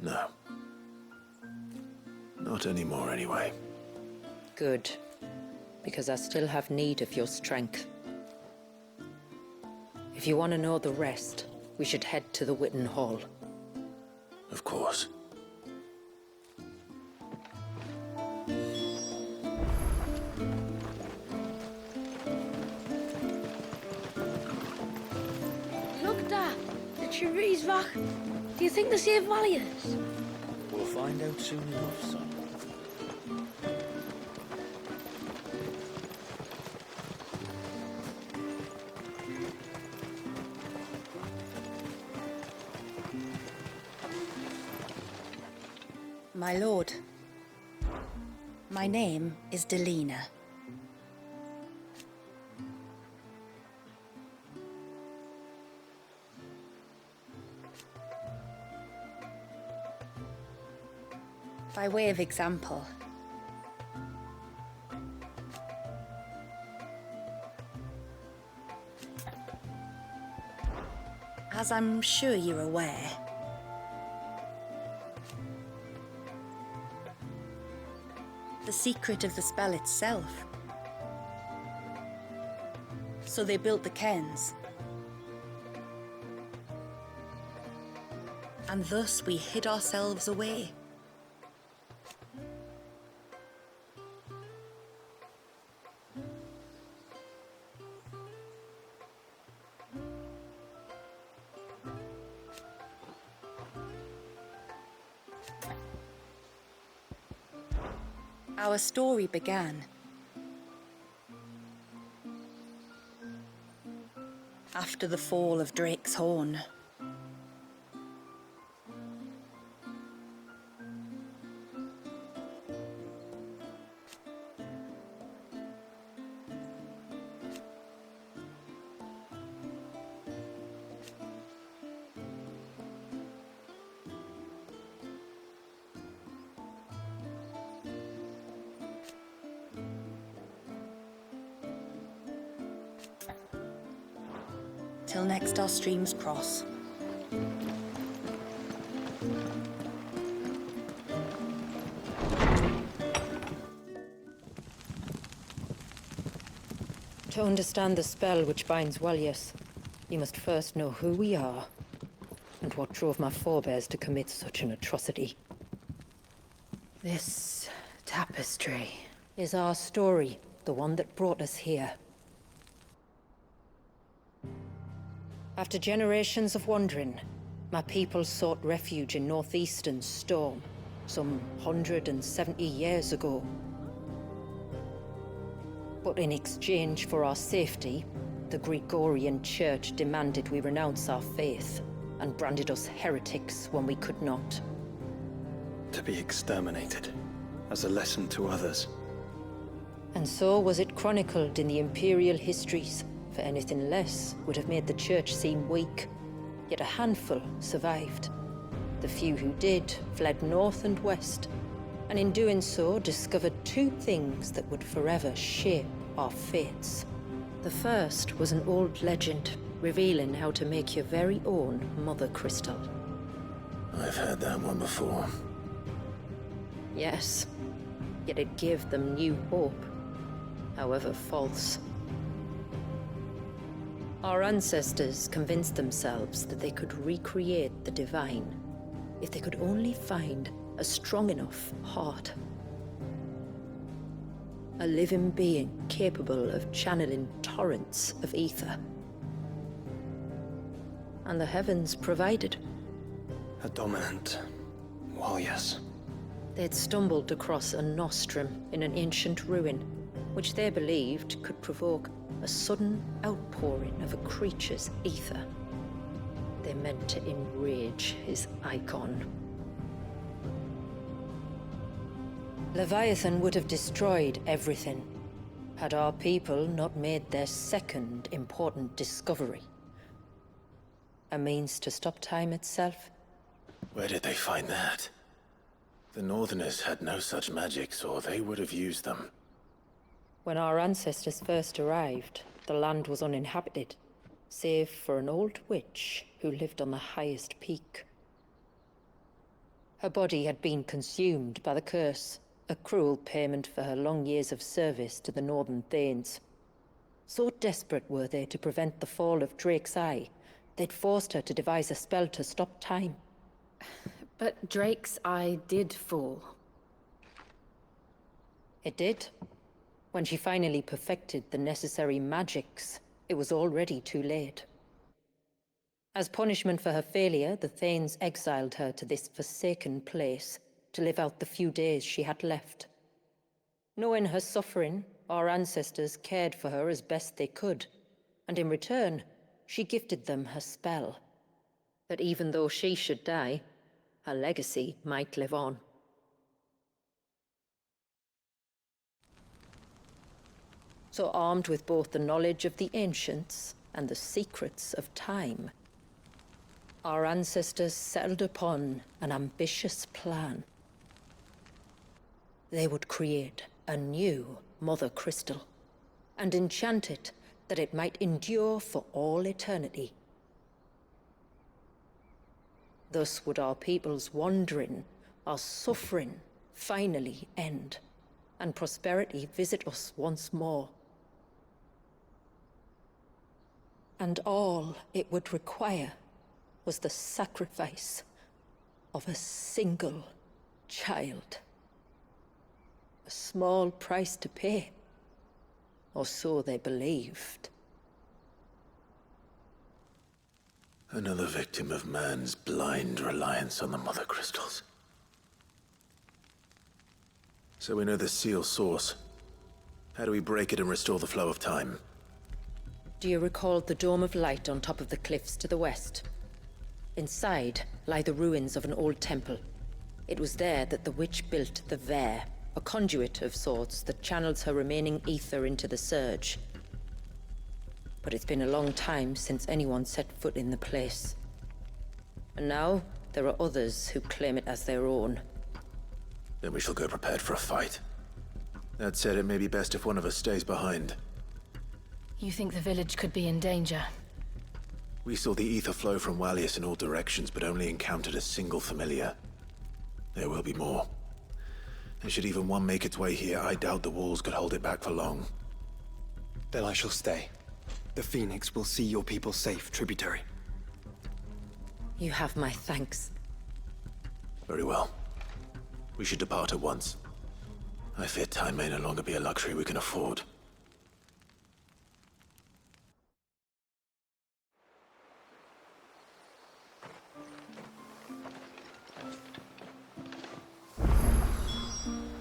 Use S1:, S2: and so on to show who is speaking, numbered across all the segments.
S1: No. Not anymore, anyway.
S2: Good. Because I still have need of your strength. If you want to know the rest, we should head to the Witten Hall.
S1: Of course.
S3: Look, Dad. The trees back. Do you think they save values?
S1: We'll find out soon enough, son.
S4: My lord, my name is Delina. By way of example, as I'm sure you're aware, the secret of the spell itself. So they built the cairns. And thus we hid ourselves away. Our story began after the fall of Drake's Horn. Till next our streams cross.
S2: To understand the spell which binds Walyas, you must first know who we are, and what drove my forebears to commit such an atrocity. This tapestry is our story, the one that brought us here. After generations of wandering, my people sought refuge in northeastern Storm, some 170 years ago. But in exchange for our safety, the Gregorian Church demanded we renounce our faith, and branded us heretics when we could not.
S1: To be exterminated, as a lesson to others.
S2: And so was it chronicled in the Imperial histories, for anything less would have made the Church seem weak. Yet a handful survived. The few who did fled north and west, and in doing so discovered two things that would forever shape our fates. The first was an old legend, revealing how to make your very own Mother Crystal.
S1: I've heard that one before.
S2: Yes, yet it gave them new hope, however false. Our ancestors convinced themselves that they could recreate the divine if they could only find a strong enough heart. A living being capable of channeling torrents of ether. And the heavens provided.
S1: A dominant Walyas.
S2: They'd stumbled across a nostrum in an ancient ruin, which they believed could provoke a sudden outpouring of a creature's ether. They meant to enrage his Eikon. Leviathan would have destroyed everything, had our people not made their second important discovery. A means to stop time itself.
S1: Where did they find that? The Northerners had no such magics, or they would have used them.
S2: When our ancestors first arrived, the land was uninhabited, save for an old witch who lived on the highest peak. Her body had been consumed by the curse, a cruel payment for her long years of service to the Northern Thanes. So desperate were they to prevent the fall of Drake's Eye, they'd forced her to devise a spell to stop time.
S5: But Drake's Eye did fall.
S2: It did. When she finally perfected the necessary magics, it was already too late. As punishment for her failure, the Thanes exiled her to this forsaken place to live out the few days she had left. Knowing her suffering, our ancestors cared for her as best they could, and in return, she gifted them her spell. That even though she should die, her legacy might live on. So armed with both the knowledge of the ancients and the secrets of time, our ancestors settled upon an ambitious plan. They would create a new Mother Crystal, and enchant it that it might endure for all eternity. Thus would our people's wandering, our suffering, finally end, and prosperity visit us once more. And all it would require was the sacrifice of a single child. A small price to pay, or so they believed.
S1: Another victim of man's blind reliance on the Mother Crystals. So we know the seal's source. How do we break it and restore the flow of time?
S2: Do you recall the dome of light on top of the cliffs to the west? Inside lie the ruins of an old temple. It was there that the witch built the Vare, a conduit of sorts that channels her remaining ether into the Surge. But it's been a long time since anyone set foot in the place. And now, there are others who claim it as their own.
S1: Then we shall go prepared for a fight. That said, it may be best if one of us stays behind.
S5: You think the village could be in danger?
S1: We saw the ether flow from Wallius in all directions, but only encountered a single familiar. There will be more. And should even one make its way here, I doubt the walls could hold it back for long.
S6: Then I shall stay. The Phoenix will see your people safe, tributary.
S2: You have my thanks.
S1: Very well. We should depart at once. I fear time may no longer be a luxury we can afford.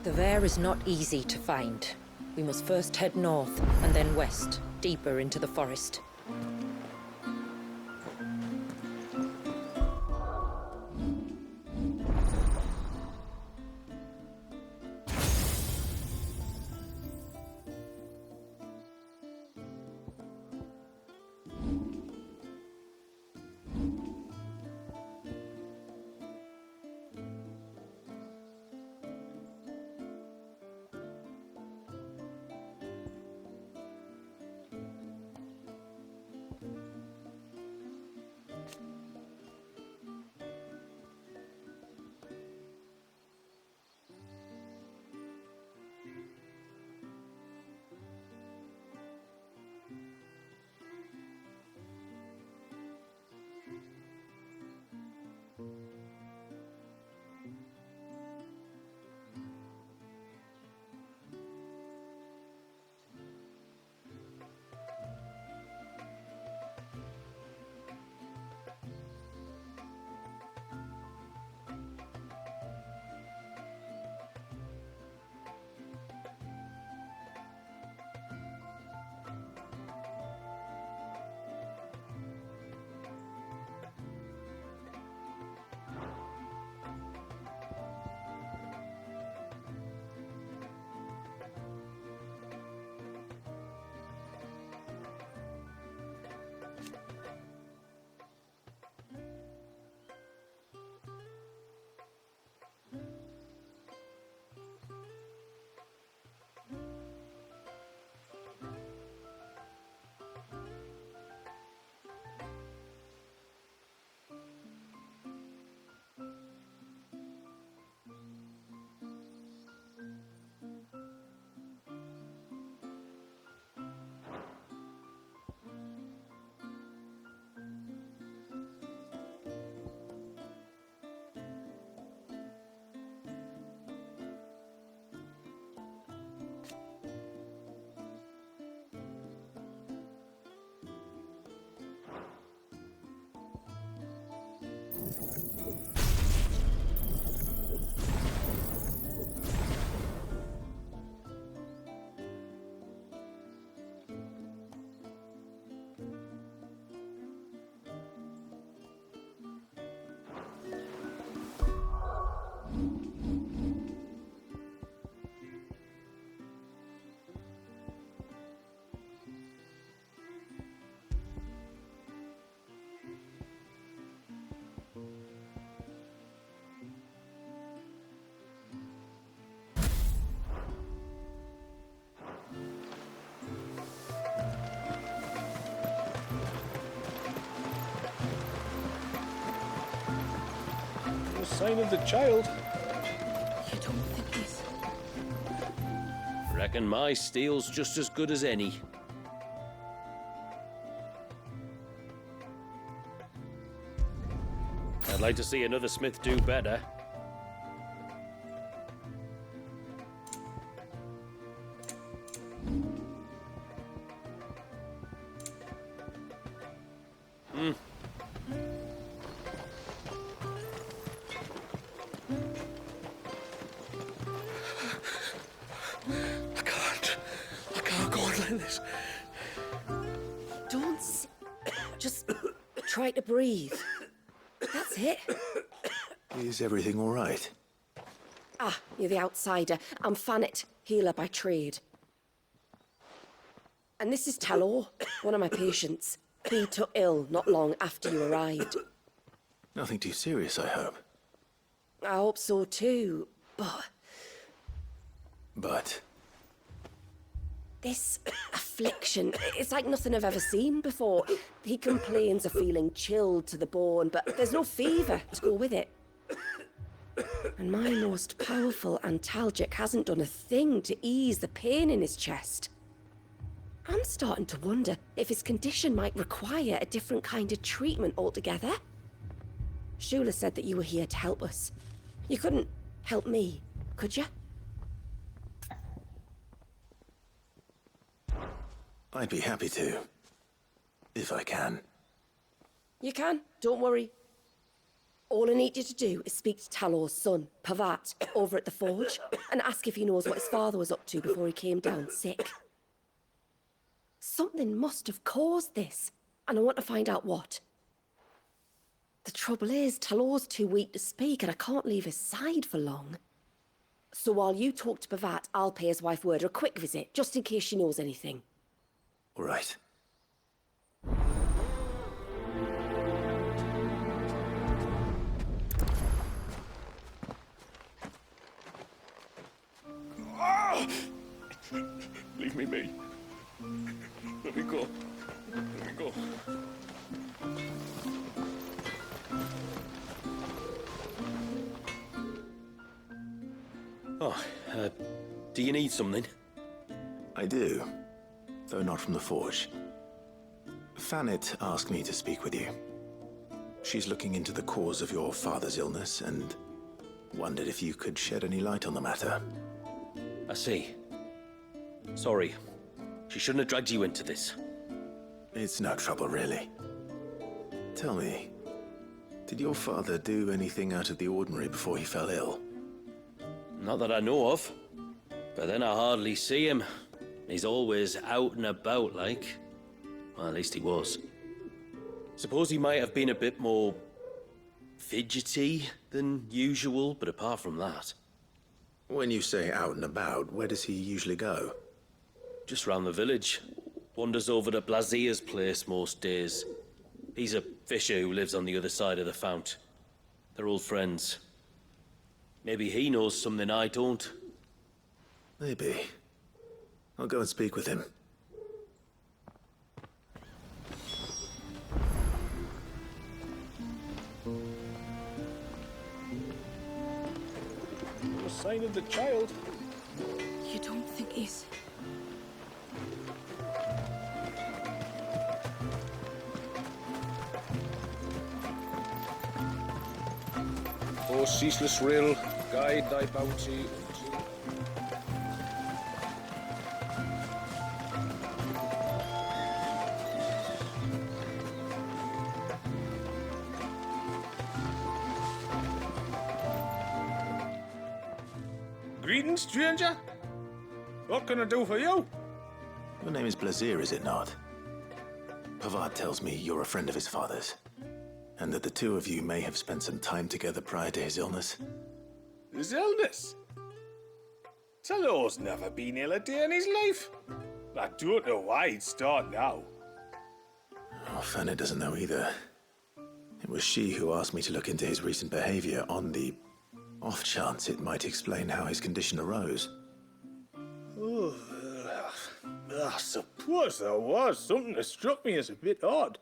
S2: The Vare is not easy to find. We must first head north, and then west, deeper into the forest.
S7: sign of the child.
S4: You don't think he's...
S8: Reckon my steel's just as good as any. I'd like to see another smith do better.
S6: I can't go on like this.
S4: Don't just try to breathe. That's it.
S1: Is everything all right?
S4: Ah, you're the outsider. I'm Fanit, healer by trade. And this is Talor, one of my patients. He took ill not long after you arrived.
S1: Nothing too serious, I hope.
S4: I hope so too,
S1: But
S4: this affliction, it's like nothing I've ever seen before. He complains of feeling chilled to the bone, but there's no fever to go with it. And my most powerful antalgic hasn't done a thing to ease the pain in his chest. I'm starting to wonder if his condition might require a different kind of treatment altogether. Shula said that you were here to help us. You couldn't help me, could you?
S1: I'd be happy to. If I can.
S4: You can, don't worry. All I need you to do is speak to Talor's son, Pavat, over at the forge, and ask if he knows what his father was up to before he came down sick. Something must have caused this, and I want to find out what. The trouble is, Talor's too weak to speak, and I can't leave his side for long. So while you talk to Pavat, I'll pay his wife word a quick visit, just in case she knows anything.
S1: All right.
S7: Leave me be. Let me go. Let me go.
S8: Oh, do you need something?
S1: I do, though not from the forge. Fanit asked me to speak with you. She's looking into the cause of your father's illness and wondered if you could shed any light on the matter.
S8: I see. Sorry. She shouldn't have dragged you into this.
S1: It's no trouble, really. Tell me, did your father do anything out of the ordinary before he fell ill?
S8: Not that I know of. But then I hardly see him. He's always out and about, like. Well, at least he was. Suppose he might have been a bit more fidgety than usual, but apart from that...
S1: When you say out and about, where does he usually go?
S8: Just round the village. Wanders over to Blazier's place most days. He's a fisher who lives on the other side of the fount. They're old friends. Maybe he knows something I don't.
S1: Maybe. I'll go and speak with him.
S7: No sign of the child.
S4: You don't think he's...
S7: O ceaseless rill, guide thy bounty. Greetings, stranger. What can I do for you?
S1: Your name is Blazier, is it not? Pavad tells me you're a friend of his father's, and that the two of you may have spent some time together prior to his illness.
S7: His illness? Talor's never been ill a day in his life. I don't know why he'd start now.
S1: Oh, Fanny doesn't know either. It was she who asked me to look into his recent behavior on the off chance it might explain how his condition arose.
S7: Oh, I suppose there was something that struck me as a bit odd.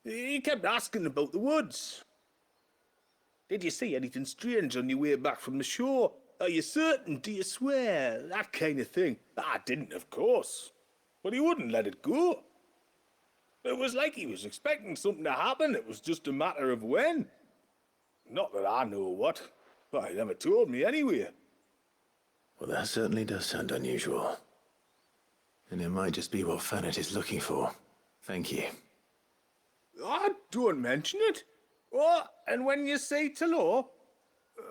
S7: He kept asking about the woods. Did you see anything strange on your way back from the shore? Are you certain? Do you swear? That kind of thing. I didn't, of course. But he wouldn't let it go. It was like he was expecting something to happen. It was just a matter of when. Not that I know what. But he never told me anyway.
S1: Well, that certainly does sound unusual. And it might just be what Fanet is looking for. Thank you.
S7: Don't mention it. Oh, and when you say hello,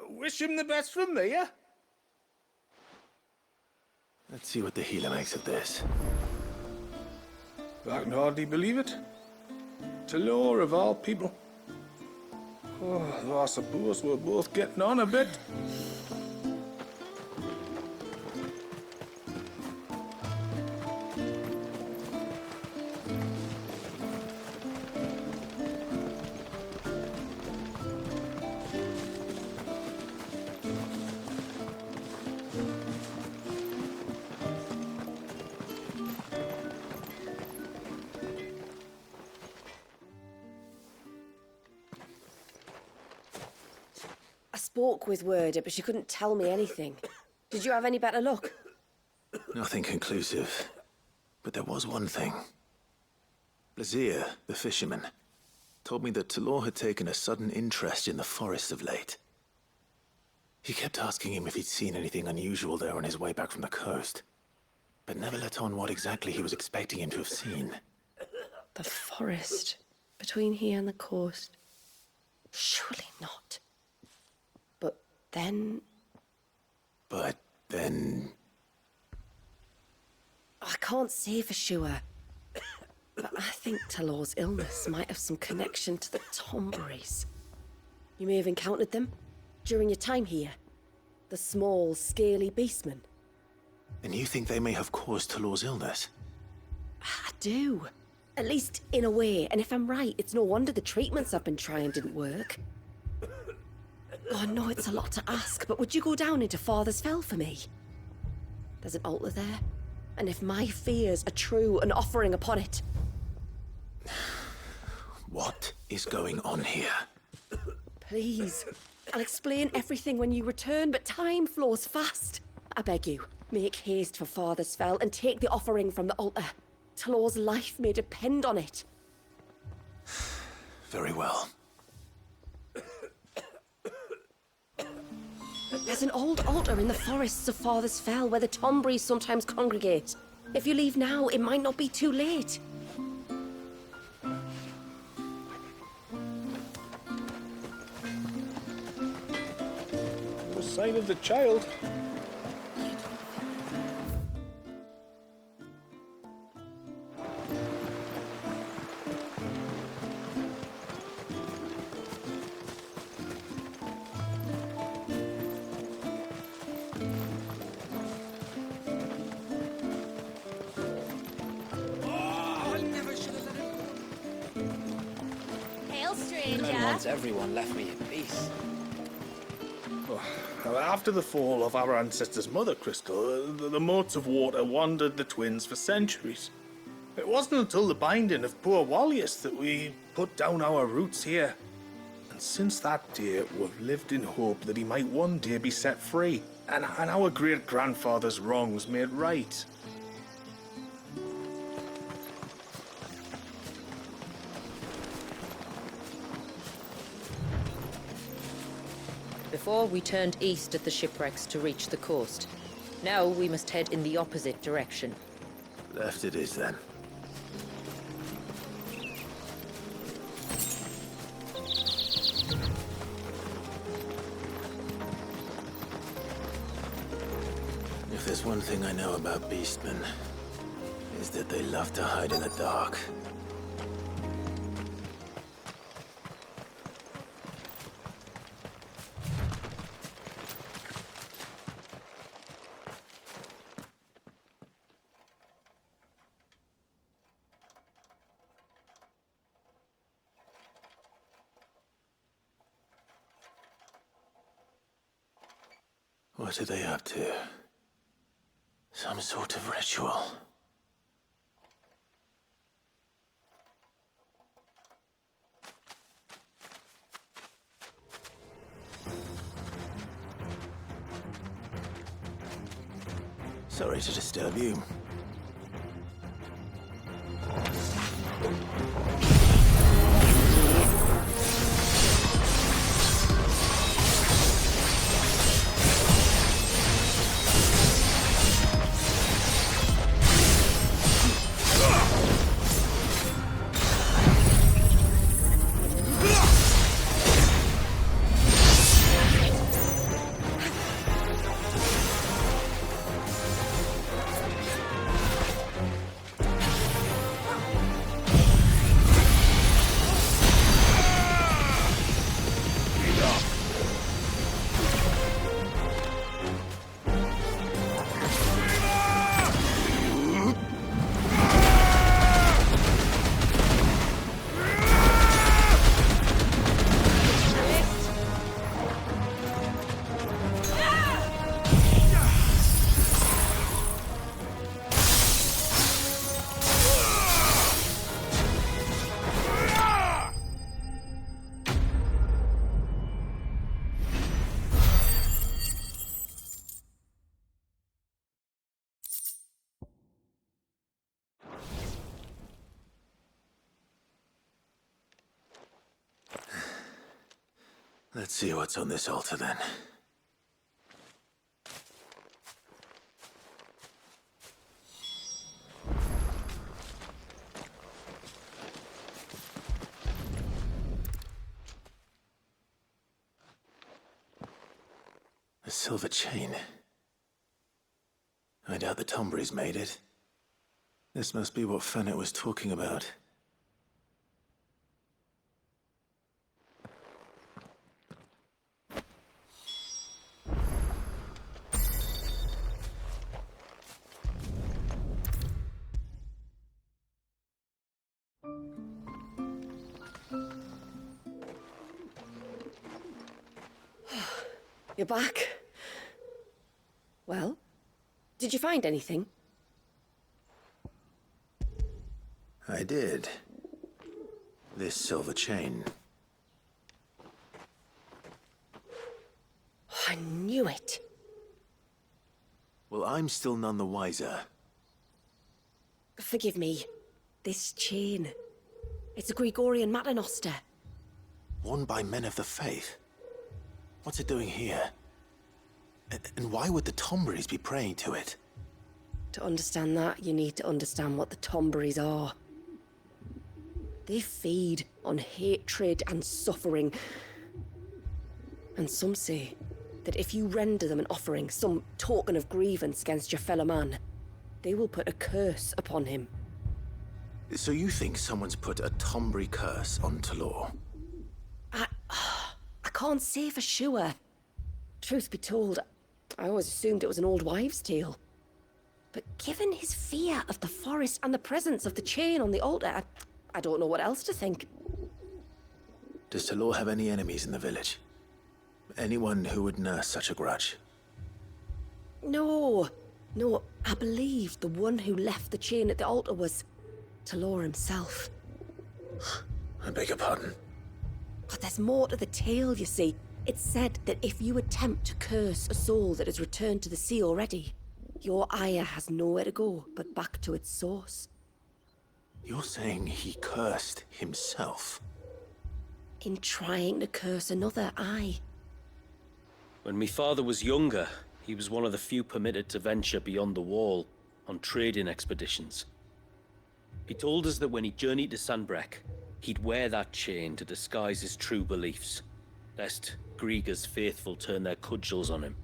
S7: wish him the best from me, yeah?
S1: Let's see what the healer makes of this.
S7: I can hardly believe it. Talor of all people. Oh, though I suppose we're both getting on a bit.
S4: I spoke with Werder, but she couldn't tell me anything. Did you have any better luck?
S1: Nothing conclusive. But there was one thing. Blazir, the fisherman, told me that Talor had taken a sudden interest in the forest of late. He kept asking him if he'd seen anything unusual there on his way back from the coast, but never let on what exactly he was expecting him to have seen.
S4: The forest between here and the coast. Surely not. But then... I can't say for sure. But I think Talor's illness might have some connection to the Tomberries. You may have encountered them during your time here. The small, scaly beastmen.
S1: And you think they may have caused Talor's illness?
S4: I do. At least in a way. And if I'm right, it's no wonder the treatments I've been trying didn't work. Oh, I know it's a lot to ask, but would you go down into Father's Fell for me? There's an altar there. And if my fears are true, an offering upon it.
S1: What is going on here?
S4: Please. I'll explain everything when you return, but time flows fast. I beg you, make haste for Father's Fell and take the offering from the altar. Talor's life may depend on it.
S1: Very well.
S4: There's an old altar in the forests of Father's Fell where the Tomberries sometimes congregate. If you leave now, it might not be too late.
S7: No sign of the child.
S9: Once everyone left me in peace.
S7: After the fall of our ancestors' mother crystal, the motes of water wandered the twins for centuries. It wasn't until the binding of poor Wallius that we put down our roots here. And since that day, we've lived in hope that he might one day be set free, and our great-grandfather's wrongs made right.
S2: Before, we turned east at the shipwrecks to reach the coast. Now we must head in the opposite direction.
S1: Left it is, then. If there's one thing I know about beastmen, is that they love to hide in the dark. What are they up to? Some sort of ritual. Sorry to disturb you. Let's see what's on this altar then. A silver chain. I doubt the Tombury's made it. This must be what Fennec was talking about.
S4: You're back. Well, did you find anything?
S1: I did. This silver chain.
S4: I knew it.
S1: Well, I'm still none the wiser.
S4: Forgive me. This chain. It's a Gregorian Maternoster.
S1: Worn by men of the faith. What's it doing here? And why would the Tomburys be praying to it?
S4: To understand that, you need to understand what the Tomburys are. They feed on hatred and suffering. And some say that if you render them an offering, some token of grievance against your fellow man, they will put a curse upon him.
S1: So you think someone's put a Tombury curse on Talor?
S4: I can't say for sure. Truth be told, I always assumed it was an old wives' tale. But given his fear of the forest and the presence of the chain on the altar, I don't know what else to think.
S1: Does Talor have any enemies in the village? Anyone who would nurse such a grudge?
S4: No, I believe the one who left the chain at the altar was Talor himself.
S1: I beg your pardon?
S4: But there's more to the tale, you see. It's said that if you attempt to curse a soul that has returned to the sea already, your ire has nowhere to go but back to its source.
S1: You're saying he cursed himself?
S4: In trying to curse another, aye.
S8: When my father was younger, he was one of the few permitted to venture beyond the wall on trading expeditions. He told us that when he journeyed to Sanbreque, he'd wear that chain to disguise his true beliefs, lest Griega's faithful turn their cudgels on him.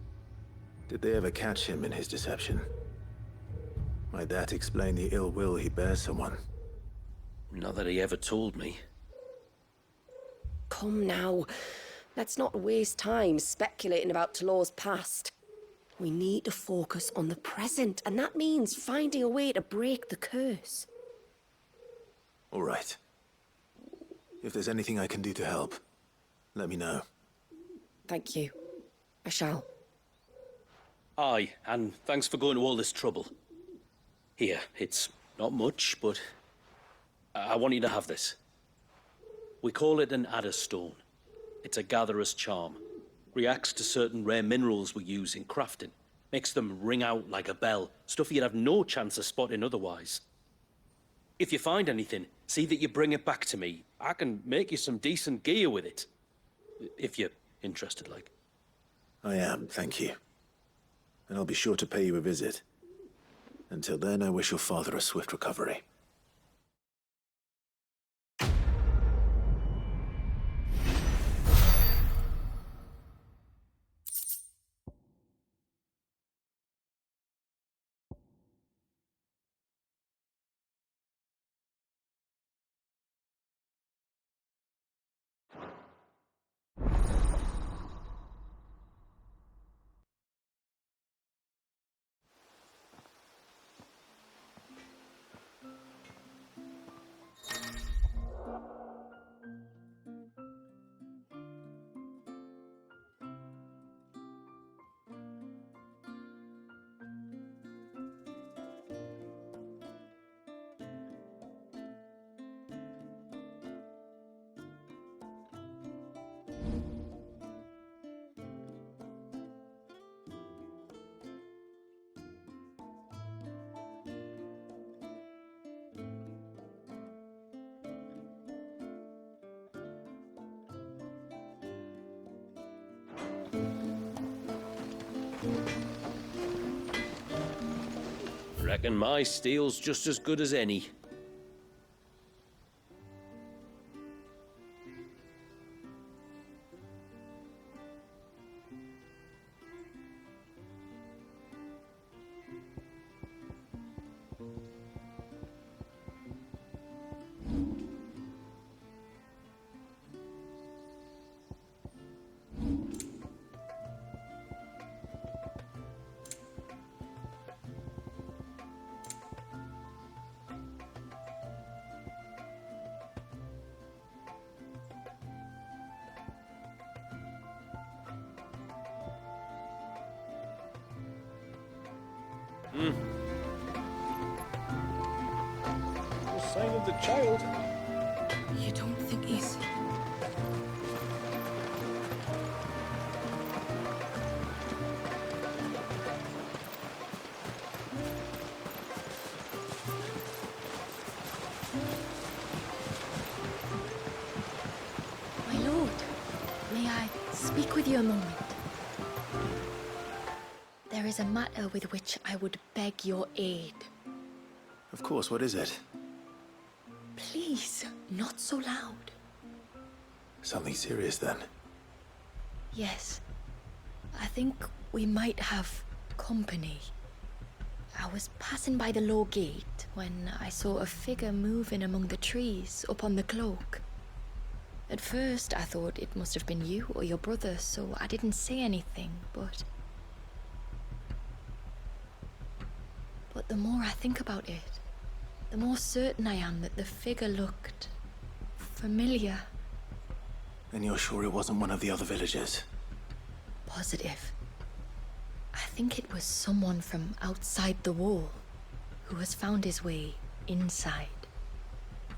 S1: Did they ever catch him in his deception? Might that explain the ill will he bears someone?
S8: Not that he ever told me.
S4: Come now, let's not waste time speculating about Talor's past. We need to focus on the present, and that means finding a way to break the curse.
S1: All right. If there's anything I can do to help, let me know.
S4: Thank you. I shall.
S8: Aye, and thanks for going to all this trouble. Here, it's not much, but I want you to have this. We call it an Adder Stone. It's a gatherer's charm. Reacts to certain rare minerals we use in crafting. Makes them ring out like a bell, stuff you'd have no chance of spotting otherwise. If you find anything, see that you bring it back to me. I can make you some decent gear with it. If you're interested, like.
S1: I am, thank you. And I'll be sure to pay you a visit. Until then, I wish your father a swift recovery.
S8: Reckon my steel's just as good as any.
S7: No sign of the child.
S5: You don't think he's...
S3: My lord, may I speak with you a moment? There is a matter with which I would beg your aid.
S1: Of course, what is it?
S3: Please, not so loud.
S1: Something serious, then?
S3: Yes. I think we might have company. I was passing by the low gate when I saw a figure moving among the trees up on the cloak. At first, I thought it must have been you or your brother, so I didn't say anything, but the more I think about it, the more certain I am that the figure looked familiar.
S1: And you're sure it wasn't one of the other villagers?
S3: Positive. I think it was someone from outside the wall who has found his way inside.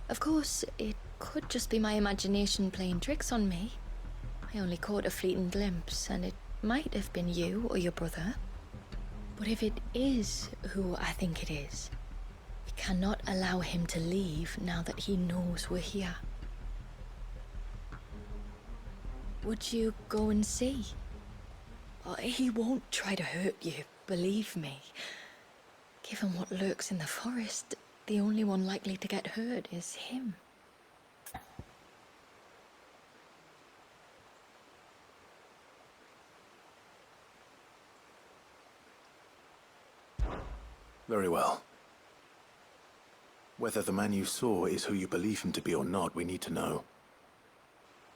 S3: Of course, it could just be my imagination playing tricks on me. I only caught a fleeting glimpse, and it might have been you or your brother. But if it is who I think it is, we cannot allow him to leave now that he knows we're here. Would you go and see? Oh, he won't try to hurt you, believe me. Given what lurks in the forest, the only one likely to get hurt is him.
S1: Very well. Whether the man you saw is who you believe him to be or not, we need to know.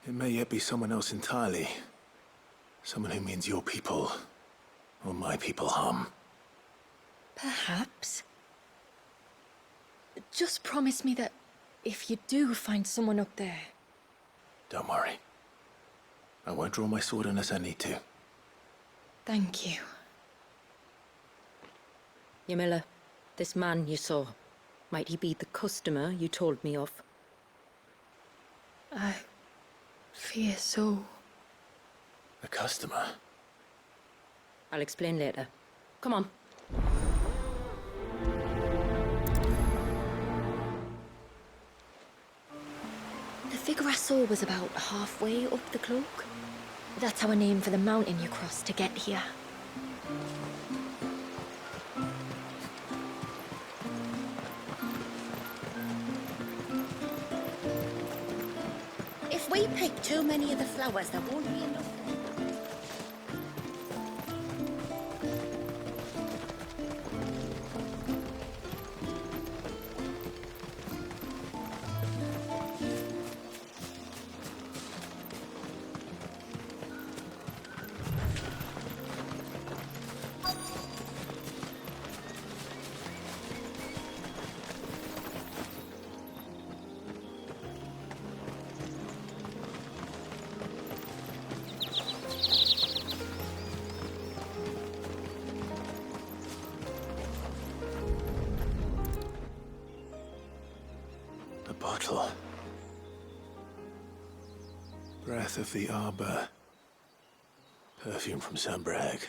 S1: It may yet be someone else entirely. Someone who means your people, or my people, harm.
S3: Perhaps. Just promise me that if you do find someone up there...
S1: Don't worry. I won't draw my sword unless I need to.
S3: Thank you.
S2: Ymilla, this man you saw, might he be the customer you told me of?
S3: I fear so.
S1: A customer?
S2: I'll explain later.
S5: Come on.
S3: The figure I saw was about halfway up the cloak. That's our name for the mountain you crossed to get here.
S10: If we pick too many of the flowers, there won't be enough.
S1: Bottle. Breath of the Arbor. Perfume from Sunbrag.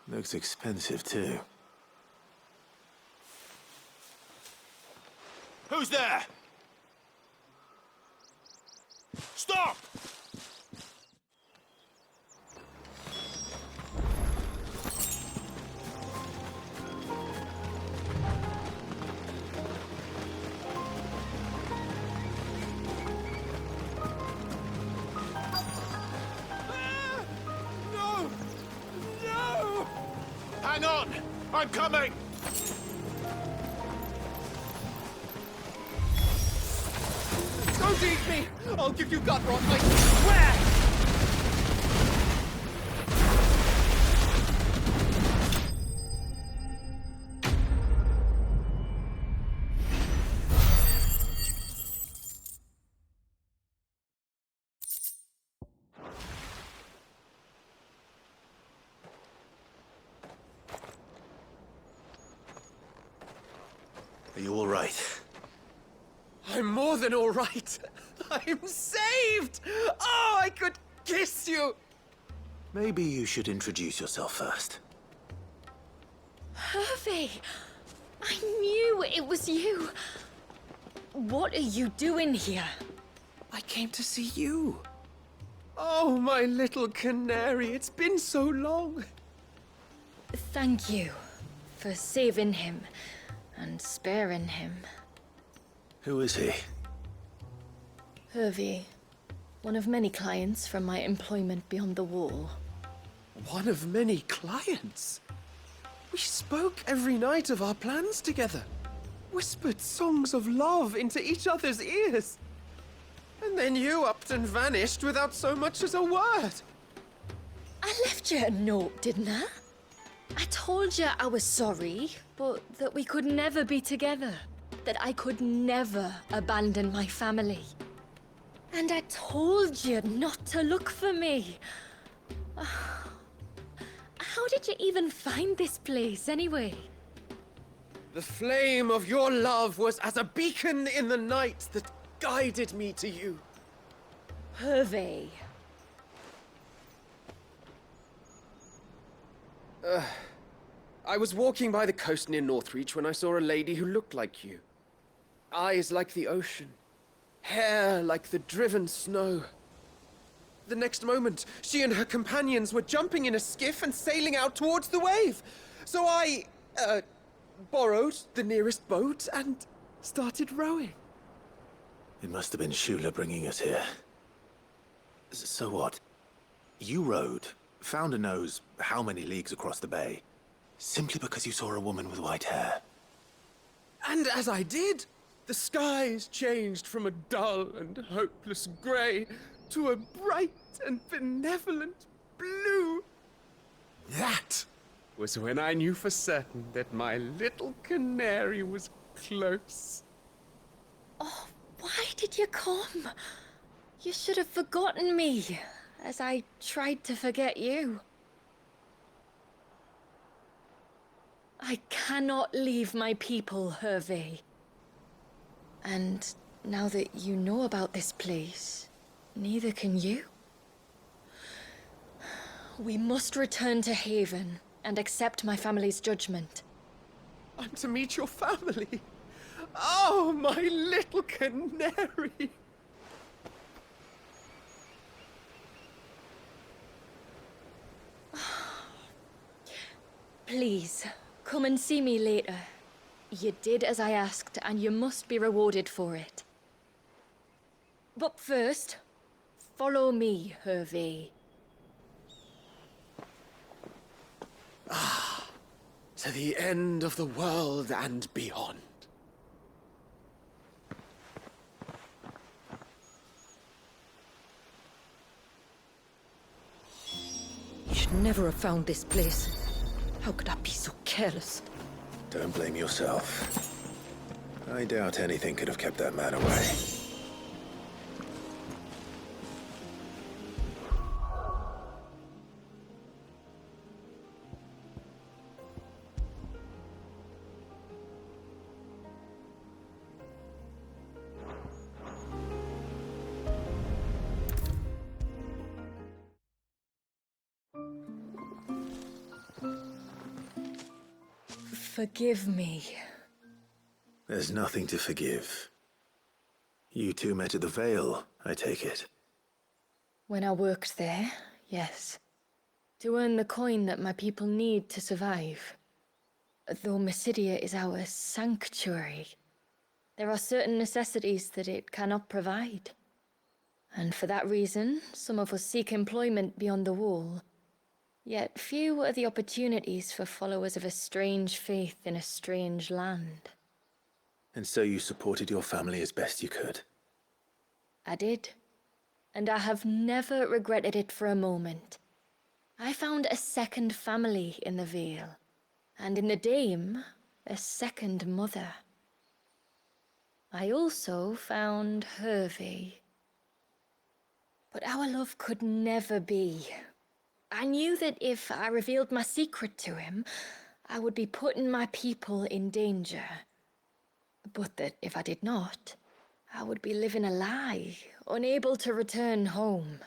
S1: Looks expensive, too.
S11: Who's there? Stop!
S1: Hang on! I'm coming!
S6: Don't eat me! I'll give you gut rot, I swear!
S1: Are you all right?
S6: I'm more than all right. I'm saved! Oh, I could kiss you!
S1: Maybe you should introduce yourself first.
S3: Hervey! I knew it was you. What are you doing here?
S6: I came to see you. Oh, my little canary, it's been so long.
S3: Thank you for saving him and sparing him.
S1: Who is he?
S3: Hervey, one of many clients from my employment beyond the wall.
S6: One of many clients? We spoke every night of our plans together. Whispered songs of love into each other's ears. And then you upped and vanished without so much as a word.
S3: I left you a note, didn't I? I told you I was sorry, but that we could never be together. That I could never abandon my family. And I told you not to look for me. How did you even find this place, anyway?
S6: The flame of your love was as a beacon in the night that guided me to you.
S3: Hervey.
S6: I was walking by the coast near Northreach when I saw a lady who looked like you. Eyes like the ocean. Hair like the driven snow. The next moment, she and her companions were jumping in a skiff and sailing out towards the wave. So I, borrowed the nearest boat and started rowing.
S1: It must have been Shula bringing us here. So what? You rowed, found a nose how many leagues across the bay, simply because you saw a woman with white hair.
S6: And as I did, the skies changed from a dull and hopeless grey to a bright and benevolent blue. That was when I knew for certain that my little canary was close.
S3: Oh, why did you come? You should have forgotten me, as I tried to forget you. I cannot leave my people, Hervey. And now that you know about this place, neither can you. We must return to Haven and accept my family's judgment.
S6: I'm to meet your family. Oh, my little canary.
S3: Please, come and see me later. You did as I asked, and you must be rewarded for it. But first, follow me, Hervé.
S6: To the end of the world and beyond.
S2: You should never have found this place. How could I be so careless?
S1: Don't blame yourself. I doubt anything could have kept that man away.
S3: Forgive me.
S1: There's nothing to forgive. You two met at the Vale, I take it.
S3: When I worked there, yes. To earn the coin that my people need to survive. Though Mysidia is our sanctuary, there are certain necessities that it cannot provide. And for that reason, some of us seek employment beyond the wall. Yet few are the opportunities for followers of a strange faith in a strange land.
S1: And so you supported your family as best you could?
S3: I did. And I have never regretted it for a moment. I found a second family in the Vale. And in the Dame, a second mother. I also found Hervé. But our love could never be. I knew that if I revealed my secret to him, I would be putting my people in danger. But that if I did not, I would be living a lie, unable to return home.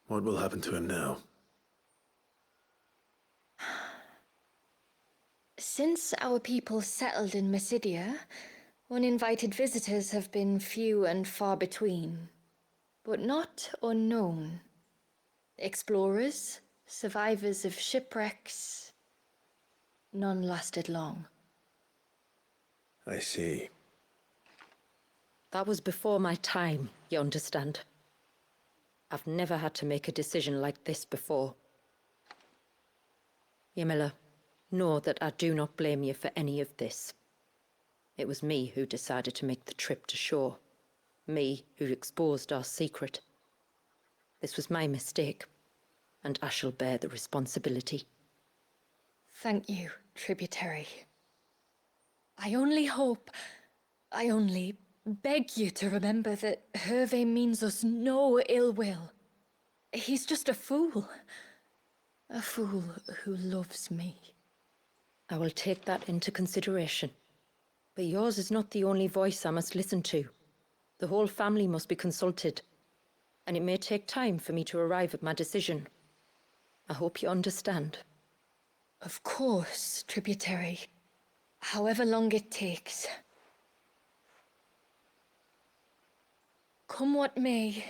S1: What will happen to him now?
S3: Since our people settled in Mysidia, uninvited visitors have been few and far between. But not unknown. Explorers, survivors of shipwrecks, none lasted long.
S1: I see.
S2: That was before my time, you understand? I've never had to make a decision like this before. Ymila, know that I do not blame you for any of this. It was me who decided to make the trip to shore. Me who exposed our secret. This was my mistake, and I shall bear the responsibility.
S3: Thank you, tributary. I only beg you to remember that Hervé means us no ill will. He's just a fool. A fool who loves me.
S2: I will take that into consideration. But yours is not the only voice I must listen to. The whole family must be consulted, and it may take time for me to arrive at my decision. I hope you understand.
S3: Of course, tributary. However long it takes. Come what may,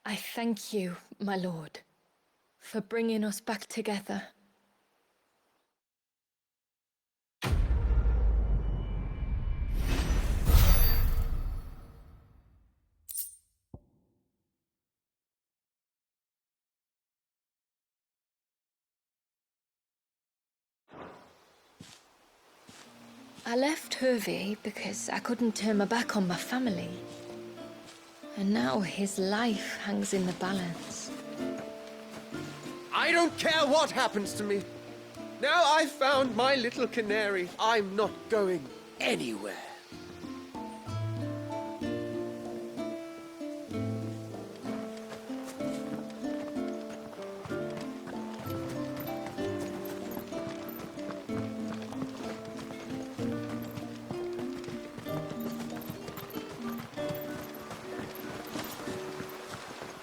S3: I thank you, my lord, for bringing us back together. I left Hervé because I couldn't turn my back on my family. And now his life hangs in the balance.
S6: I don't care what happens to me. Now I've found my little canary, I'm not going anywhere.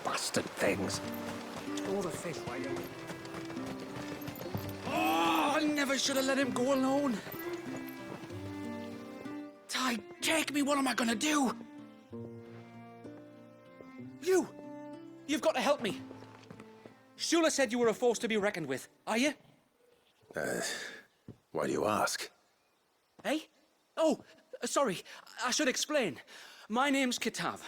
S6: Bastard things.
S12: Throw the fish, why you? Oh, I never should have let him go alone. Ty, take me. What am I gonna do? You've got to help me. Shula said you were a force to be reckoned with. Are you?
S1: Why do you ask?
S12: Eh? Oh, sorry. I should explain. My name's Kitav.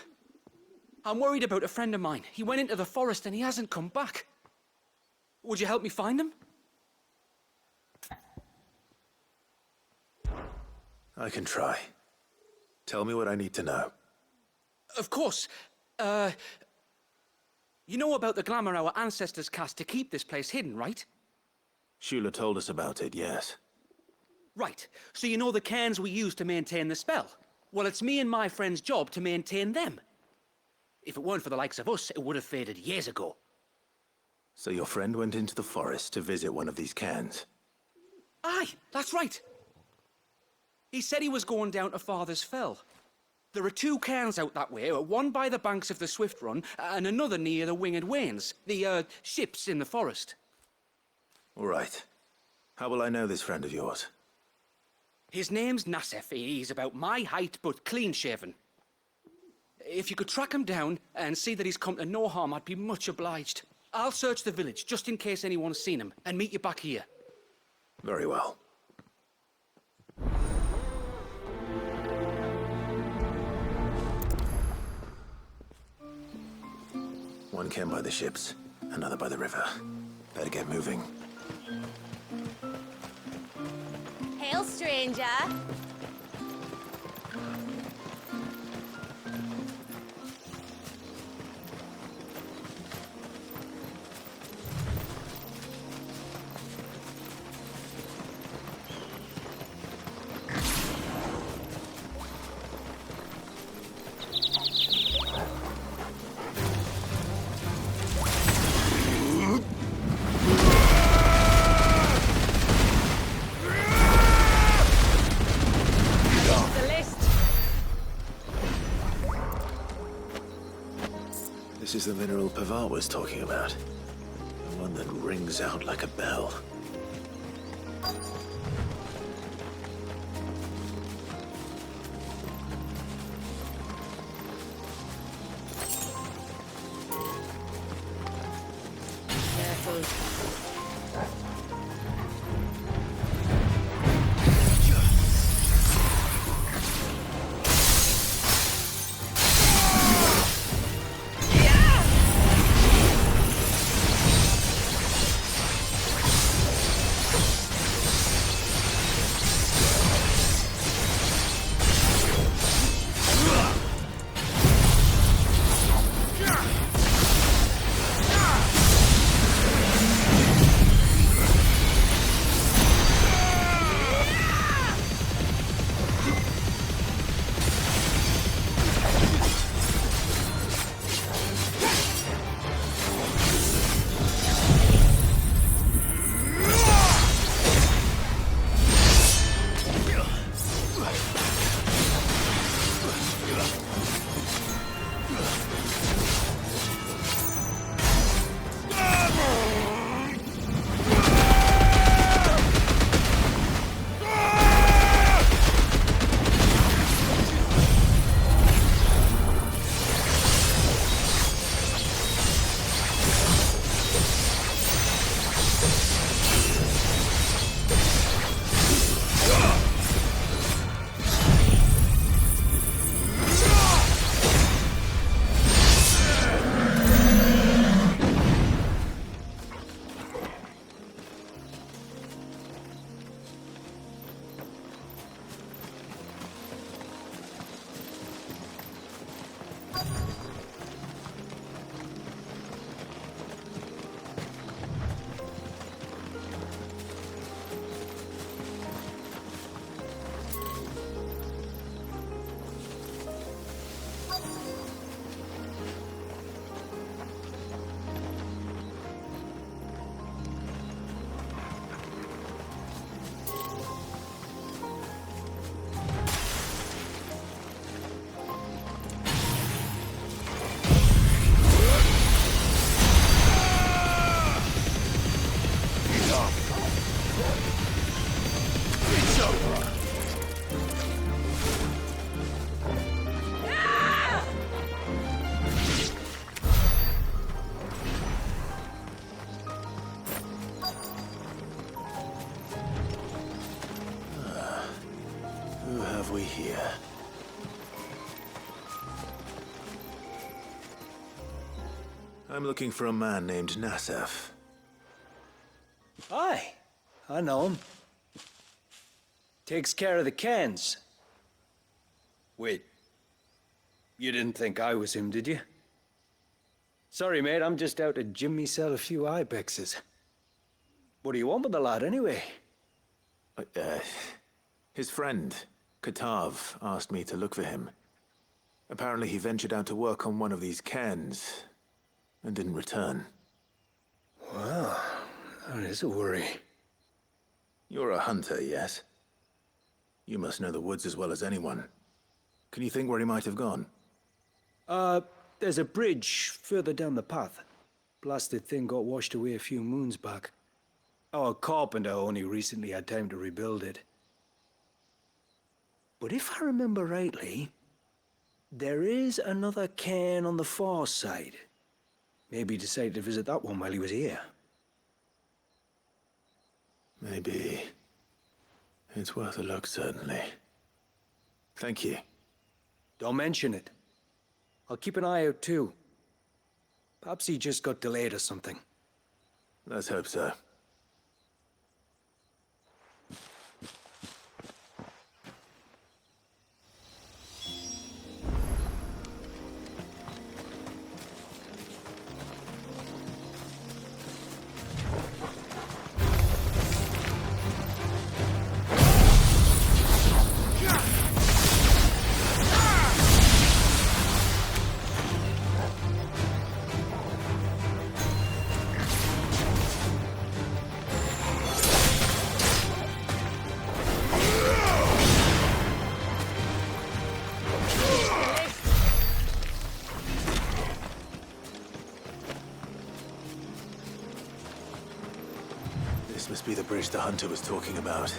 S12: I'm worried about a friend of mine. He went into the forest and he hasn't come back. Would you help me find him?
S1: I can try. Tell me what I need to know.
S12: Of course. You know about the glamour our ancestors cast to keep this place hidden, right?
S1: Shula told us about it, yes.
S12: Right. So you know the cairns we use to maintain the spell? Well, it's me and my friend's job to maintain them. If it weren't for the likes of us, it would have faded years ago.
S1: So your friend went into the forest to visit one of these cairns?
S12: Aye, that's right. He said he was going down to Father's Fell. There are 2 cairns out that way, one by the banks of the Swift Run, and another near the Winged Wains, the, ships in the forest.
S1: All right. How will I know this friend of yours?
S12: His name's Nassef. He's about my height, but clean-shaven. If you could track him down and see that he's come to no harm, I'd be much obliged. I'll search the village, just in case anyone's seen him, and meet you back here.
S1: Very well. One cairn by the ships, another by the river. Better get moving.
S10: Hail, stranger.
S1: This is the mineral Pavar was talking about. The one that rings out like a bell.
S2: Careful.
S1: I'm looking for a man named Nassef.
S13: Aye, I know him. Takes care of the cans. Wait, you didn't think I was him, did you? Sorry, mate, I'm just out to gym myself a few ibexes. What do you want with the lad, anyway?
S1: His friend, Katav, asked me to look for him. Apparently he ventured out to work on one of these cairns, and didn't return.
S13: Well, that is a worry.
S1: You're a hunter, yes? You must know the woods as well as anyone. Can you think where he might have gone?
S13: There's a bridge further down the path. Blasted thing got washed away a few moons back. Our carpenter only recently had time to rebuild it. But if I remember rightly, there is another cairn on the far side. Maybe he decided to visit that one while he was here.
S1: Maybe. It's worth a look, certainly. Thank you.
S13: Don't mention it. I'll keep an eye out too. Perhaps he just got delayed or something.
S1: Let's hope so. This must be the bridge the hunter was talking about.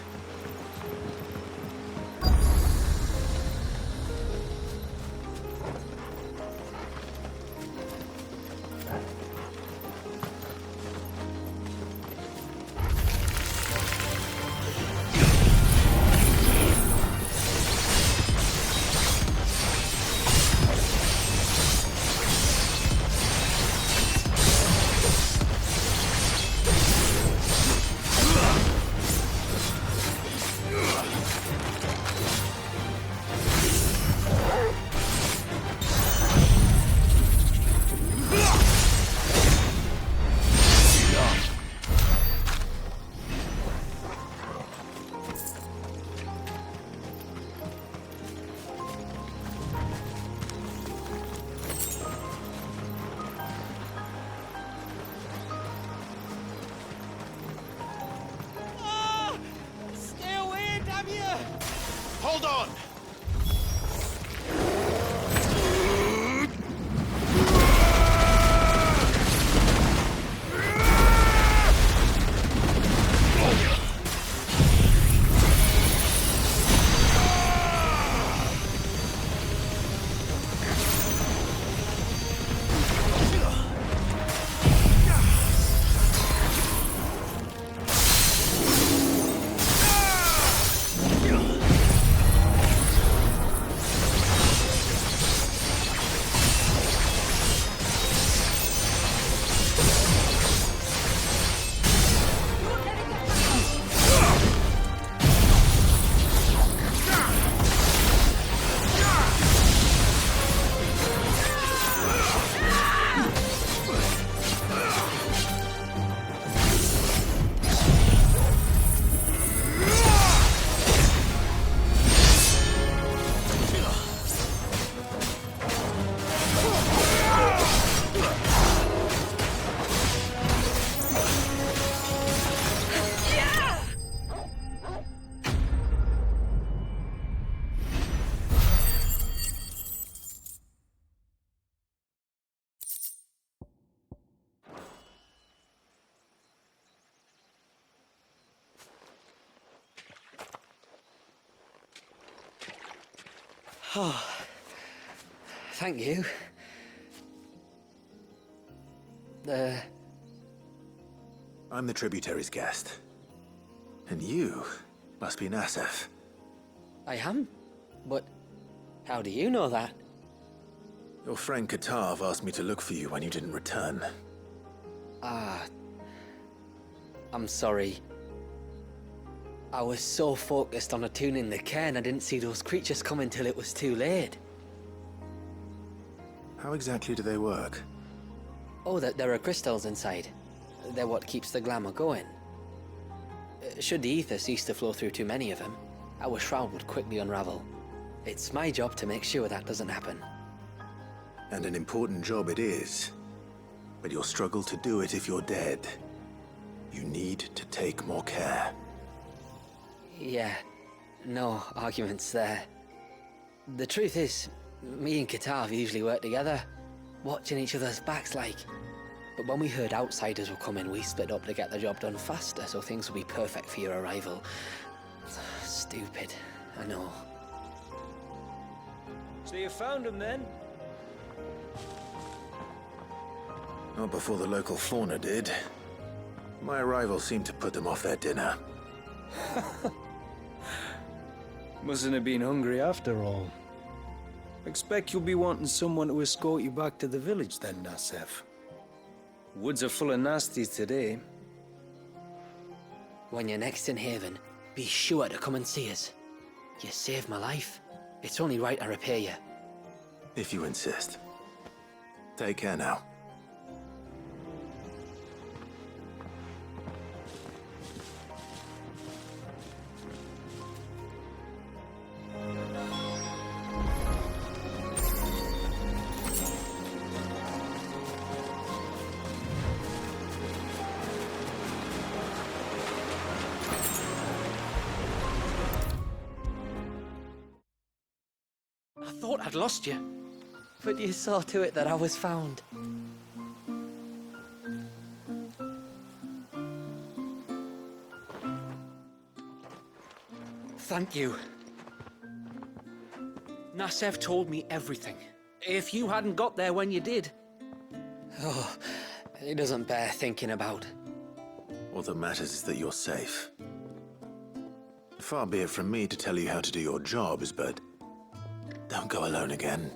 S11: Hold on!
S9: Oh, thank you.
S1: I'm the tributary's guest. And you must be Nassef.
S9: I am? But how do you know that?
S1: Your friend Katav asked me to look for you when you didn't return.
S9: I'm sorry. I was so focused on attuning the cairn, I didn't see those creatures come until it was too late.
S1: How exactly do they work?
S9: Oh, there are crystals inside. They're what keeps the glamour going. Should the ether cease to flow through too many of them, our shroud would quickly unravel. It's my job to make sure that doesn't happen.
S1: And an important job it is. But you'll struggle to do it if you're dead. You need to take more care.
S9: Yeah, no arguments there. The truth is, me and Katav usually work together, watching each other's backs like. But when we heard outsiders were coming, we split up to get the job done faster so things would be perfect for your arrival. Stupid, I know.
S8: So you found him then?
S1: Not before the local fauna did. My arrival seemed to put them off their dinner.
S13: Mustn't have been hungry after all. Expect you'll be wanting someone to escort you back to the village then, Nasef. Woods are full of nasties today.
S9: When you're next in Haven, be sure to come and see us. You saved my life. It's only right I repay you.
S1: If you insist. Take care now.
S12: I thought I'd lost you.
S9: But you saw to it that I was found.
S12: Thank you. Nasef told me everything. If you hadn't got there when you did.
S9: Oh, it doesn't bear thinking about.
S1: All that matters is that you're safe. Far be it from me to tell you how to do your jobs, but don't go alone again.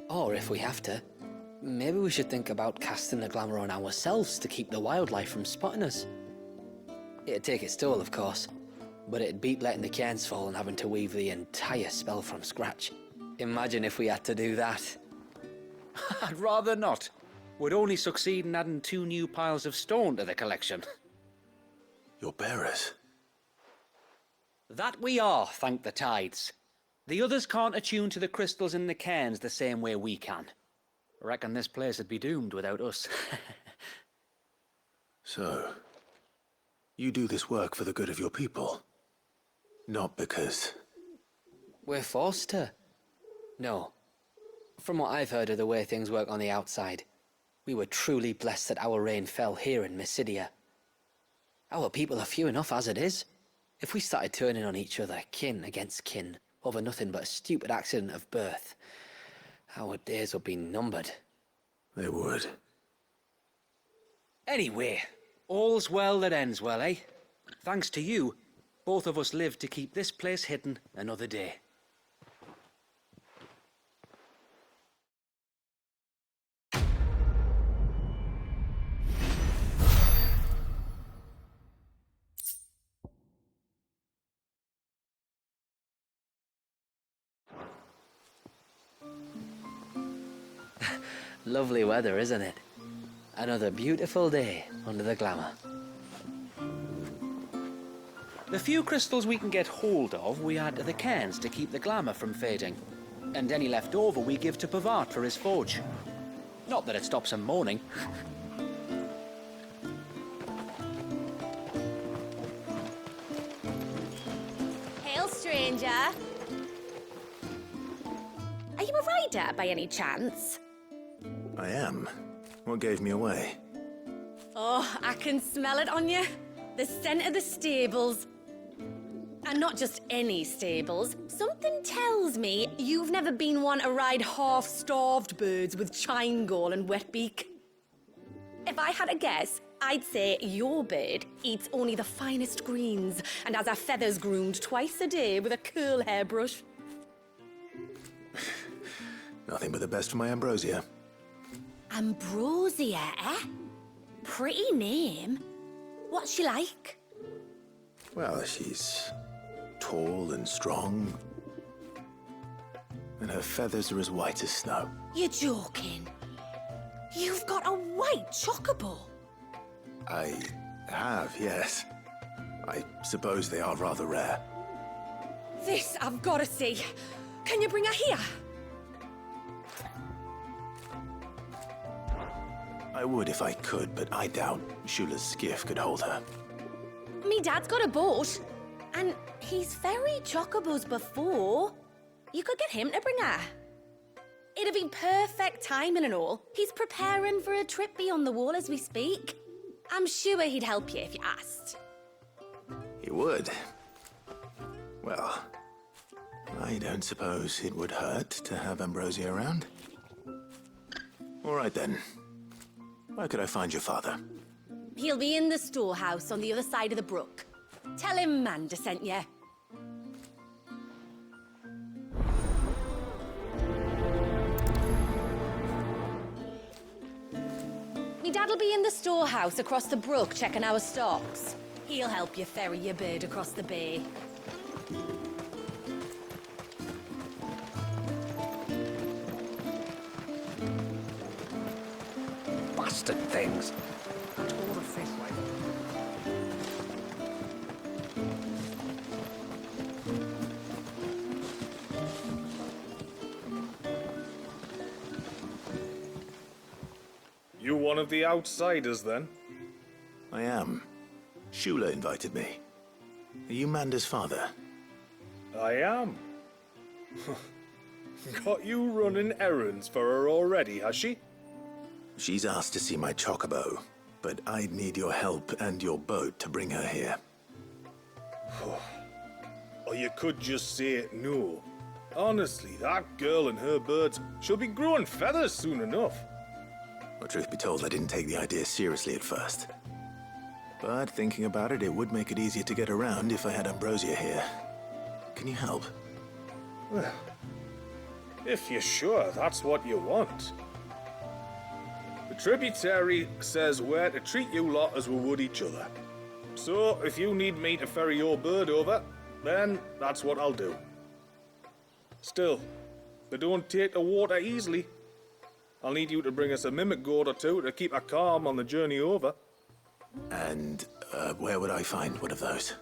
S9: Or if we have to, maybe we should think about casting the glamour on ourselves to keep the wildlife from spotting us. It'd take its toll, of course, but it'd beat letting the cairns fall and having to weave the entire spell from scratch. Imagine if we had to do that.
S12: I'd rather not. Would only succeed in adding 2 new piles of stone to the collection.
S1: Your bearers?
S12: That we are, thank the tides. The others can't attune to the crystals in the cairns the same way we can. Reckon this place would be doomed without us.
S1: So, you do this work for the good of your people? Not because...
S9: We're forced to. No. From what I've heard of the way things work on the outside, we were truly blessed that our rain fell here in Mysidia. Our people are few enough as it is. If we started turning on each other, kin against kin, over nothing but a stupid accident of birth, our days would be numbered.
S1: They would.
S12: Anyway, all's well that ends well, eh? Thanks to you, both of us lived to keep this place hidden another day.
S9: Lovely weather, isn't it? Another beautiful day under the glamour.
S12: The few crystals we can get hold of, we add to the cairns to keep the glamour from fading. And any left over we give to Pavard for his forge. Not that it stops him moaning.
S10: Hail, stranger. Are you a rider by any chance?
S1: I am. What gave me away?
S10: Oh, I can smell it on you. The scent of the stables. And not just any stables. Something tells me you've never been one to ride half-starved birds with chine-gall and wet beak. If I had a guess, I'd say your bird eats only the finest greens and has her feathers groomed twice a day with a curl hairbrush.
S1: Nothing but the best for my Ambrosia.
S10: Ambrosia, eh? Pretty name. What's she like?
S1: Well, she's tall and strong. And her feathers are as white as snow.
S10: You're joking. You've got a white chocobo.
S1: I have, yes. I suppose they are rather rare.
S10: This I've got to see. Can you bring her here?
S1: I would if I could, but I doubt Shula's skiff could hold her.
S10: Me dad's got a boat. And he's ferried chocobos before. You could get him to bring her. It'd be perfect timing and all. He's preparing for a trip beyond the wall as we speak. I'm sure he'd help you if you asked.
S1: He would. Well, I don't suppose it would hurt to have Ambrosia around. All right then. Where could I find your father?
S10: He'll be in the storehouse on the other side of the brook. Tell him Manda sent you. Me dad'll be in the storehouse across the brook checking our stocks. He'll help you ferry your bird across the bay.
S12: Bastard things.
S7: You one of the outsiders, then?
S1: I am. Shula invited me. Are you Manda's father?
S7: I am. Got you running errands for her already, has she?
S1: She's asked to see my chocobo, but I'd need your help and your boat to bring her here.
S7: Or you could just say no. Honestly, that girl and her birds, she'll be growing feathers soon enough.
S1: Well, truth be told, I didn't take the idea seriously at first. But thinking about it, it would make it easier to get around if I had Ambrosia here. Can you help?
S7: Well, if you're sure that's what you want. The tributary says we're to treat you lot as we would each other. So, if you need me to ferry your bird over, then that's what I'll do. Still, they don't take the water easily. I'll need you to bring us a mimic gourd or two to keep her calm on the journey over.
S1: And where would I find one of those?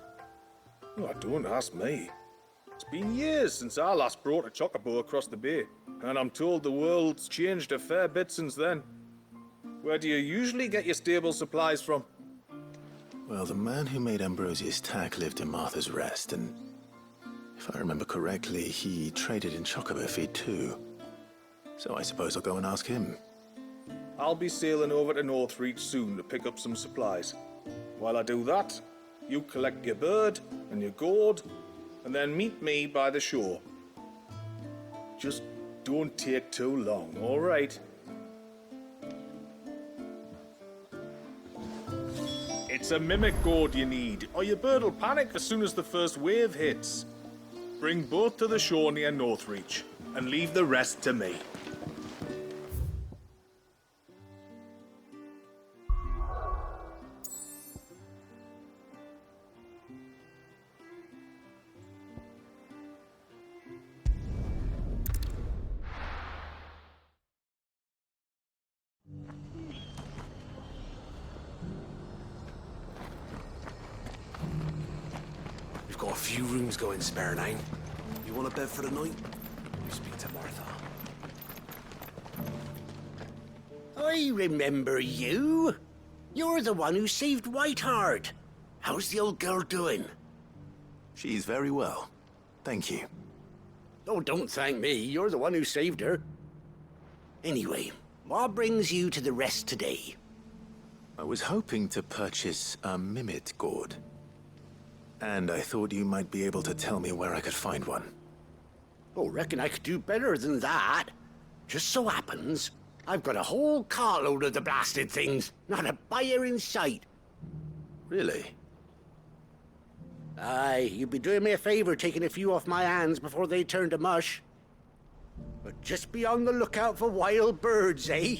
S7: Oh, don't ask me. It's been years since I last brought a chocobo across the bay, and I'm told the world's changed a fair bit since then. Where do you usually get your stable supplies from?
S1: Well, the man who made Ambrosia's tack lived in Martha's Rest, and if I remember correctly, he traded in chocobo feed too. So I suppose I'll go and ask him.
S7: I'll be sailing over to Northreach soon to pick up some supplies. While I do that, you collect your bird and your gourd, and then meet me by the shore. Just don't take too long, all right? It's a mimic gourd you need, or your bird will panic as soon as the first wave hits. Bring both to the shore near Northreach, and leave the rest to me.
S11: We've got a few rooms going spare now. You want a bed for the night? You speak to Martha.
S14: I remember you. You're the one who saved Whiteheart. How's the old girl doing?
S1: She's very well. Thank you.
S14: Oh, don't thank me. You're the one who saved her. Anyway, what brings you to the rest today?
S1: I was hoping to purchase a mimit gourd. And I thought you might be able to tell me where I could find one.
S14: Oh, reckon I could do better than that. Just so happens, I've got a whole carload of the blasted things. Not a buyer in sight.
S1: Really?
S14: Aye, you'd be doing me a favor taking a few off my hands before they turn to mush. But Just be on the lookout for wild birds, eh?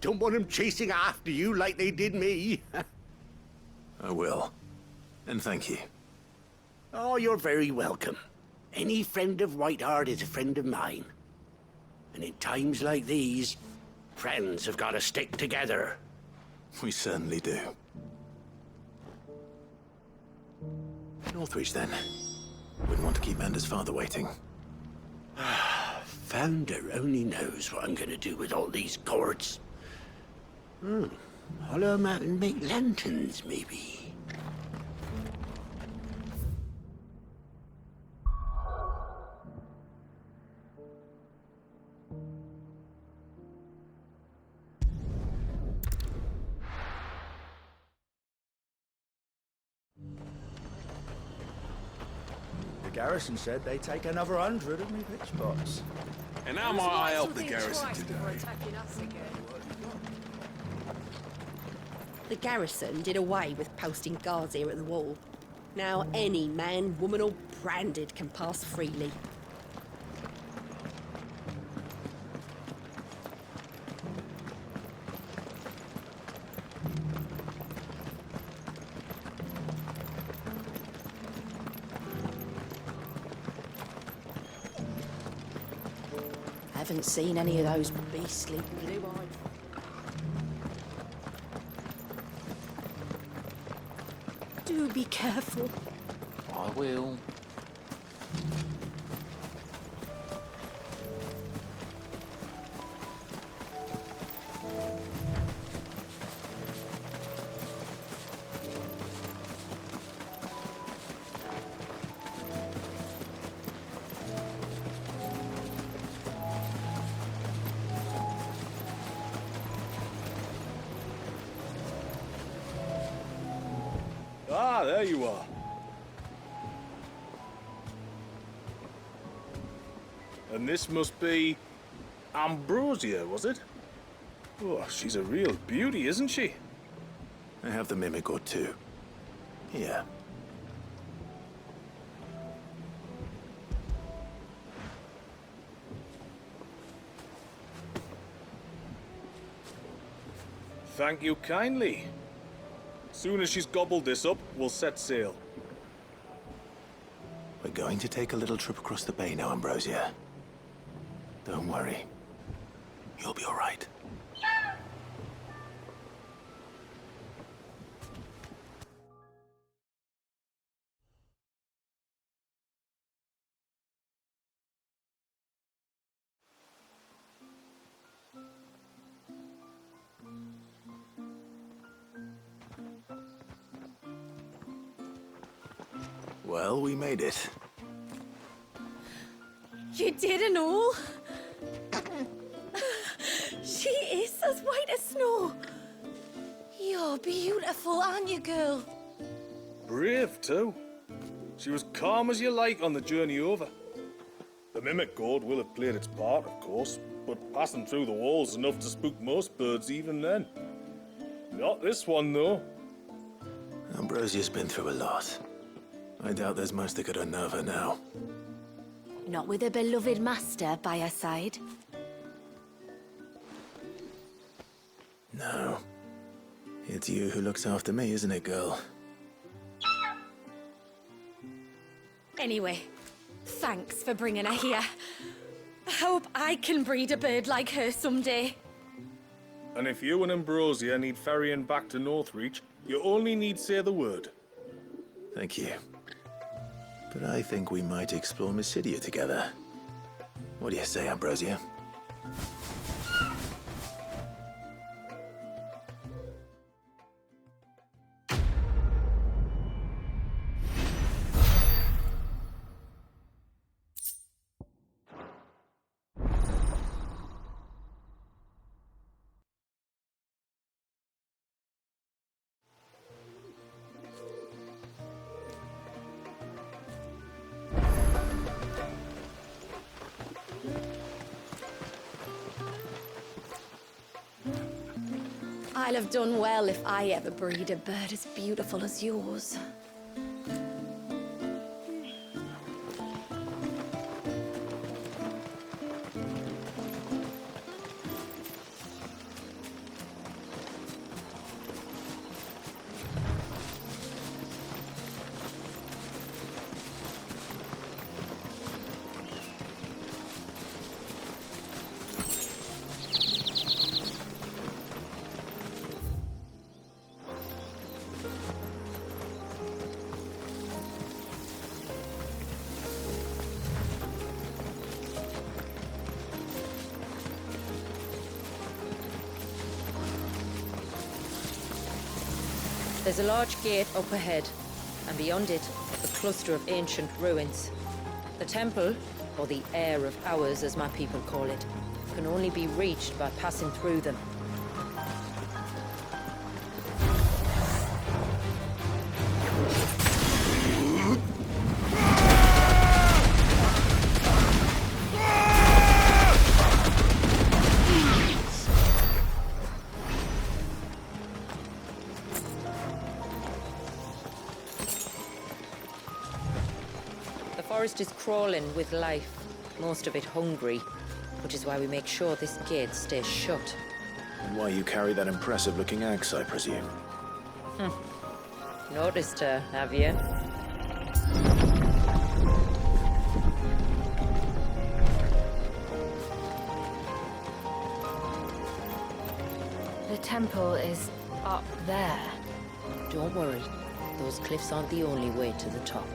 S14: Don't want them chasing after you like they did me.
S1: I will. And thank you.
S14: Oh, you're very welcome. Any friend of Whiteheart is a friend of mine. And in times like these, friends have got to stick together.
S1: We certainly do. Northreach, then. Wouldn't want to keep Mander's father waiting.
S14: Founder only knows what I'm gonna do with all these cords. Hollow 'em out and make lanterns, maybe.
S15: The garrison said they'd take another 100 of me pitch spots.
S11: And how might I help the garrison today?
S4: The garrison did away with posting guards here at the wall. Now any man, woman or branded can pass freely. Haven't seen any of those beastly blue-eyed... Do be careful.
S16: I will.
S7: Ah, there you are. And this must be Ambrosia, was it? Oh, she's a real beauty, isn't she?
S1: I have the mimic or two. Here.
S7: Thank you kindly. Soon as she's gobbled this up, we'll set sail.
S1: We're going to take a little trip across the bay now, Ambrosia. Don't worry. You'll be all right. Well, we made it.
S10: You did and all? She is as white as snow. You're beautiful, aren't you, girl?
S7: Brave, too. She was calm as you like on the journey over. The mimic gourd will have played its part, of course, but passing through the walls enough to spook most birds even then. Not this one, though.
S1: Ambrosia's been through a lot. I doubt there's much that could unnerve her now.
S10: Not with a beloved master by her side.
S1: No. It's you who looks after me, isn't it, girl?
S10: Anyway, thanks for bringing her here. I hope I can breed a bird like her someday.
S7: And if you and Ambrosia need ferrying back to Northreach, you only need say the word.
S1: Thank you. But I think we might explore Mysidia together. What do you say, Ambrosia?
S10: I'll have done well if I ever breed a bird as beautiful as yours.
S2: There's a large gate up ahead, and beyond it, a cluster of ancient ruins. The temple, or the Heir of Hours as my people call it, can only be reached by passing through them. The forest is crawling with life, most of it hungry, which is why we make sure this gate stays shut.
S1: And why you carry that impressive-looking axe, I presume.
S2: Noticed her, have you?
S5: The temple is up there.
S2: Don't worry. Those cliffs aren't the only way to the top.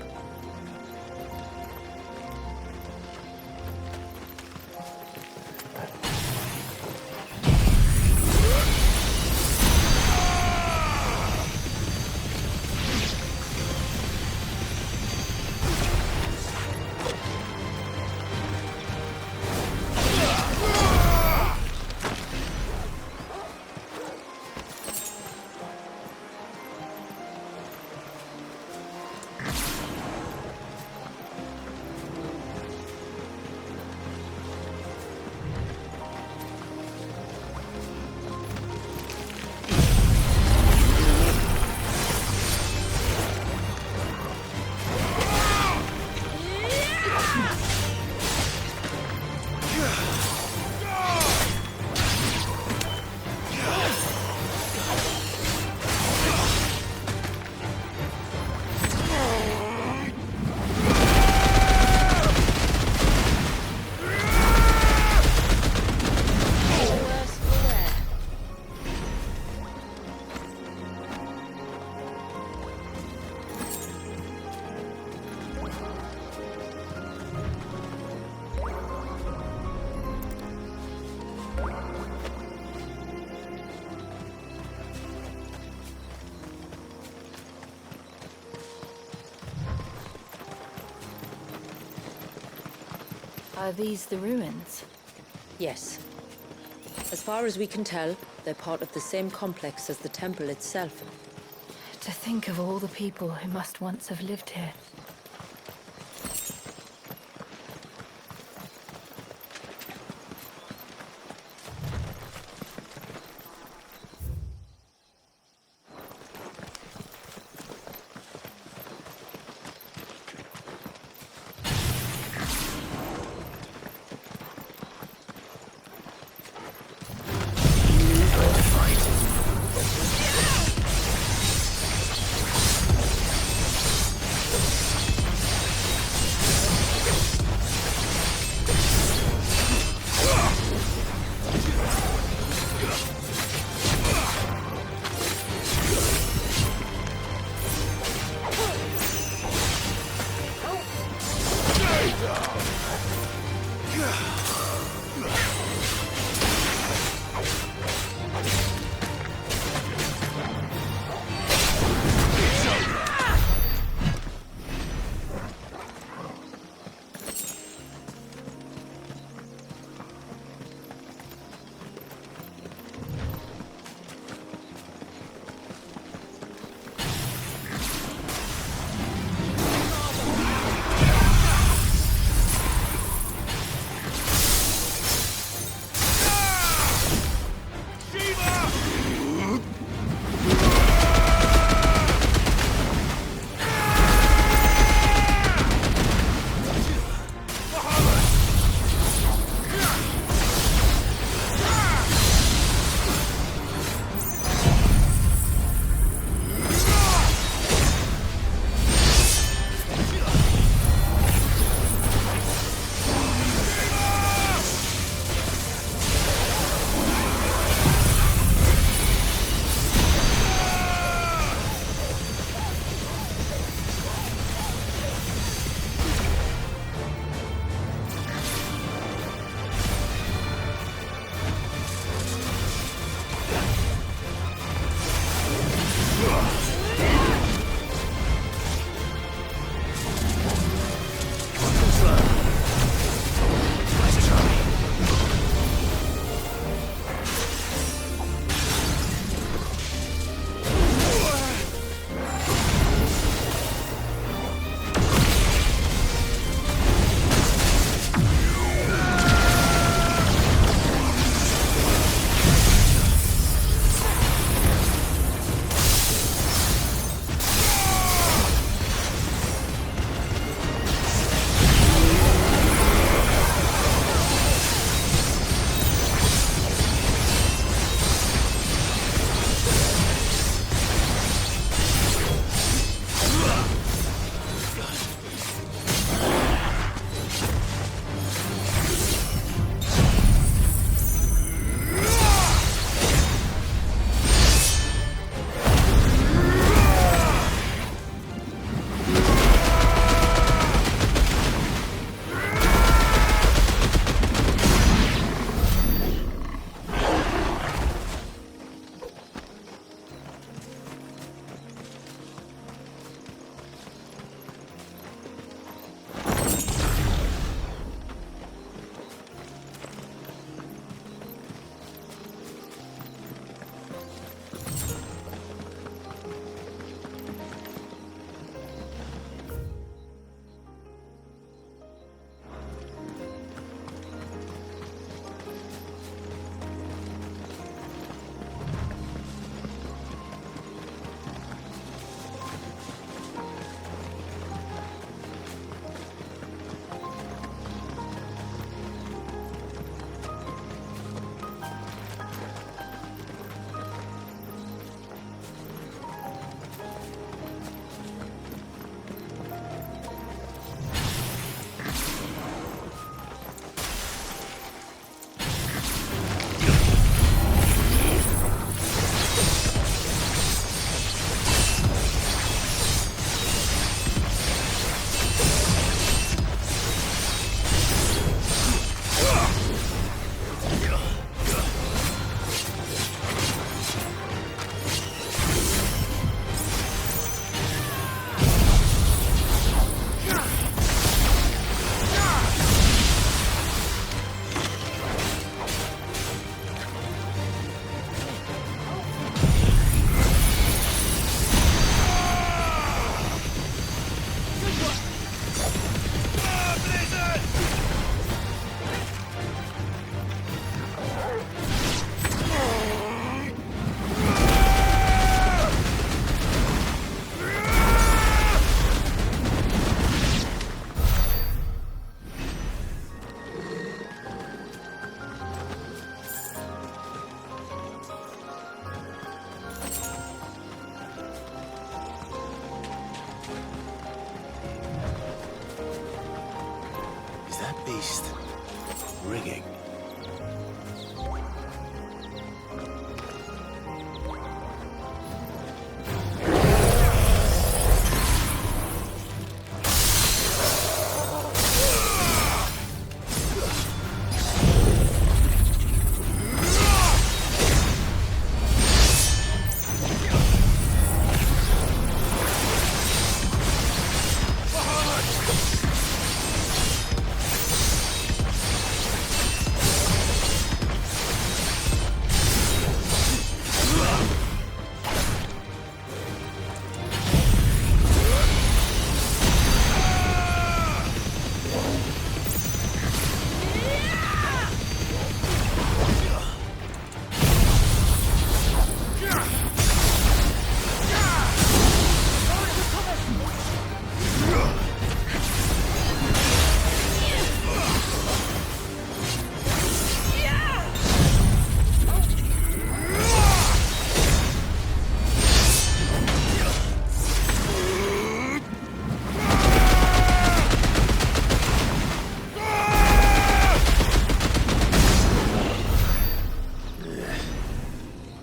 S5: Are these the ruins?
S2: Yes. As far as we can tell, they're part of the same complex as the temple itself.
S5: To think of all the people who must once have lived here.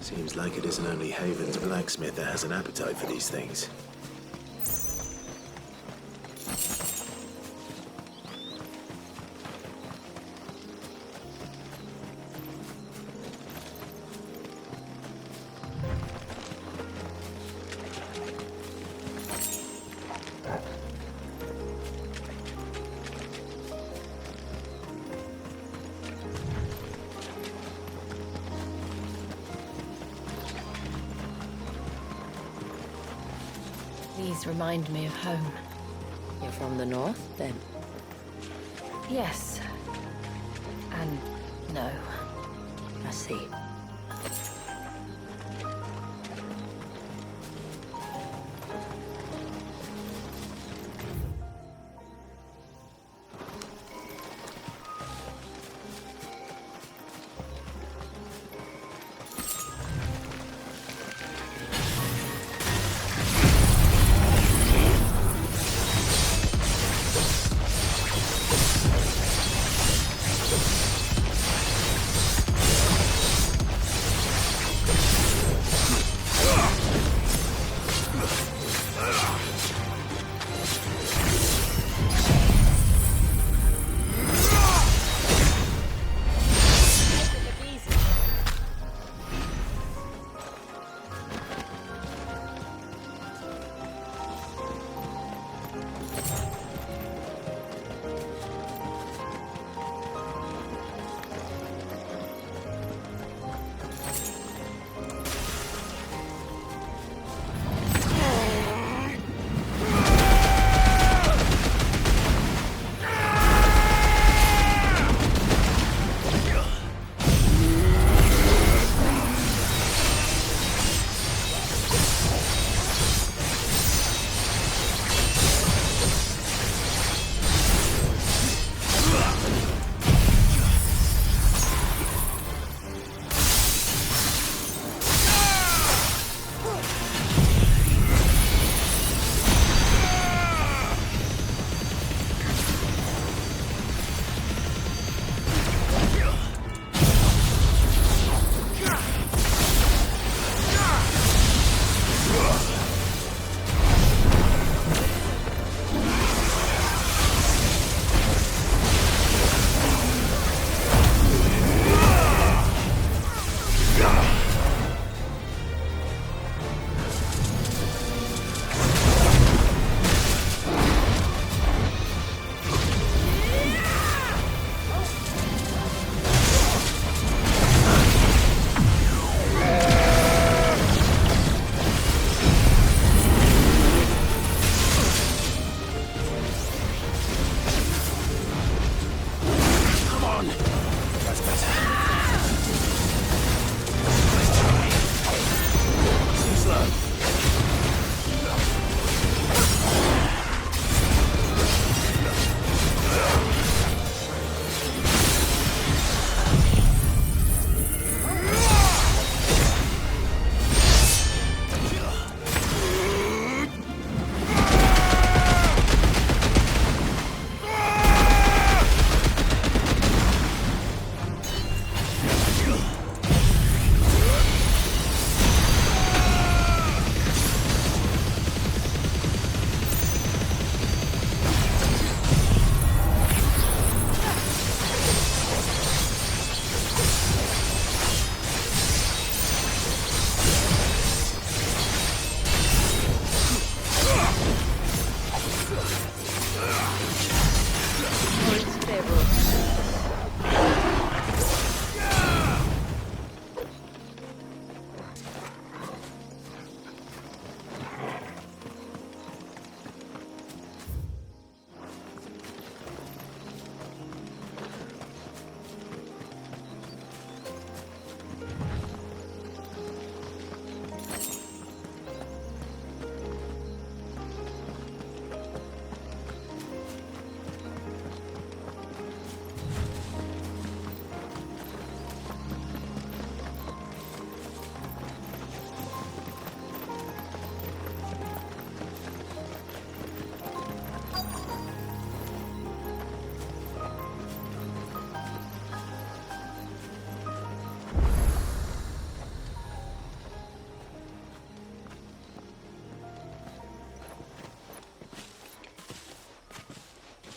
S1: Seems like it isn't only Haven's blacksmith that has an appetite for these things.
S5: These remind me of home.
S2: You're from the north, then?
S5: Yes. And no.
S2: I see.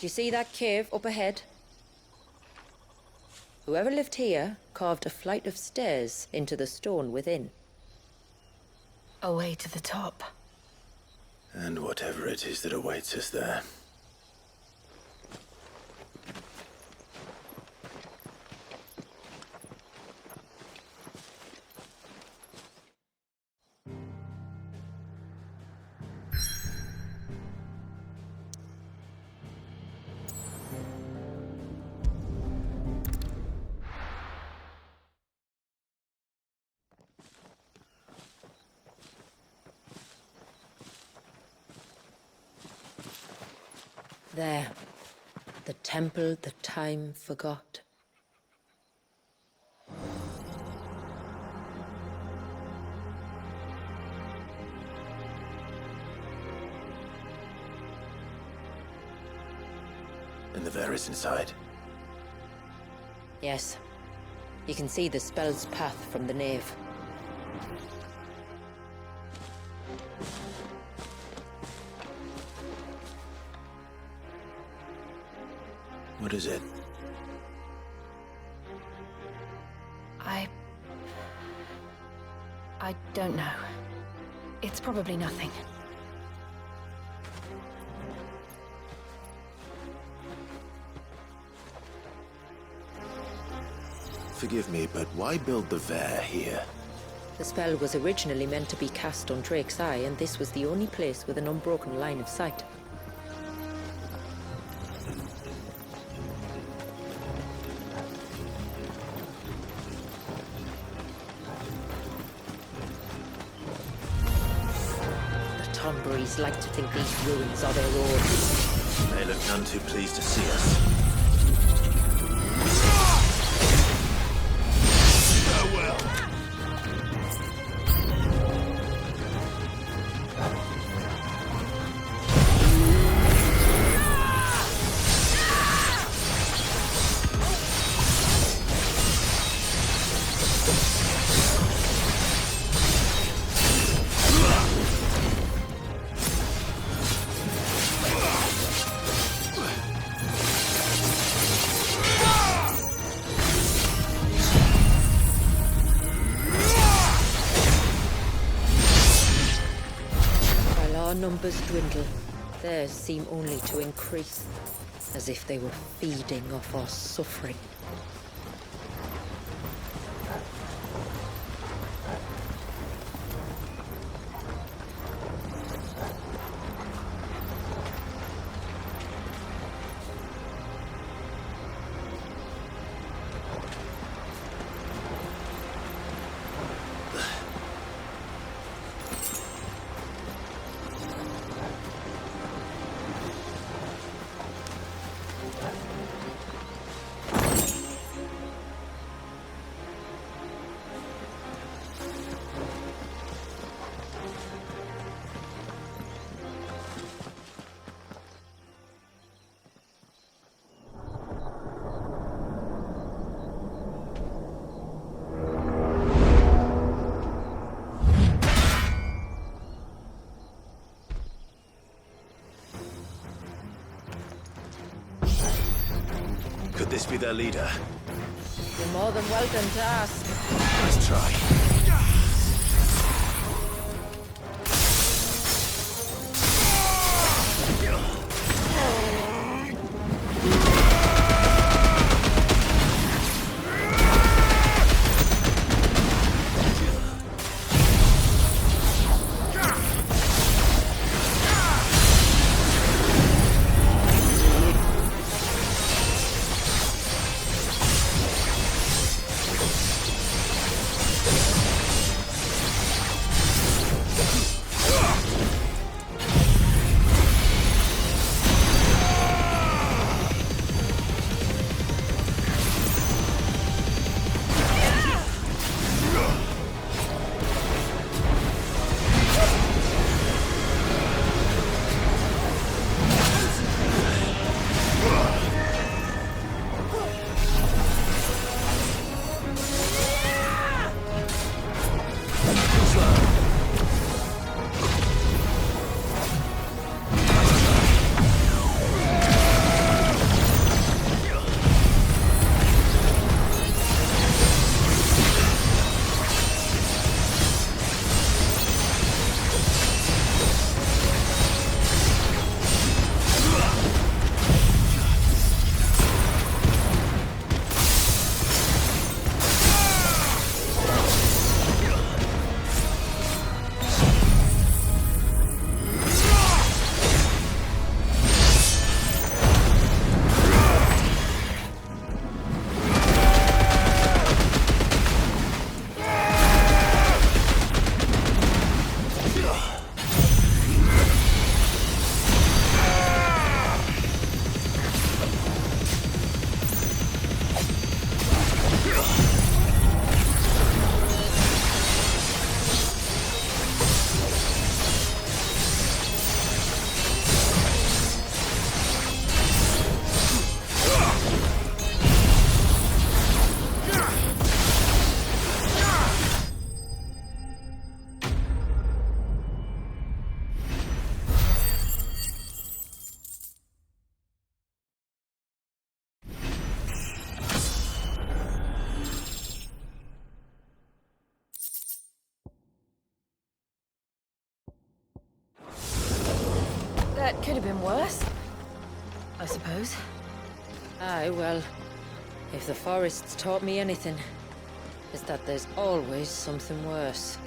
S2: Do you see that cave up ahead? Whoever lived here carved a flight of stairs into the stone within.
S3: A way to the top.
S1: And whatever it is that awaits us there.
S2: There. The temple that time forgot.
S1: And the Varys inside.
S2: Yes. You can see the spell's path from the nave.
S1: What is it?
S3: I don't know. It's probably nothing.
S1: Forgive me, but why build the Vare here?
S2: The spell was originally meant to be cast on Drake's Eye, and this was the only place with an unbroken line of sight. Breeze like to think these ruins are their own.
S1: They look none too pleased to see us. Farewell.
S2: Numbers dwindle, theirs seem only to increase, as if they were feeding off our suffering.
S1: Could this be their leader?
S2: You're more than welcome to ask.
S1: Let's try.
S10: could have been worse. I suppose.
S2: Aye, well, if the forest's taught me anything, it's that there's always something worse.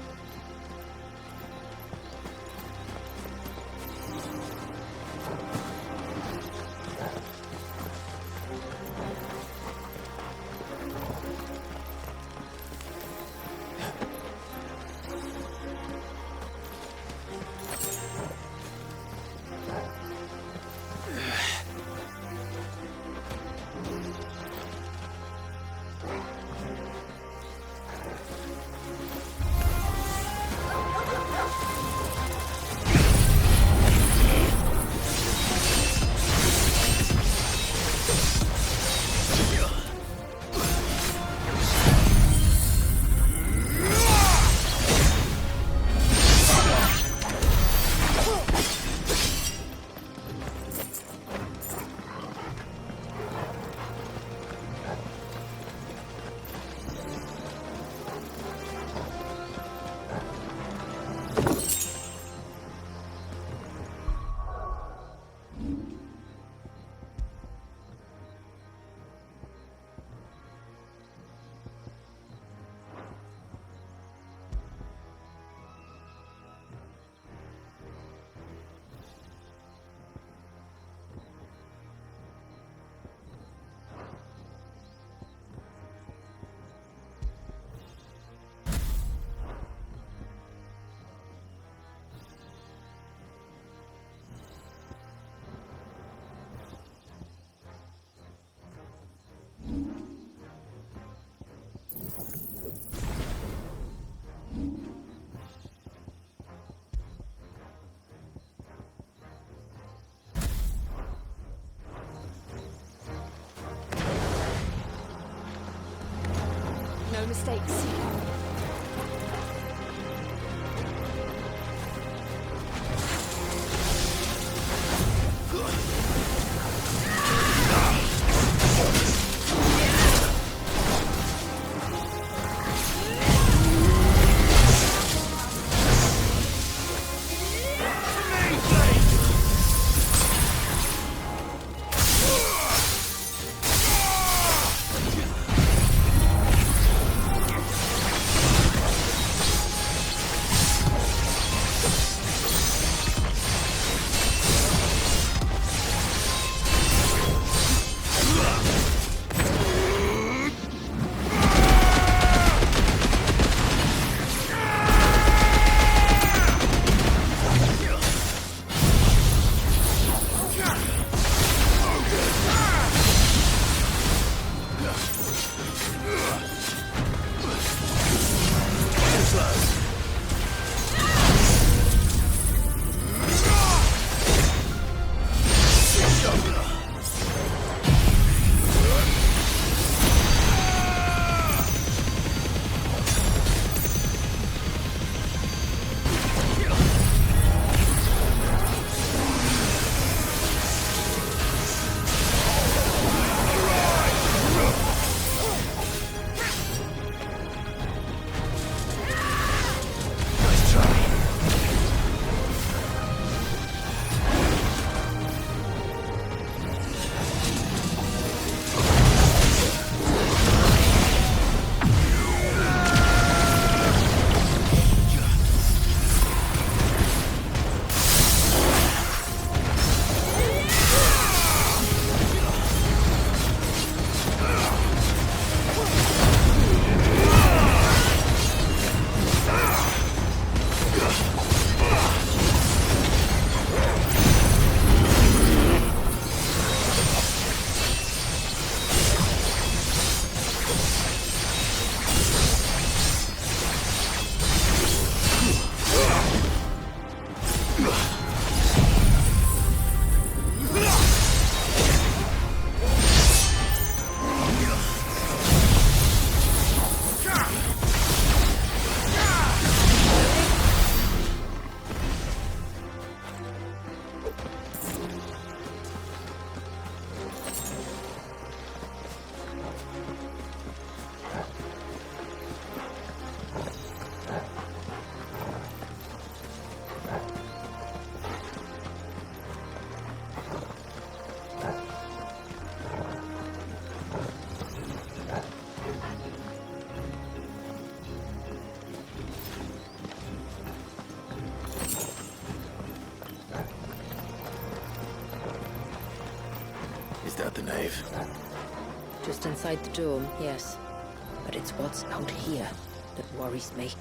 S10: No mistakes.
S1: the nave.
S2: Just inside the dome, yes. But it's what's out here that worries me.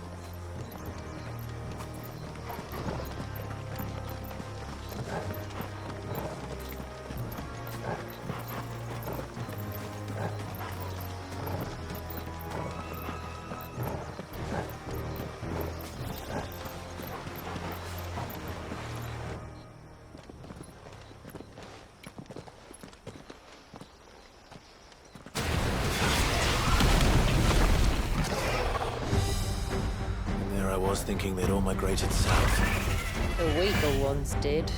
S1: Thinking they'd all migrated south.
S2: The weaker ones did.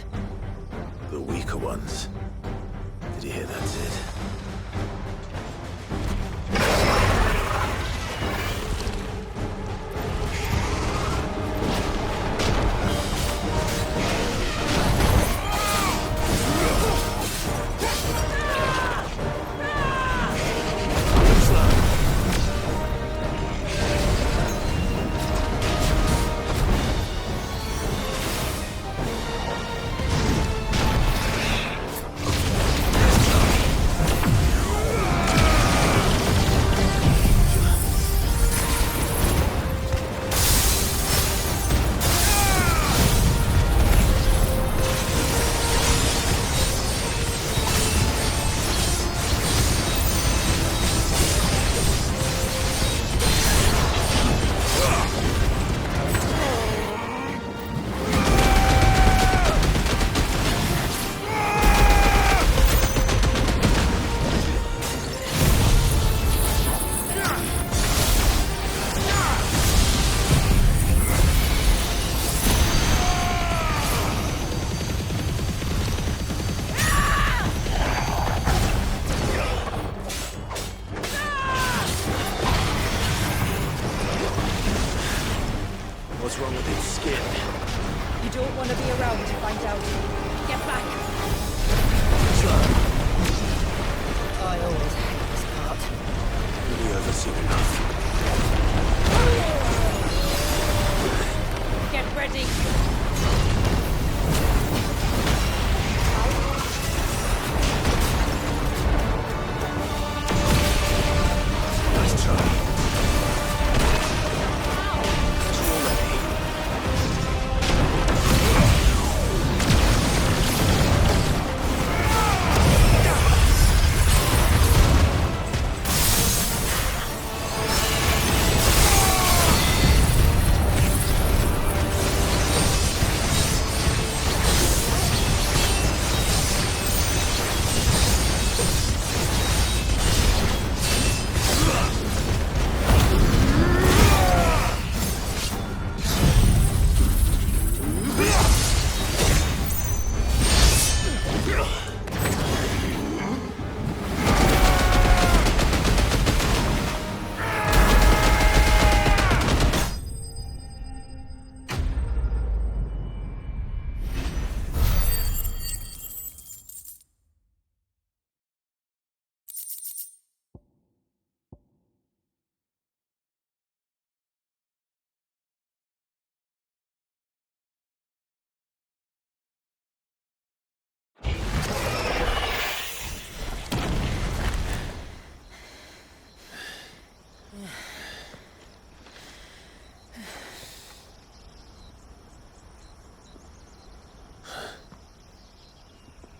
S1: The weaker ones? Did you hear that, Sid?
S11: What's wrong with its skin?
S10: You don't want to be around to find out. Get back!
S2: I always hate this part.
S1: Really overseen enough.
S10: Get ready!
S1: Nice try.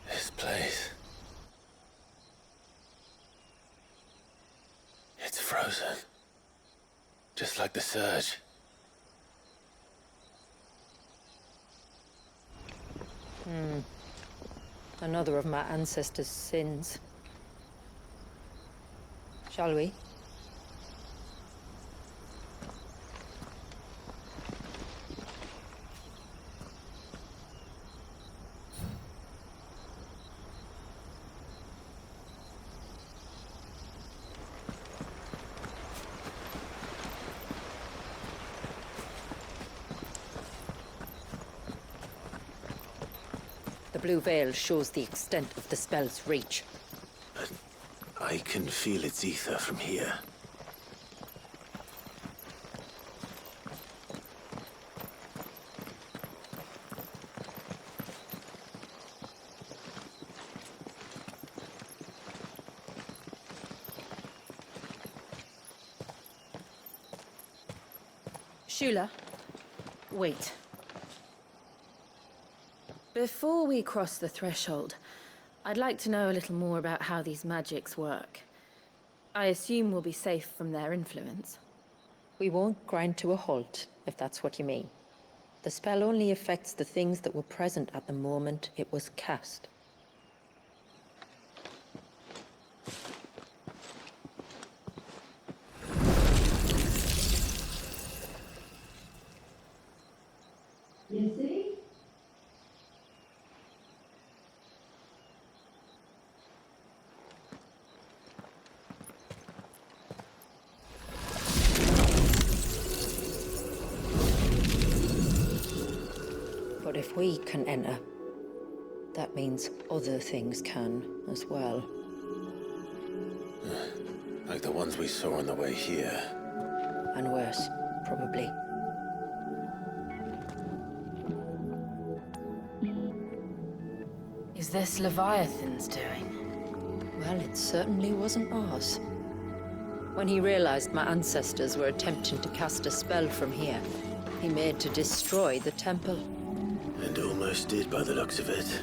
S1: This place. It's frozen. Just like the surge.
S2: Another of my ancestors' sins. Shall we? The blue veil shows the extent of the spell's reach.
S1: But I can feel its ether from here.
S5: Shula, wait. Before we cross the threshold, I'd like to know a little more about how these magics work. I assume we'll be safe from their influence.
S2: We won't grind to a halt, if that's what you mean. The spell only affects the things that were present at the moment it was cast.
S17: You see?
S2: But if we can enter, that means other things can as well.
S1: Like the ones we saw on the way here.
S2: And worse, probably.
S5: Is this Leviathan's doing?
S2: Well, it certainly wasn't ours. When he realized my ancestors were attempting to cast a spell from here, he made to destroy the temple.
S1: And almost did by the looks of it.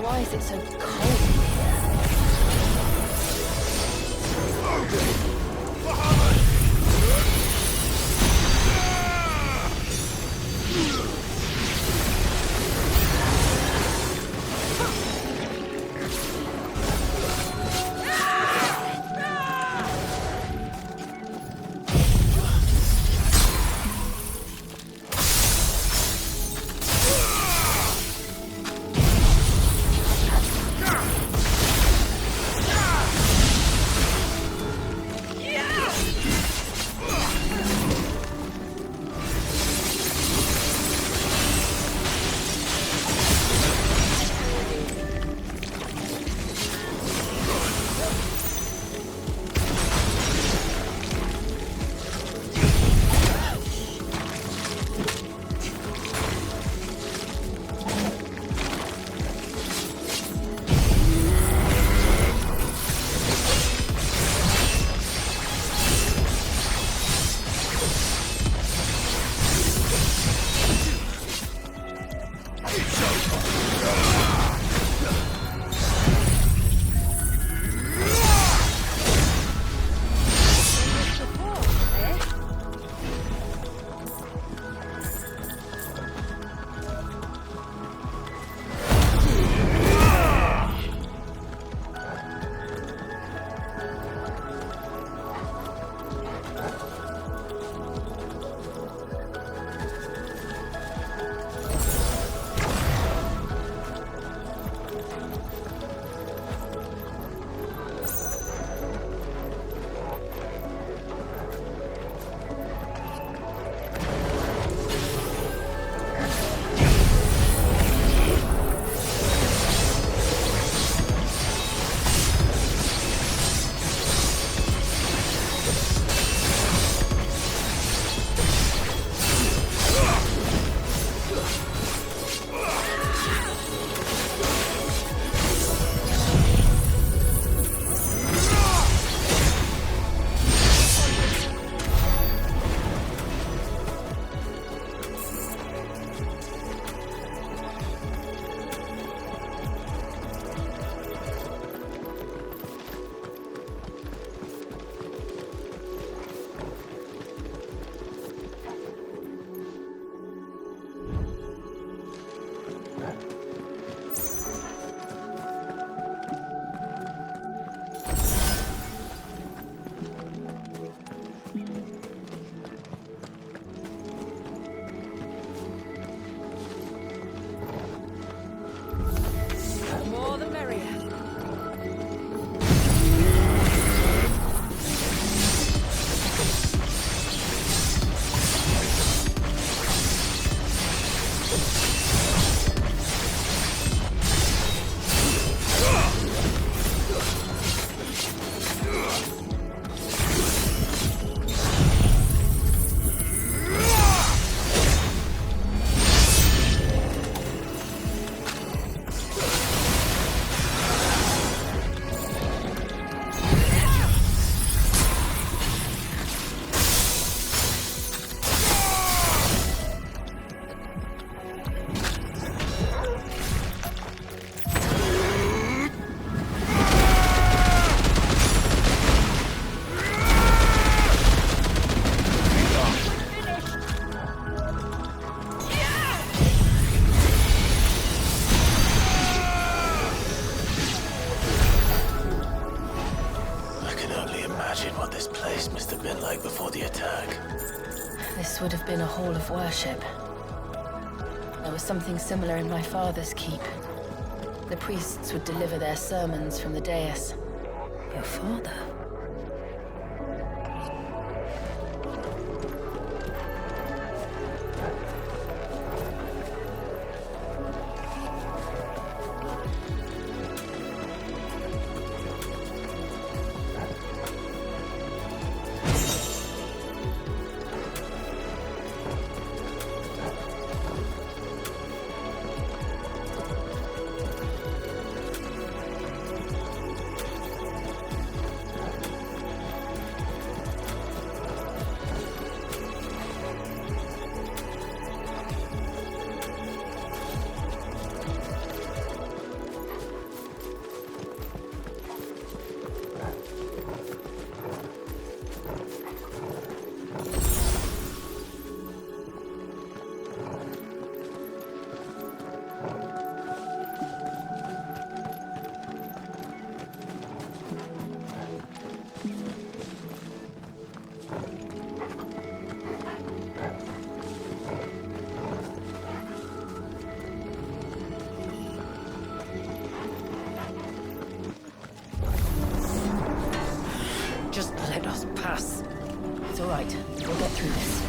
S5: Why is it so cold?
S1: imagine what this place must have been like before the attack.
S5: This would have been a hall of worship. There was something similar in my father's keep. The priests would deliver their sermons from the dais.
S2: Your father?
S5: Just let us pass. It's all right. We'll get through this.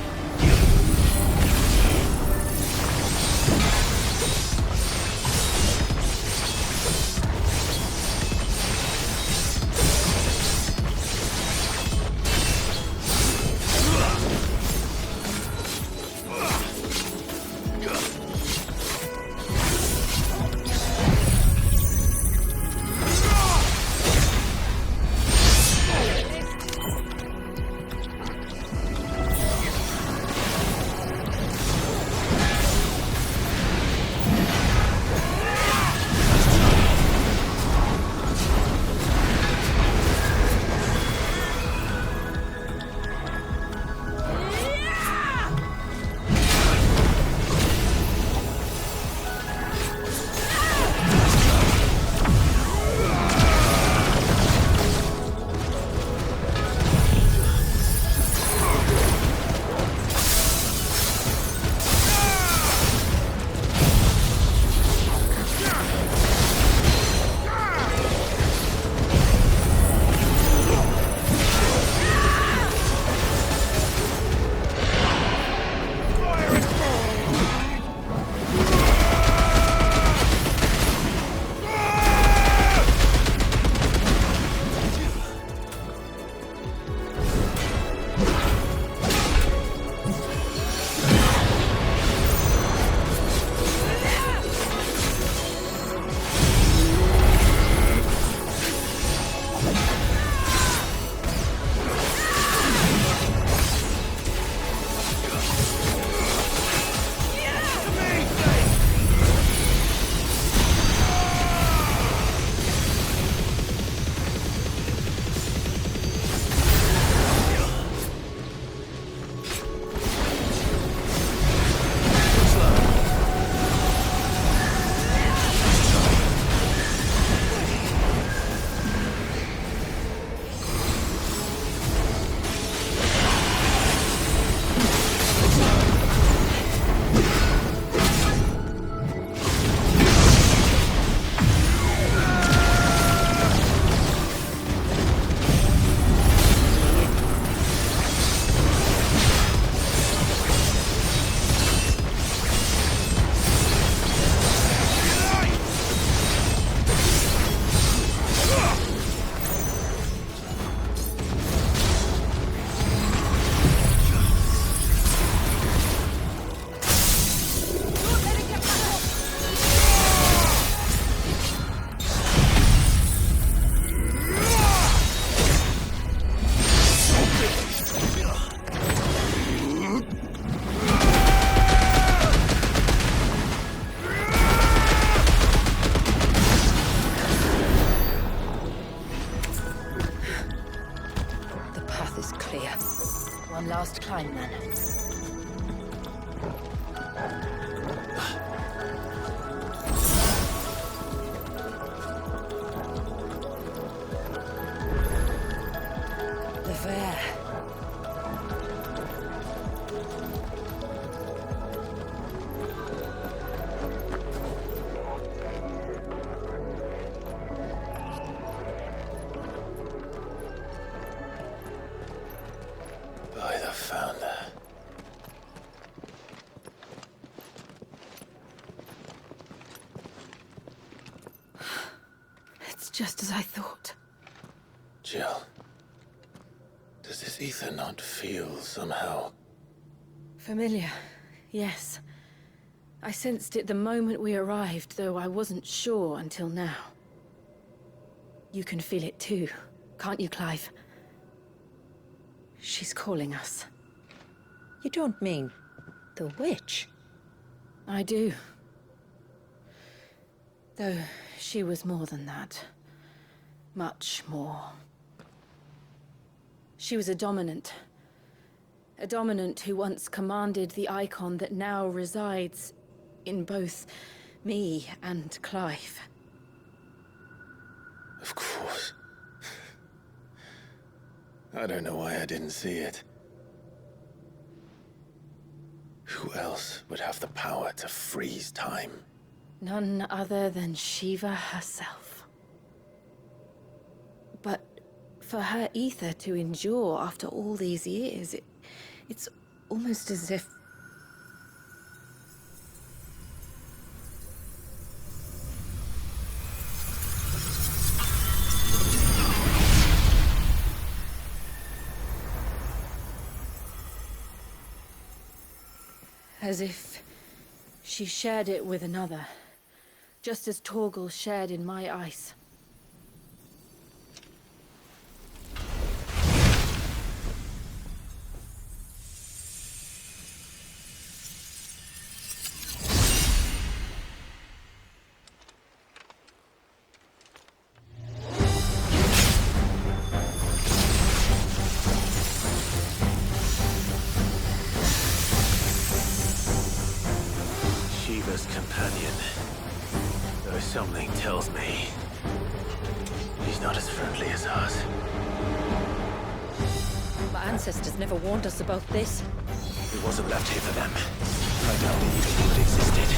S5: Last climb, then.
S2: fair.
S1: By the founder.
S5: It's just as I thought.
S1: Jill, does this ether not feel somehow?
S5: Familiar, yes. I sensed it the moment we arrived, though I wasn't sure until now. You can feel it too, can't you, Clive? She's calling us.
S2: You don't mean the witch?
S5: I do. Though she was more than that. Much more. She was a dominant. A dominant who once commanded the Eikon that now resides in both me and Clive.
S1: Of course. I don't know why I didn't see it. Who else would have the power to freeze time?
S5: None other than Shiva herself. But for her ether to endure after all these years, it's almost as if... As if she shared it with another, just as Torgal shared in my ice.
S1: Shiva's companion. Though something tells me he's not as friendly as us.
S2: My ancestors never warned us about this.
S1: It wasn't left here for them. I doubt they even knew it existed.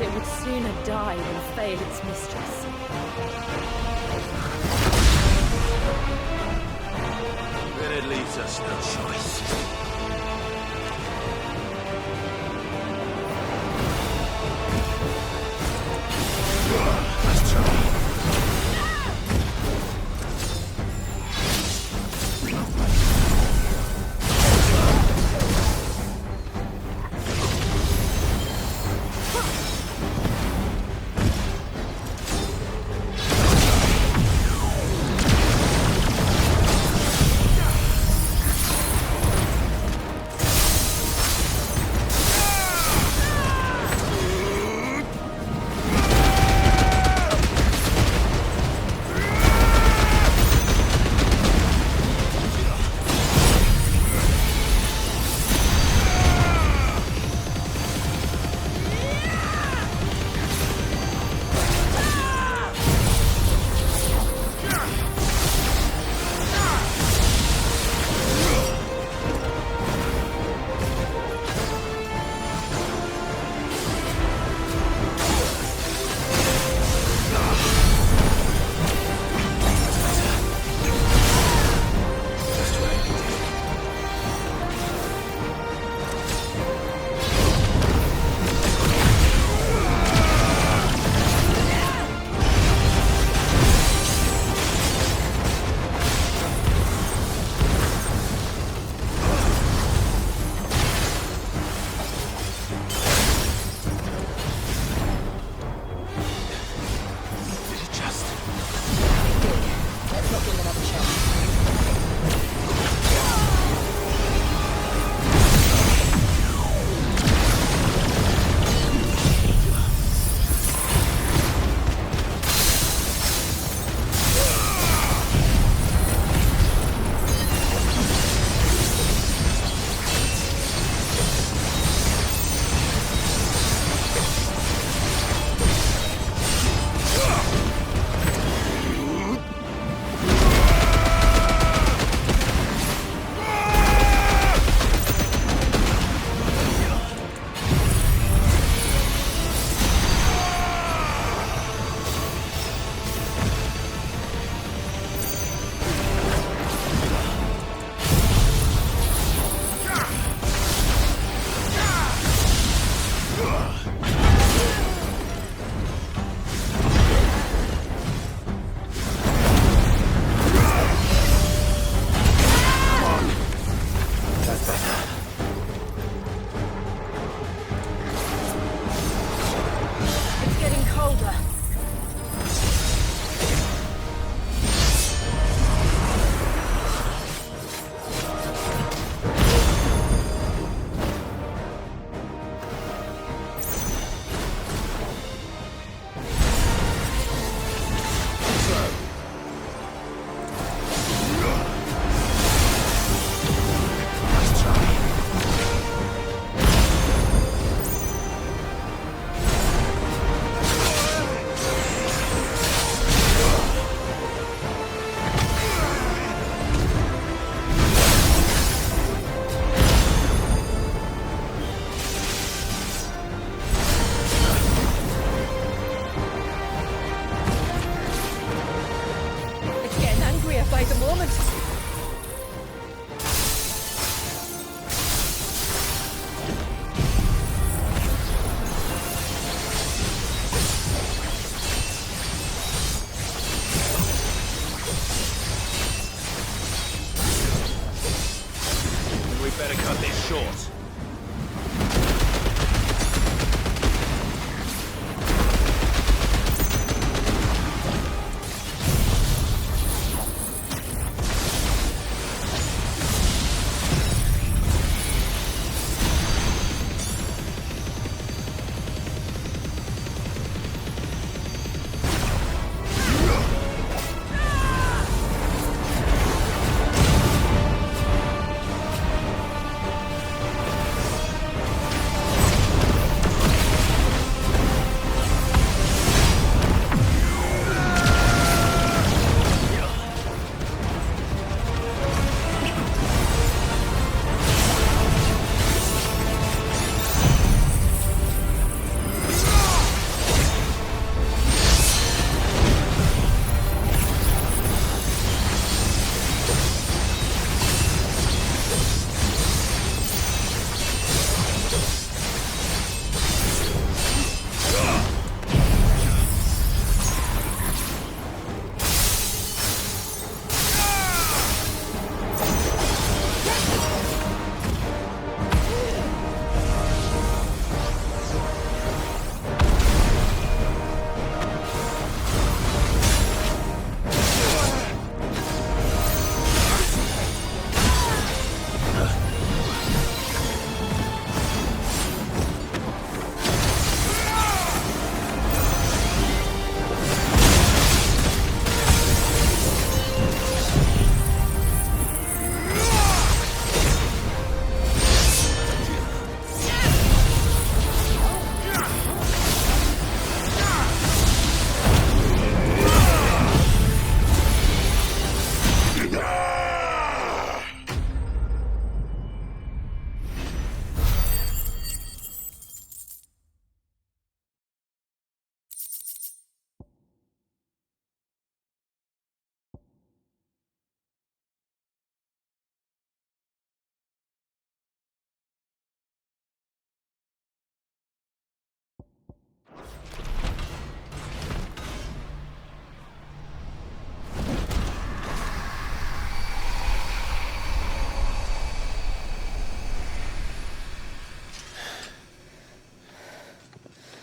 S5: It would sooner die than fail its mistress.
S1: Then it leaves us no choice. Let's try.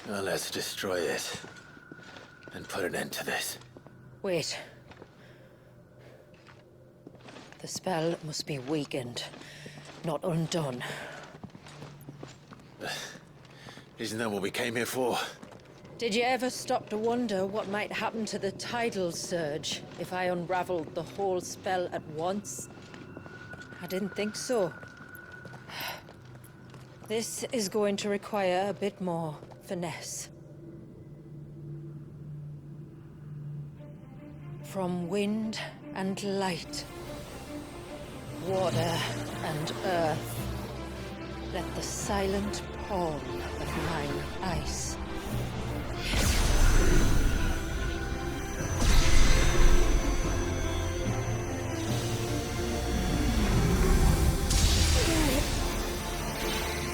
S1: Now let's destroy it. And put an end to this.
S2: Wait. The spell must be weakened, not undone.
S1: Isn't that what we came here for?
S2: Did you ever stop to wonder what might happen to the tidal surge if I unraveled the whole spell at once? I didn't think so. This is going to require a bit more finesse. From wind and light, water and earth, let the silent palm of mine ice.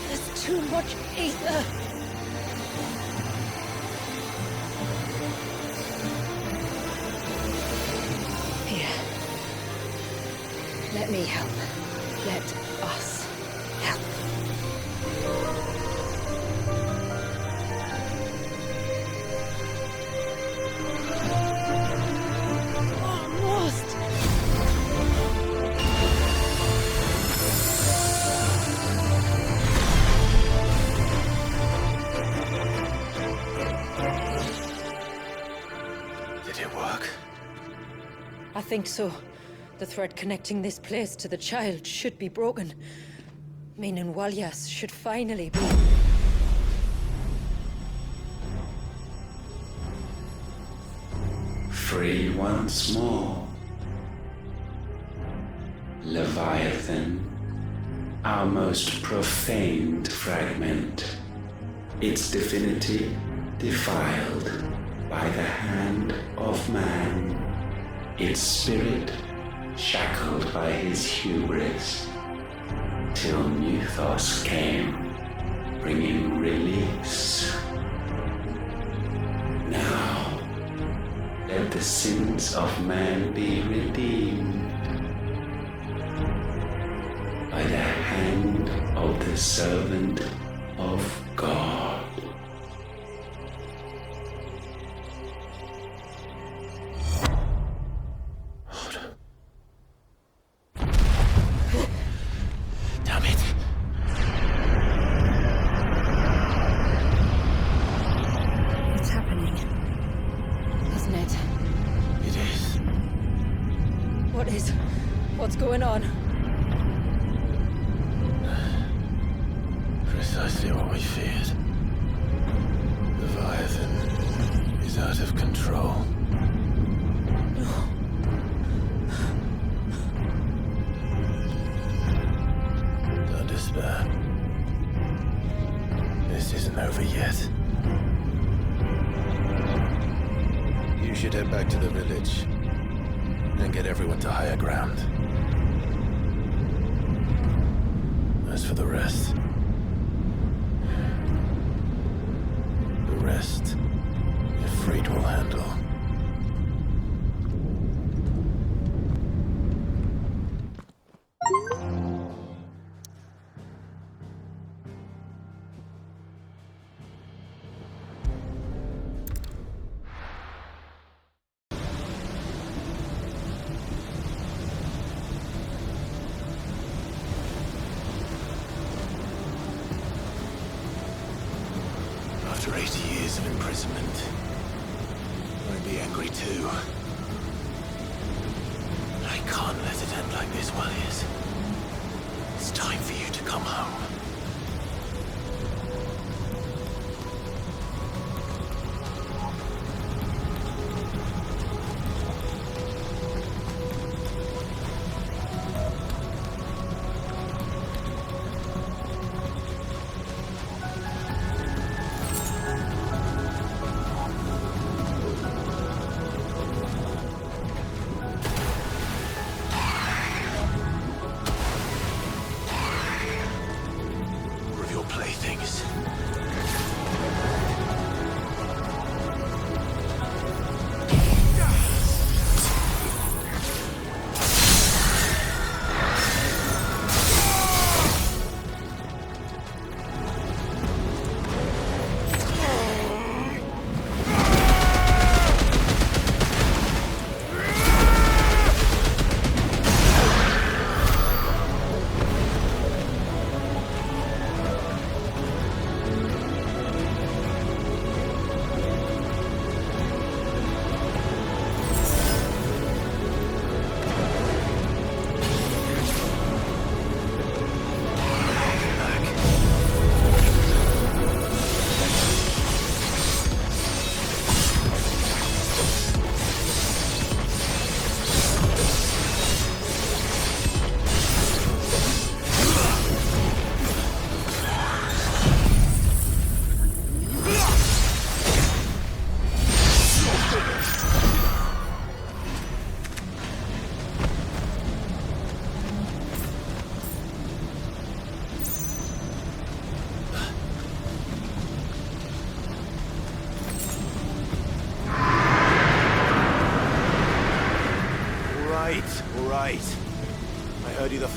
S2: There's too much ether. Here. Let me help. Let us help. Almost.
S1: Did it work?
S2: I think so. The thread connecting this place to the child should be broken. Meaning Walyas should finally be...
S18: Free once more. Leviathan, our most profaned fragment, its divinity defiled by the hand of man, its spirit shackled by his hubris, till Mythos came, bringing release. Now, let the sins of man be redeemed by the hand of the servant of God.
S1: Damn it.
S5: It's happening. Isn't it?
S1: It is.
S2: What is... what's going on?
S1: Precisely what we feared. Leviathan is out of control. Don't despair. This isn't over yet. You should head back to the village and get everyone to higher ground. As for the rest, your freight will handle. After 80 years of imprisonment, I'd be angry too. I can't let it end like this, Walyas. It's time for you to come home. Playthings.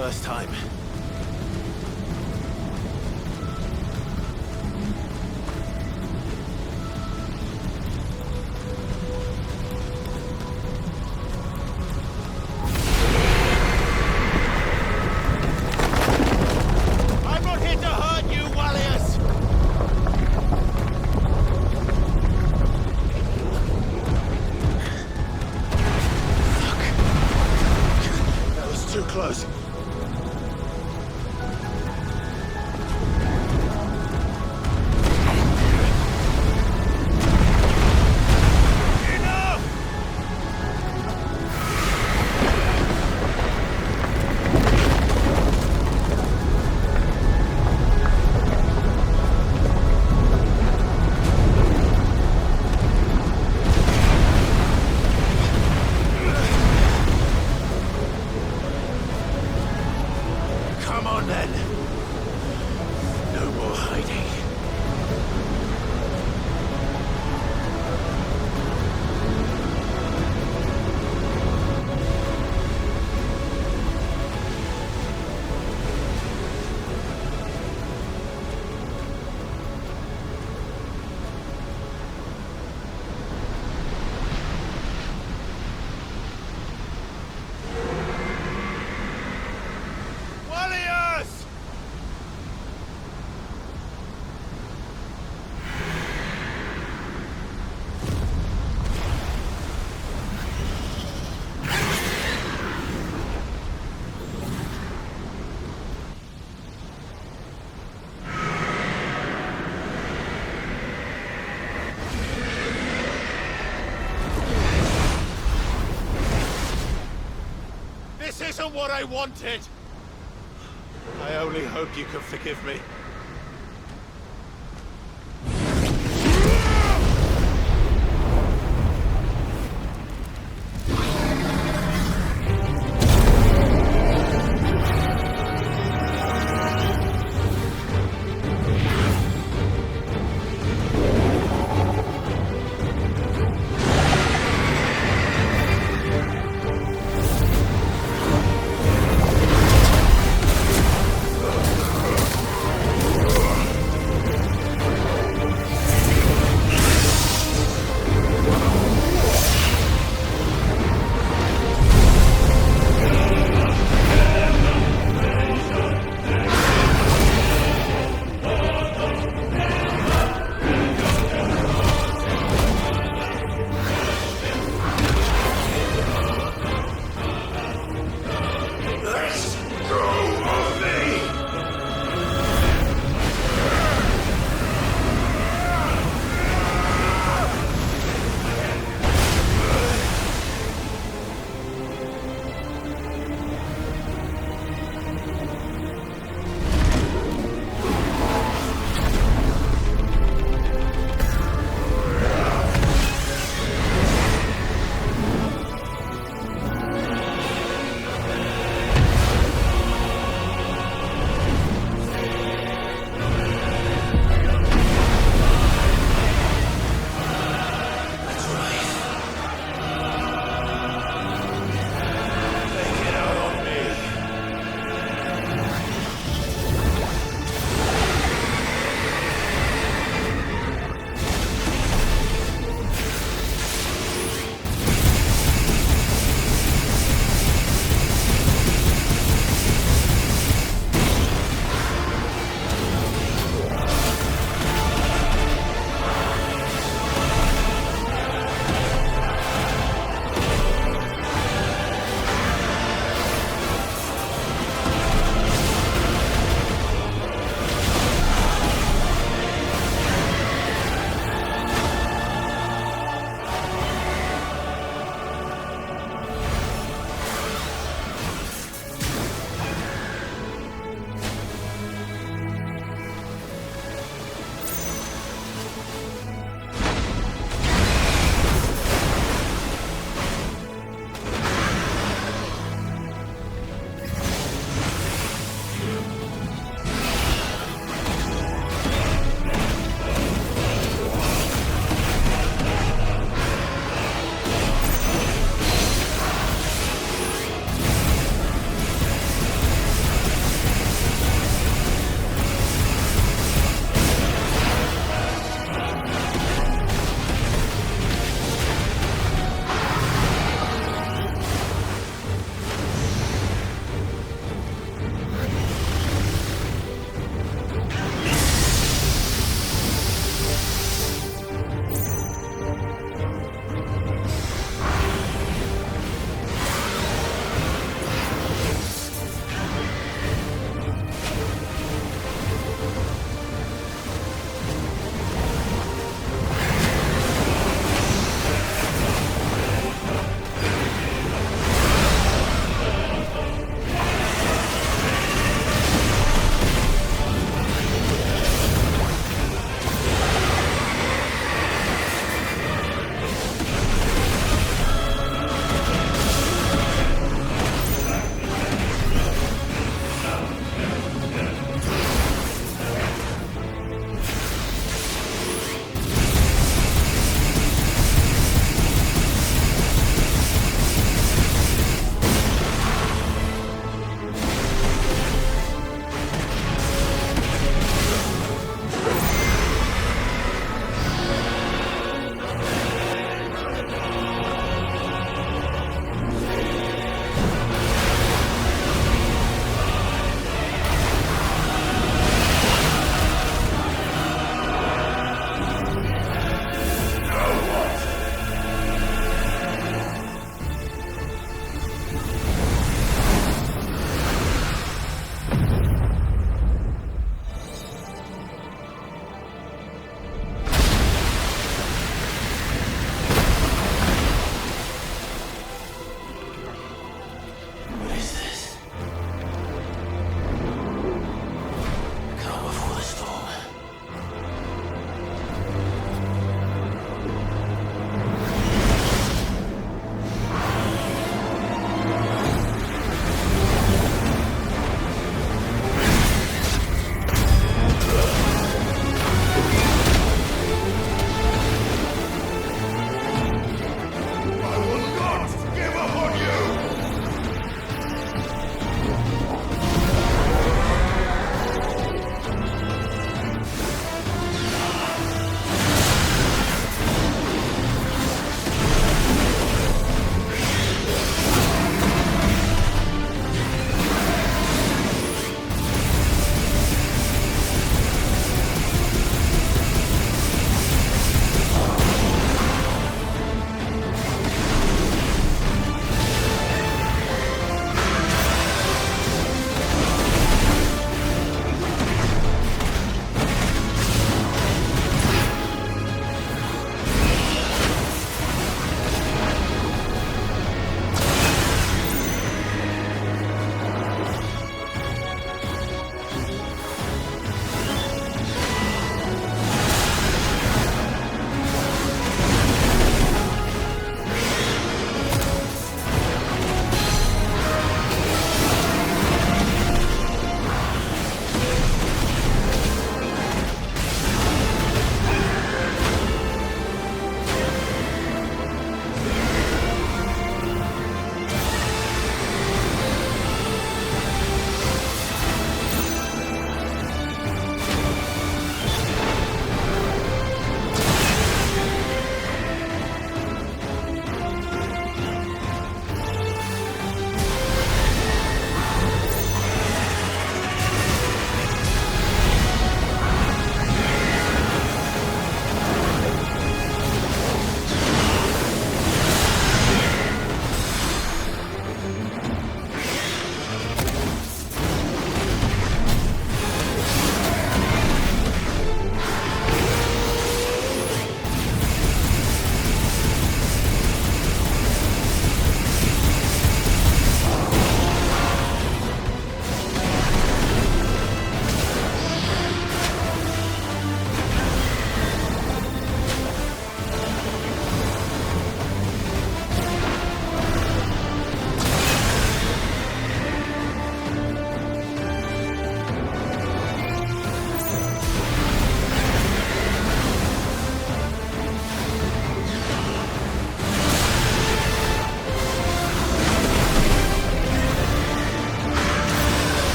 S1: first time. I'm not here to hurt you, Wallius! That was too close. Come on then. No more hiding. Wallius! This isn't what I wanted! I only hope you can forgive me.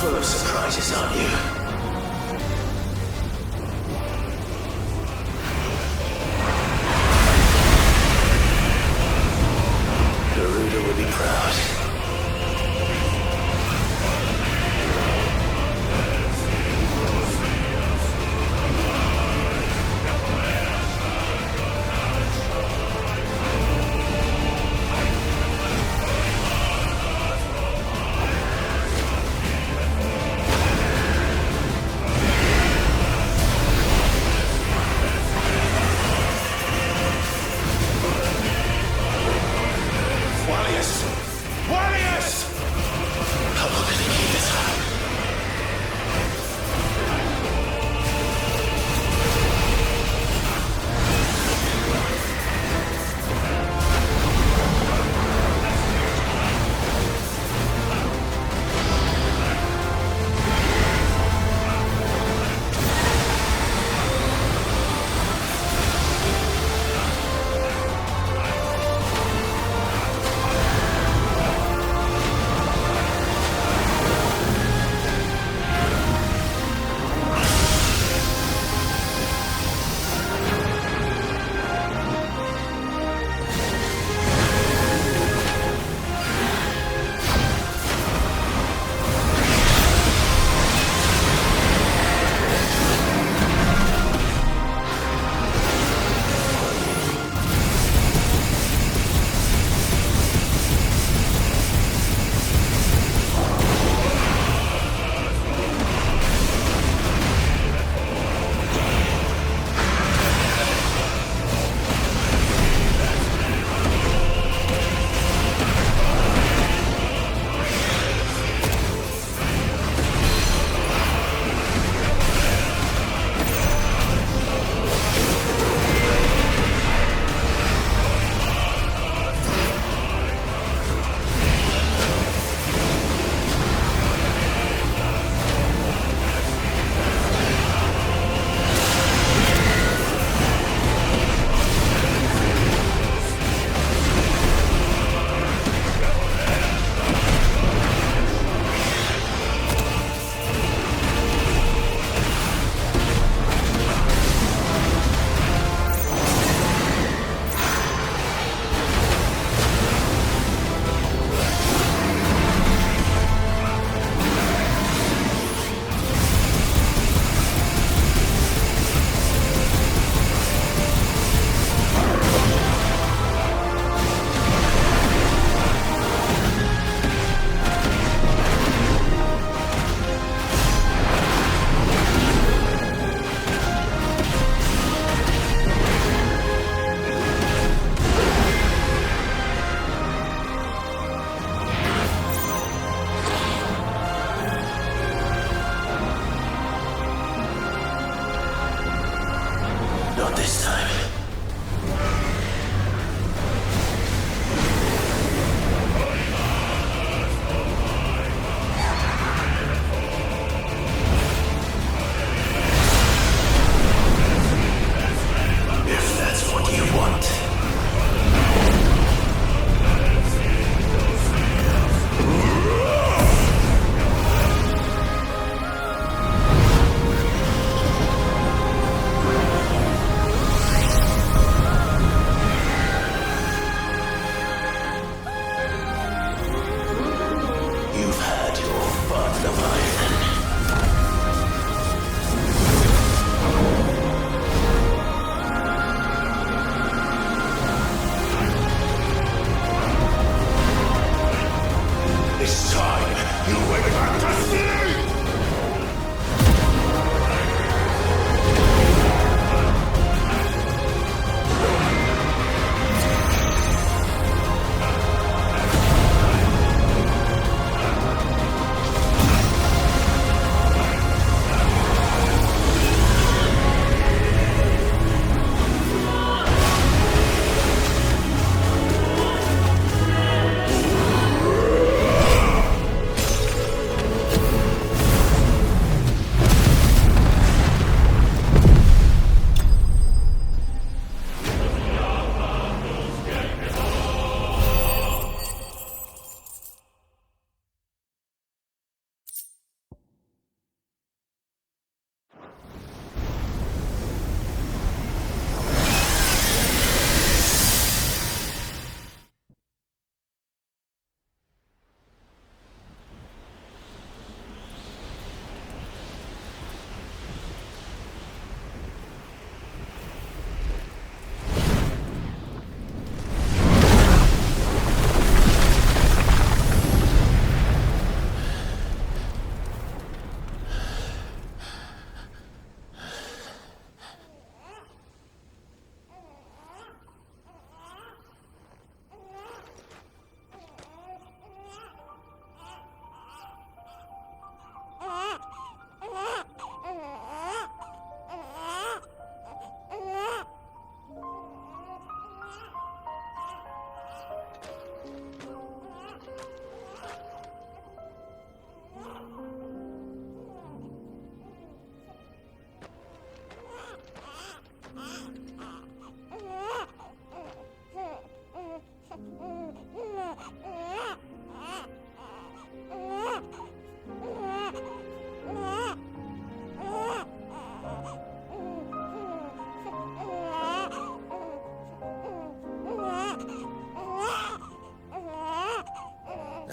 S18: full of surprises, aren't you? Garuda will be proud.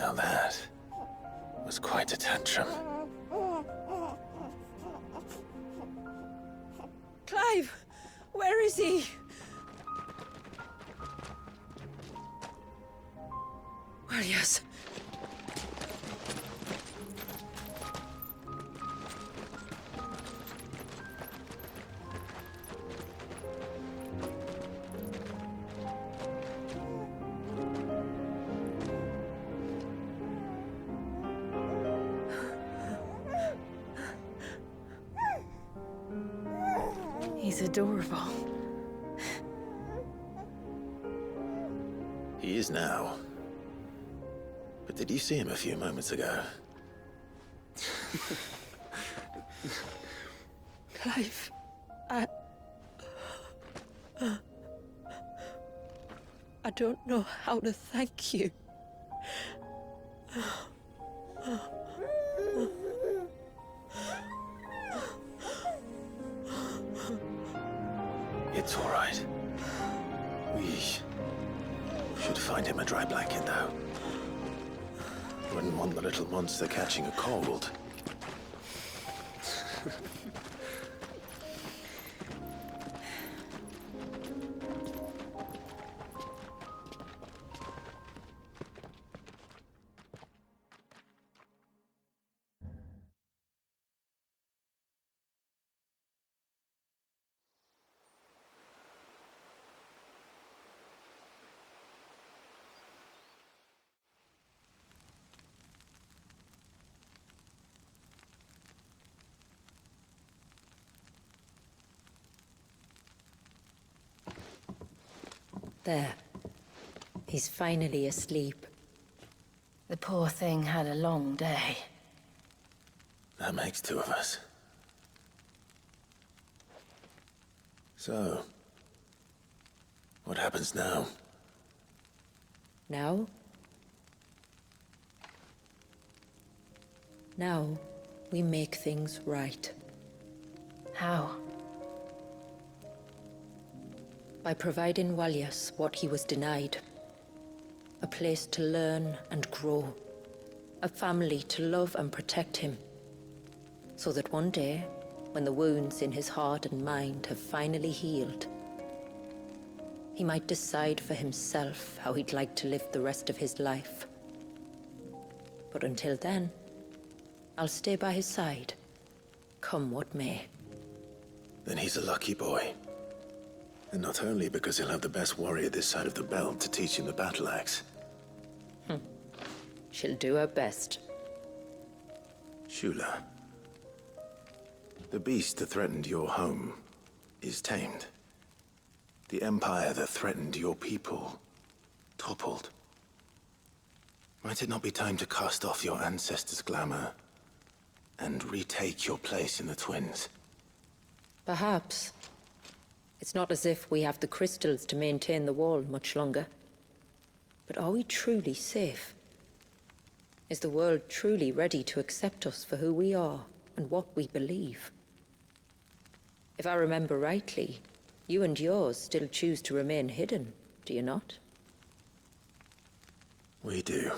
S1: Now that was quite a tantrum.
S5: Clive! Where is he? Well, yes. He's adorable.
S1: He is now. But did you see him a few moments ago?
S5: Clive, I don't know how to thank you.
S1: It's all right. We should find him a dry blanket, though. Wouldn't want the little monster catching a cold.
S2: There. He's finally asleep.
S5: The poor thing had a long day.
S1: That makes two of us. So, what happens now?
S2: Now? Now, we make things right.
S5: How?
S2: By providing Walias what he was denied. A place to learn and grow. A family to love and protect him. So that one day, when the wounds in his heart and mind have finally healed, he might decide for himself how he'd like to live the rest of his life. But until then, I'll stay by his side, come what may.
S1: Then he's a lucky boy. And not only because he'll have the best warrior this side of the belt to teach him the battle axe.
S2: She'll do her best.
S1: Shula. The beast that threatened your home is tamed. The empire that threatened your people toppled. Might it not be time to cast off your ancestors' glamour and retake your place in the Twins?
S2: Perhaps. It's not as if we have the crystals to maintain the wall much longer. But are we truly safe? Is the world truly ready to accept us for who we are and what we believe? If I remember rightly, you and yours still choose to remain hidden, do you not?
S1: We do.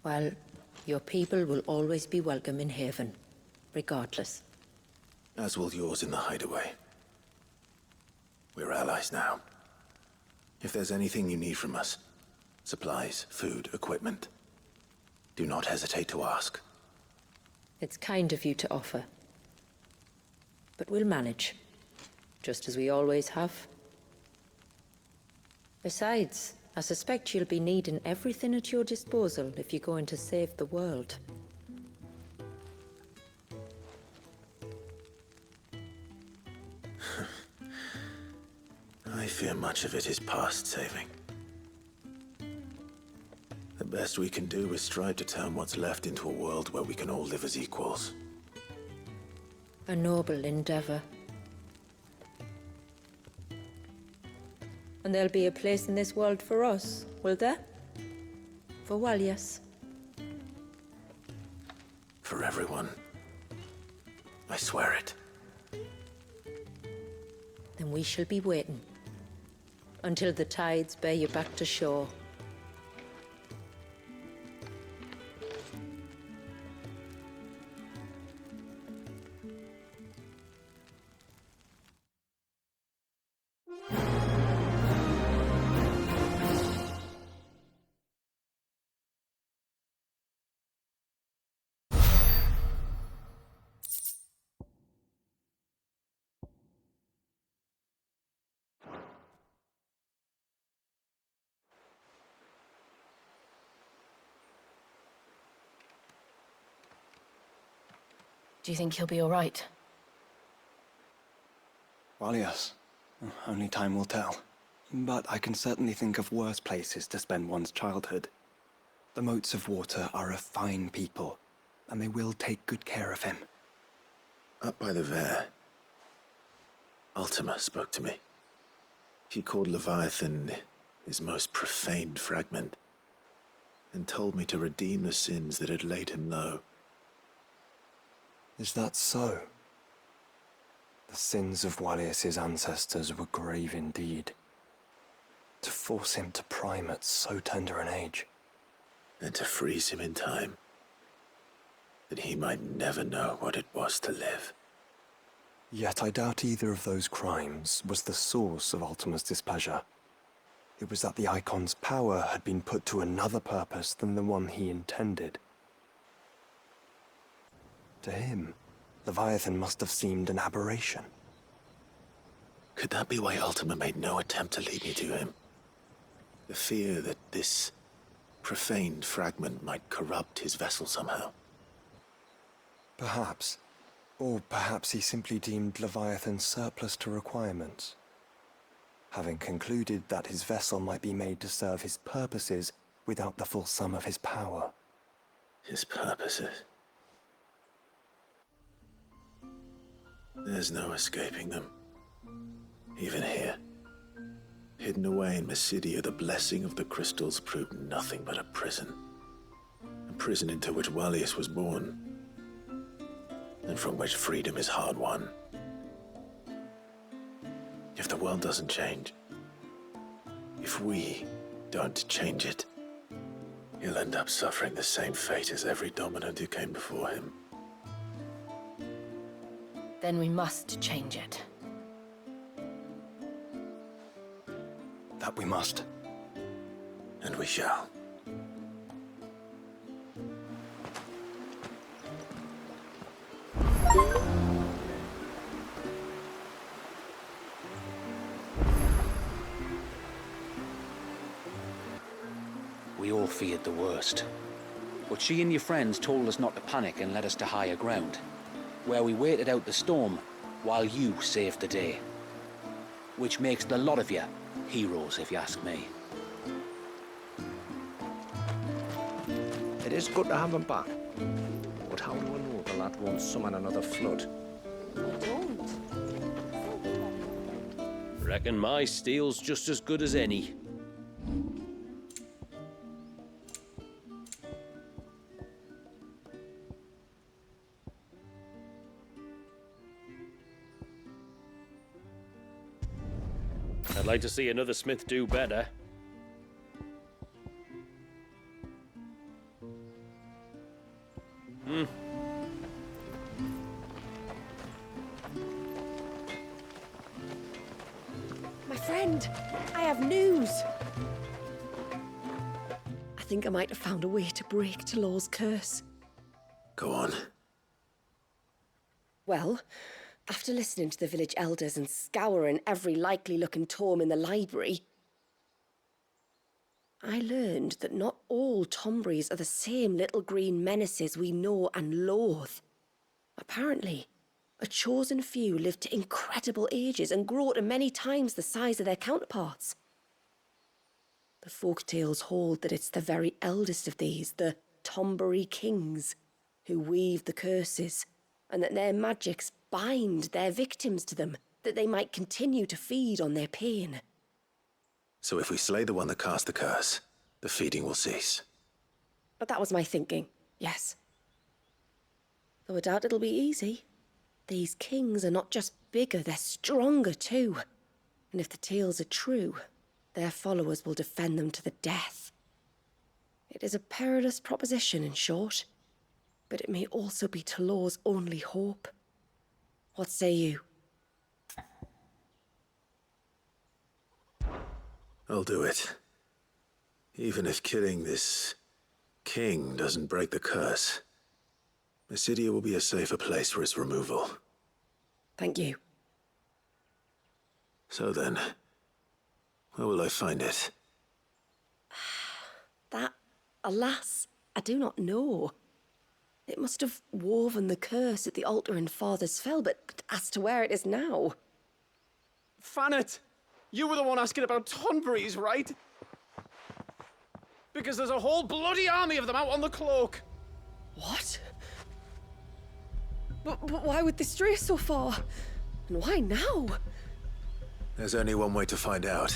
S2: Well, your people will always be welcome in Haven, regardless.
S1: As will yours in the hideaway. We're allies now. If there's anything you need from us, supplies, food, equipment, do not hesitate to ask.
S2: It's kind of you to offer. But we'll manage, just as we always have. Besides, I suspect you'll be needing everything at your disposal if you're going to save the world.
S1: I fear much of it is past saving. The best we can do is strive to turn what's left into a world where we can all live as equals.
S2: A noble endeavor. And there'll be a place in this world for us, will there? For Walias.
S1: For everyone. I swear it.
S2: Then we shall be waiting. Until the tides bear you back to shore.
S5: Do you think he'll be all right?
S19: Well, yes. Only time will tell. But I can certainly think of worse places to spend one's childhood. The Moats of Water are a fine people, and they will take good care of him.
S1: Up by the Ver, Ultima spoke to me. He called Leviathan his most profaned fragment, and told me to redeem the sins that had laid him low.
S19: Is that so? The sins of Wallius's ancestors were grave indeed. To force him to prime at so tender an age.
S1: And to freeze him in time, that he might never know what it was to live.
S19: Yet I doubt either of those crimes was the source of Ultima's displeasure. It was that the Eikon's power had been put to another purpose than the one he intended. To him, Leviathan must have seemed an aberration.
S1: Could that be why Ultima made no attempt to lead me to him? The fear that this profaned fragment might corrupt his vessel somehow.
S19: Perhaps. Or perhaps he simply deemed Leviathan surplus to requirements. Having concluded that his vessel might be made to serve his purposes without the full sum of his power.
S1: His purposes? There's no escaping them. Even here. Hidden away in Mysidia, the blessing of the crystals proved nothing but a prison. A prison into which Wallius was born, and from which freedom is hard won. If the world doesn't change, if we don't change it, he'll end up suffering the same fate as every dominant who came before him.
S5: Then we must change it.
S19: That we must.
S1: And we shall.
S12: We all feared the worst. But she and your friends told us not to panic and led us to higher ground, where we waited out the storm while you saved the day. Which makes the lot of you heroes, if you ask me.
S11: It is good to have him back. But how do I know the lad won't summon another flood?
S8: Reckon my steel's just as good as any. I'd like to see another smith do better.
S4: My friend, I have news. I think I might have found a way to break Talor's curse.
S1: Go on.
S4: Well, after listening to the village elders and scouring every likely-looking tome in the library, I learned that not all Tombries are the same little green menaces we know and loathe. Apparently, a chosen few live to incredible ages and grow to many times the size of their counterparts. The folktales hold that it's the very eldest of these, the Tombury kings, who weave the curses, and that their magics bind their victims to them, that they might continue to feed on their pain.
S1: So if we slay the one that cast the curse, the feeding will cease.
S4: But that was my thinking, yes. Though I doubt it'll be easy. These kings are not just bigger, they're stronger too. And if the tales are true, their followers will defend them to the death. It is a perilous proposition, in short, but it may also be Talor's only hope. What say you?
S1: I'll do it. Even if killing this king doesn't break the curse, Mysidia will be a safer place for its removal.
S4: Thank you.
S1: So then, where will I find it?
S4: That, alas, I do not know. It must have woven the curse at the altar in Father's Fell, but as to where it is now...
S6: Fanet! You were the one asking about Tonberries, right? Because there's a whole bloody army of them out on the cloak!
S4: What? But why would they stray so far? And why now?
S1: There's only one way to find out.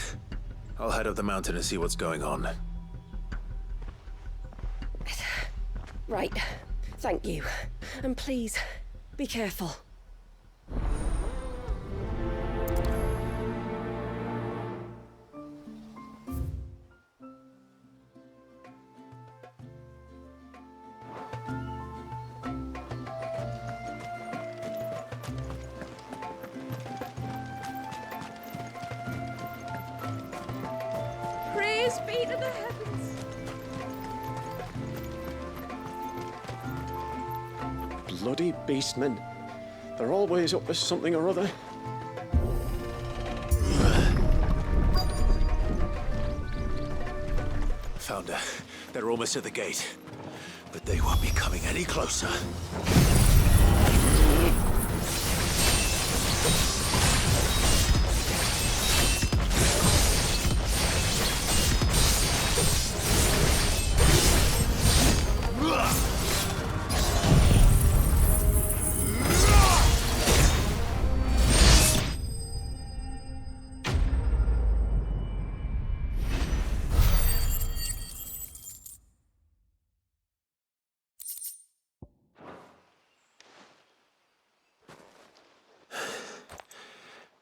S1: I'll head up the mountain and see what's going on.
S4: Right. Thank you. And please, be careful.
S10: Praise be to the heavens.
S6: Bloody beastmen. They're always up to something or other.
S1: Found her. They're almost at the gate. But they won't be coming any closer.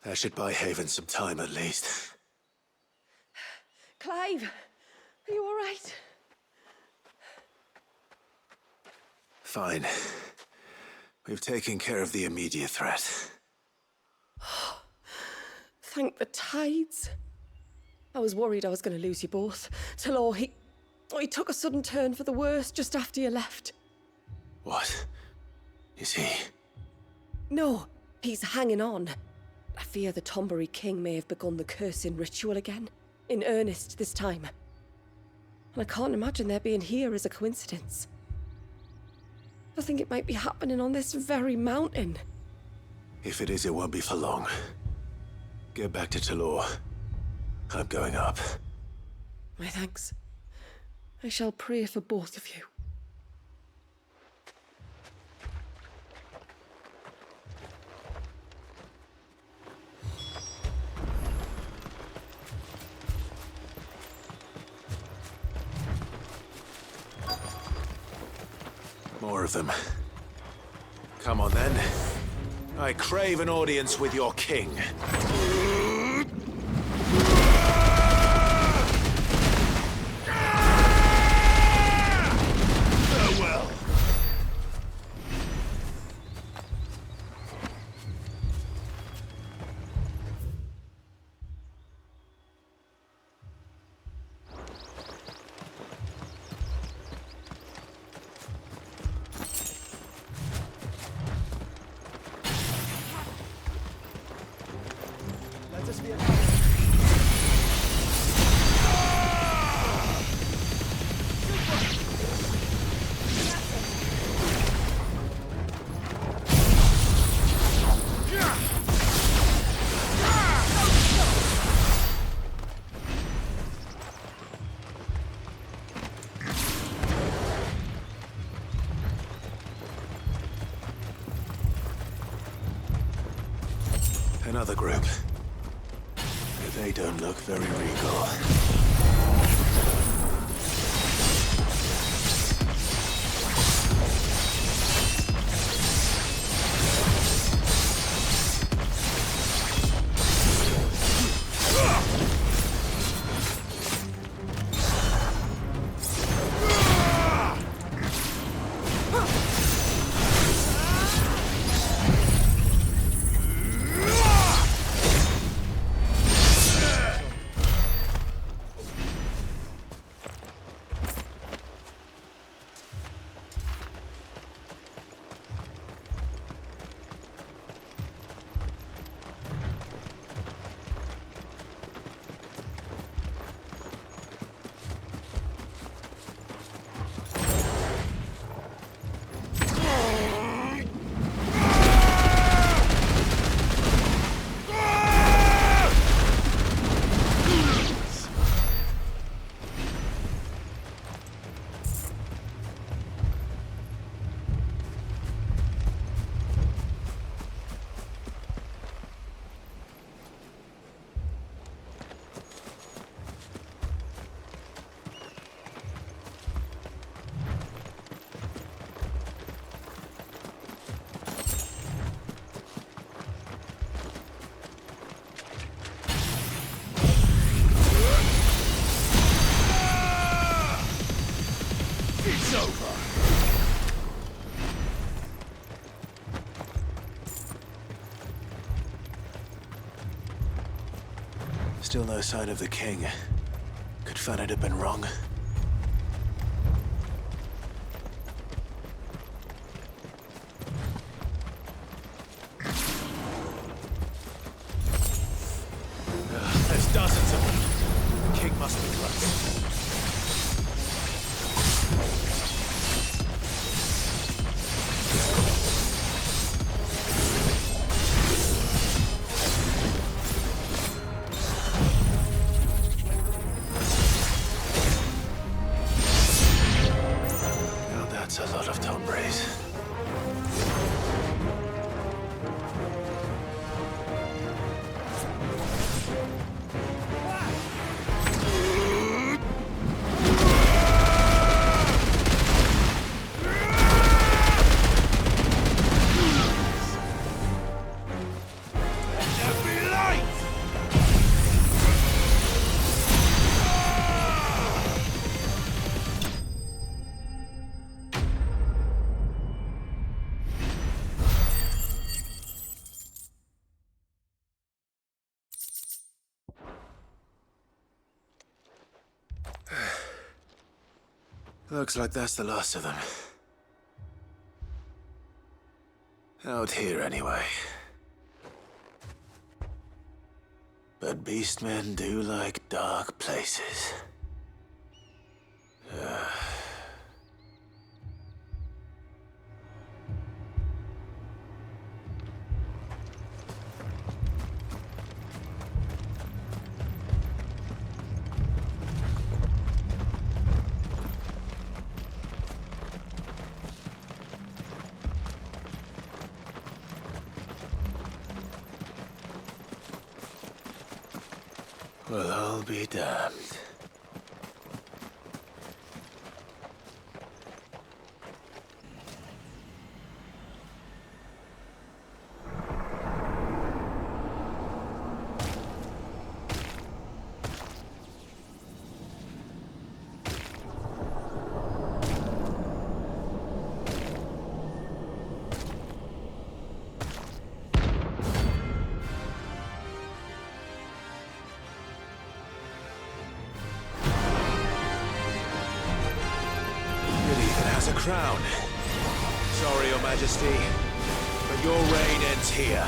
S1: That should buy Haven some time at least.
S4: Clive, are you all right?
S1: Fine. We've taken care of the immediate threat.
S4: Thank the tides. I was worried I was going to lose you both. Till he took a sudden turn for the worse just after you left.
S1: What? Is he?
S4: No, he's hanging on. I fear the Tombury King may have begun the cursing ritual again. In earnest this time. And I can't imagine their being here as a coincidence. I think it might be happening on this very mountain.
S1: If it is, it won't be for long. Get back to Talor. I'm going up.
S4: My thanks. I shall pray for both of you.
S1: More of them. Come on then. I crave an audience with your king. Farewell. Another group. They don't look very regal.
S15: It's over.
S1: Still no sign of the king. Could Fanad have been wrong?
S15: There's dozens of them. The king must be close.
S1: That's a lot of Tombres. Looks like that's the last of them. Out here, anyway. But beastmen do like dark places. Well, I'll be damned. A crown. Sorry, Your Majesty, but your reign ends here.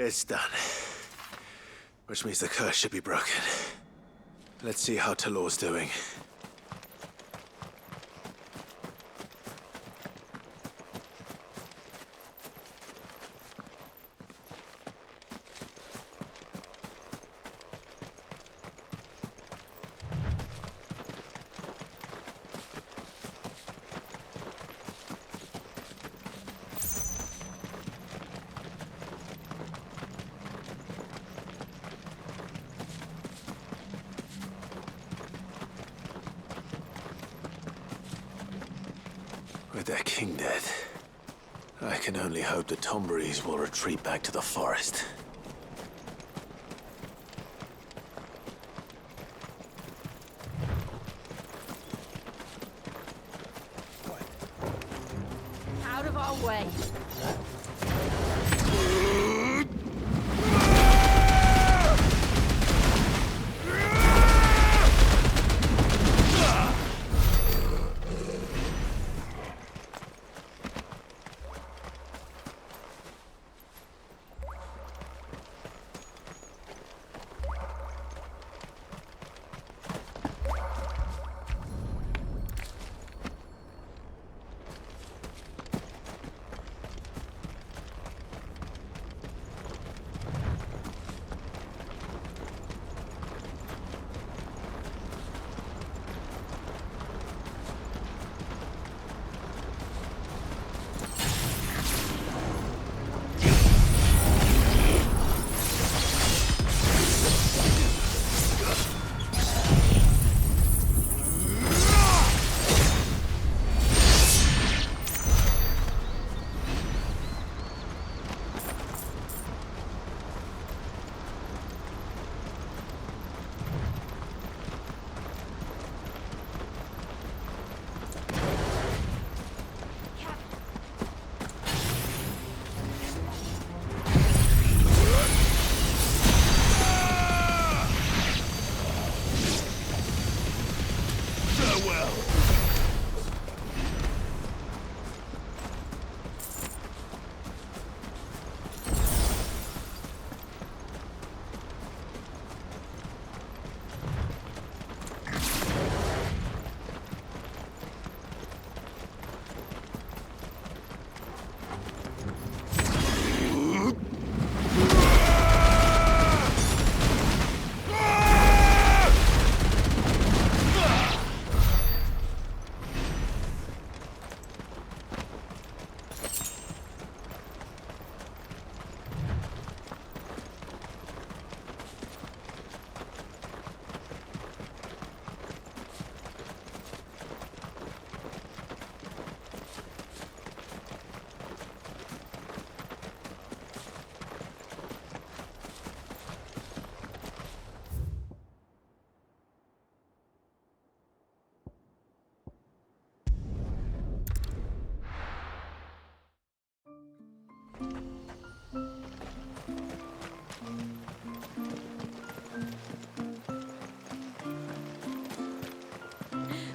S1: It's done. Which means the curse should be broken. Let's see how Talor's doing. With their king dead, I can only hope the Tomberries will retreat back to the forest.
S10: Out of our way.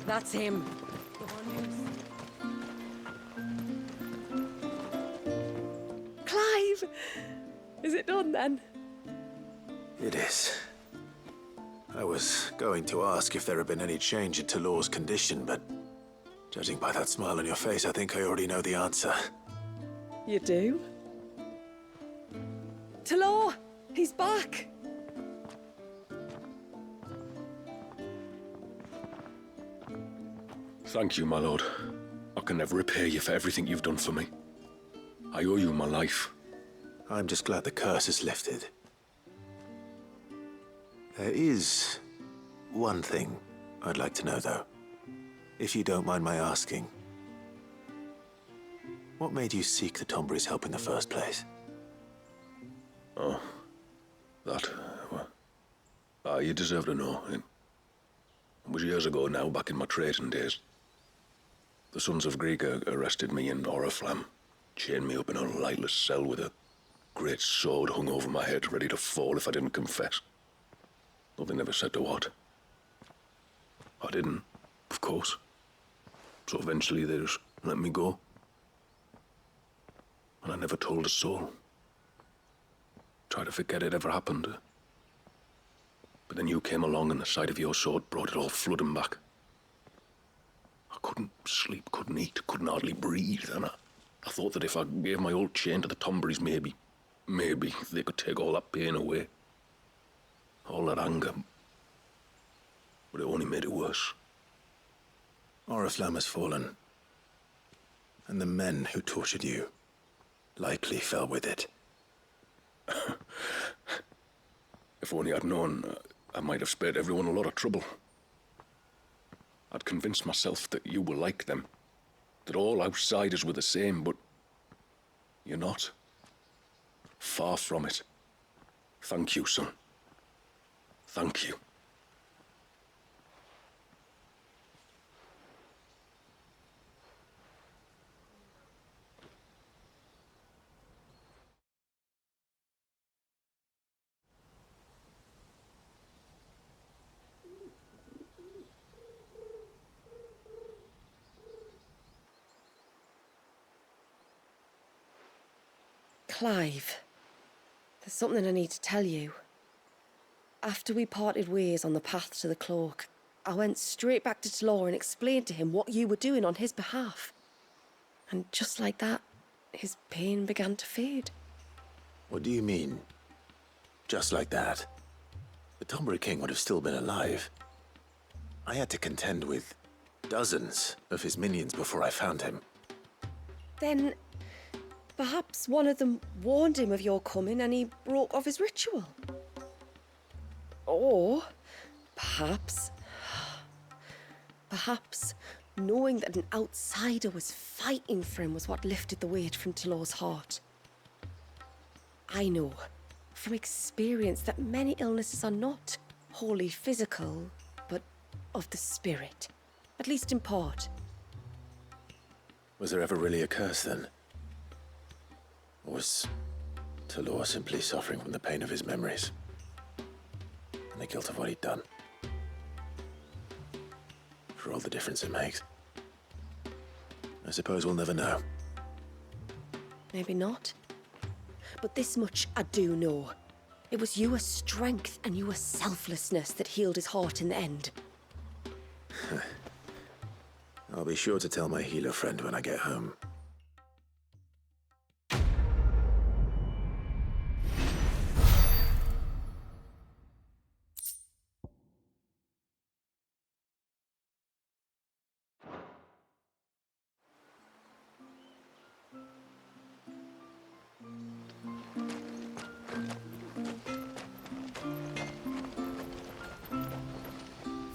S10: That's him. The one who's... Clive! Is it done then?
S1: It is. I was going to ask if there had been any change in Talor's condition, but judging by that smile on your face, I think I already know the answer.
S4: You do? Talor! He's back!
S13: Thank you, my lord. I can never repay you for everything you've done for me. I owe you my life.
S1: I'm just glad the curse is lifted. There is one thing I'd like to know, though. If you don't mind my asking. What made you seek the Tomberries' help in the first place?
S13: Oh, that, well, you deserve to know. It was years ago now, back in my trading days. The Sons of Greek arrested me in Oriflamme, chained me up in a lightless cell with a great sword hung over my head, ready to fall if I didn't confess. Though they never said to what. I didn't, of course. So eventually they just let me go. And I never told a soul.
S20: try to forget it ever happened. But then you came along and the sight of your sword brought it all flooding back. I couldn't sleep, couldn't eat, couldn't hardly breathe, and I thought that if I gave my old chain to the Tomberries, maybe they could take all that pain away. All that anger. But it only made it worse.
S1: Oriflamme has fallen. And the men who tortured you likely fell with it.
S20: If only I'd known, I might have spared everyone a lot of trouble. I'd convinced myself that you were like them, that all outsiders were the same, but you're not. Far from it. Thank you, son. Thank you.
S4: Clive, there's something I need to tell you. After we parted ways on the path to the cloak, I went straight back to Talor and explained to him what you were doing on his behalf. And just like that, his pain began to fade.
S1: What do you mean? Just like that? The Tombury King would have still been alive. I had to contend with dozens of his minions before I found him.
S4: Then perhaps one of them warned him of your coming and he broke off his ritual. Or perhaps knowing that an outsider was fighting for him was what lifted the weight from Talor's heart. I know from experience that many illnesses are not wholly physical, but of the spirit, at least in part.
S1: Was there ever really a curse then? Or was Talor simply suffering from the pain of his memories? And the guilt of what he'd done? For all the difference it makes. I suppose we'll never know.
S4: Maybe not. But this much I do know. It was your strength and your selflessness that healed his heart in the end.
S1: I'll be sure to tell my healer friend when I get home.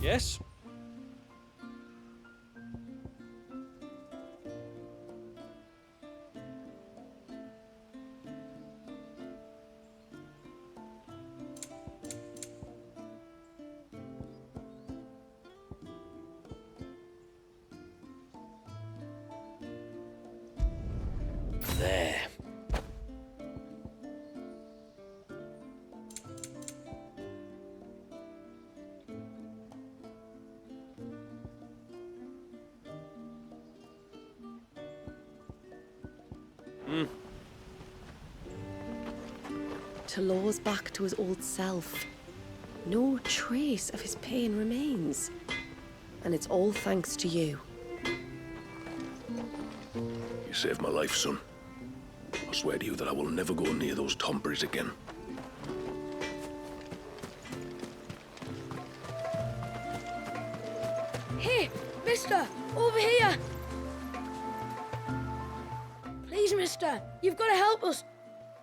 S8: Yes? There.
S4: Talor's back to his old self. No trace of his pain remains. And it's all thanks to you.
S20: You saved my life, son. I swear to you that I will never go near those Tomberries again.
S21: Hey, mister! Over here! Please, mister, you've got to help us.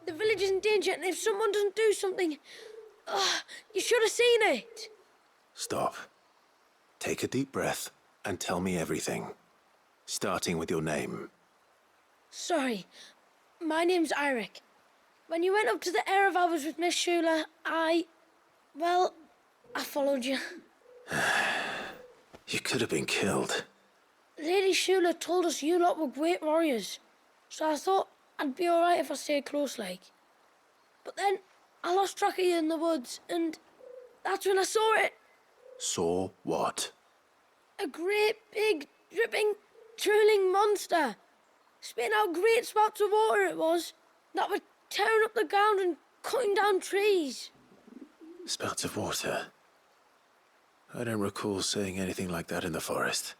S21: The village is in danger, and if someone doesn't do something... you should have seen it!
S1: Stop. Take a deep breath and tell me everything. Starting with your name.
S21: Sorry, my name's Eirik. When you went up to the Erev was with Miss Shula, I followed you.
S1: You could have been killed.
S21: Lady Shula told us you lot were great warriors, so I thought I'd be alright if I stayed close like. But then I lost track of you in the woods, and that's when I saw it.
S1: Saw what?
S21: A great, big, dripping, drooling monster. Spitting out great spouts of water it was, that were tearing up the ground and cutting down trees.
S1: Spouts of water. I don't recall saying anything like that in the forest.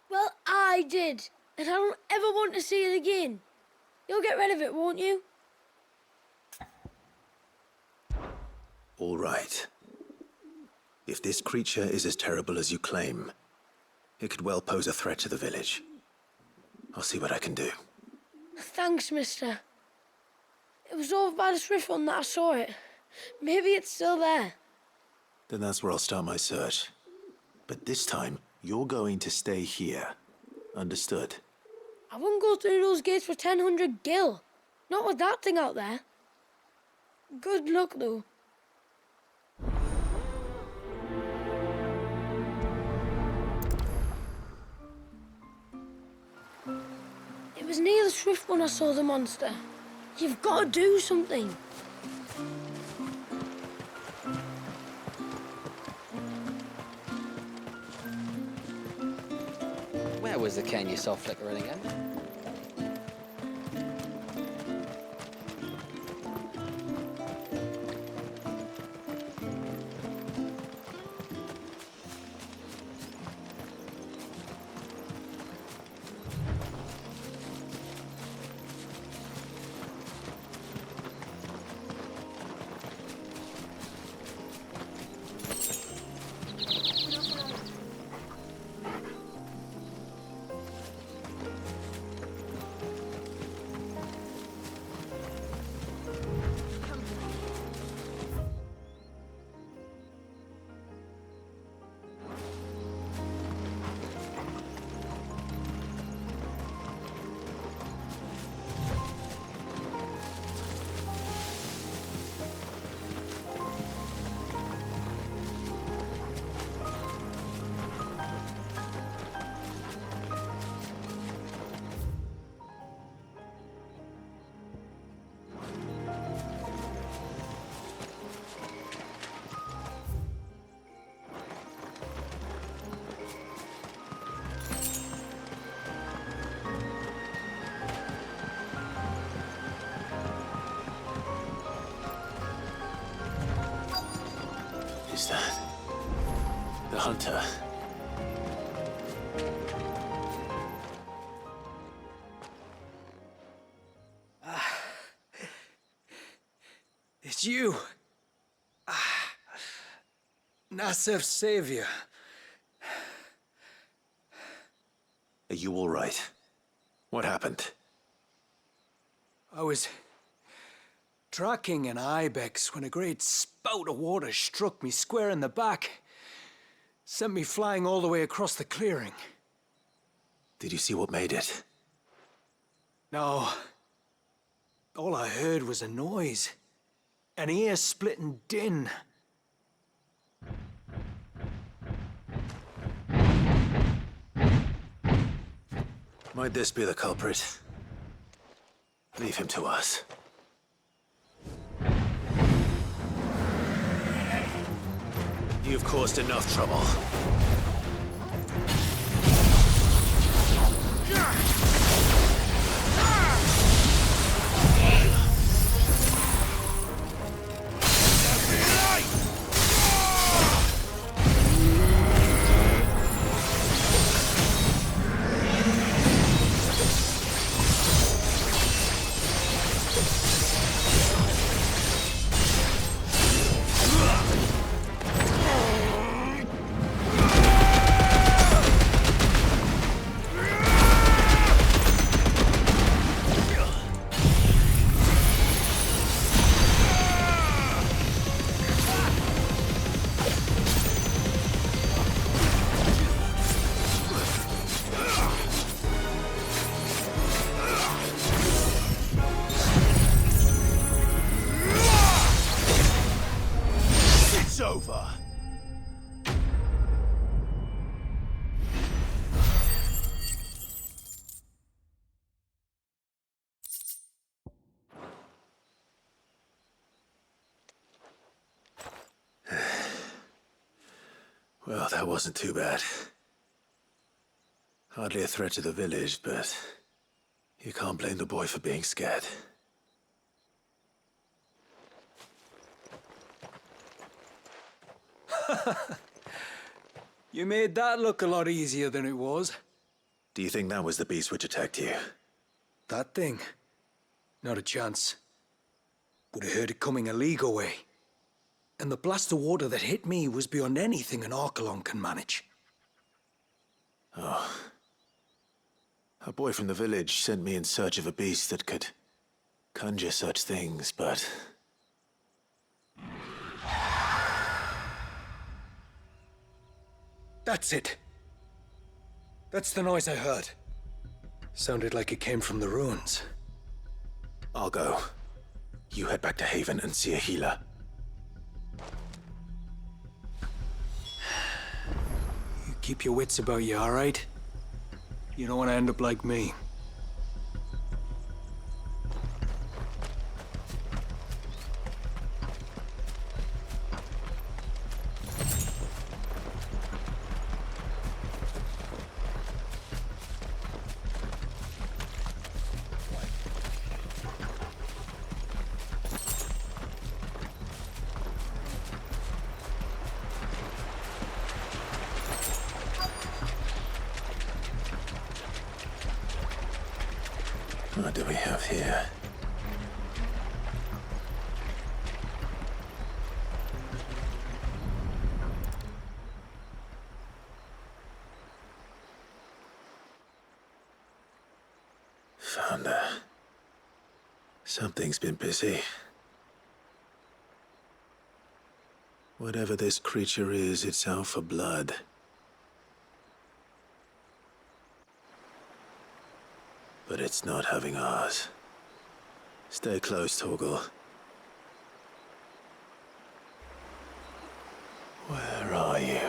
S21: Well, I did, and I don't ever want to see it again. You'll get rid of it, won't you?
S1: All right. If this creature is as terrible as you claim, it could well pose a threat to the village. I'll see what I can do.
S21: Thanks, mister. It was over by the Swift one that I saw it. Maybe it's still there.
S1: Then that's where I'll start my search. But this time, you're going to stay here. Understood?
S21: I wouldn't go through those gates for 1000 gil. Not with that thing out there. Good luck, though. It was near the Swift when I saw the monster. You've got to do something.
S9: Where was the cane you saw flickering again?
S1: Is that the hunter?
S13: It's you. Nasef's savior.
S1: Are you all right? What happened?
S13: I was tracking an ibex when a great spout of water struck me square in the back. Sent me flying all the way across the clearing.
S1: Did you see what made it?
S13: No. All I heard was a noise. An ear-splitting din.
S1: Might this be the culprit? Leave him to us. You've caused enough trouble. Over. Well, that wasn't too bad. Hardly a threat to the village, but you can't blame the boy for being scared.
S13: You made that look a lot easier than it was.
S1: Do you think that was the beast which attacked you?
S13: That thing? Not a chance. Would have heard it coming a league away. And the blast of water that hit me was beyond anything an Archelon can manage.
S1: Oh. A boy from the village sent me in search of a beast that could conjure such things, but...
S13: That's it. That's the noise I heard. Sounded like it came from the ruins.
S1: I'll go. You head back to Haven and see a healer.
S13: You keep your wits about you, all right? You don't want to end up like me.
S1: What do we have here? Found her. Something's been busy. Whatever this creature is, it's out for blood. But it's not having ours. Stay close, Torgal. Where are you?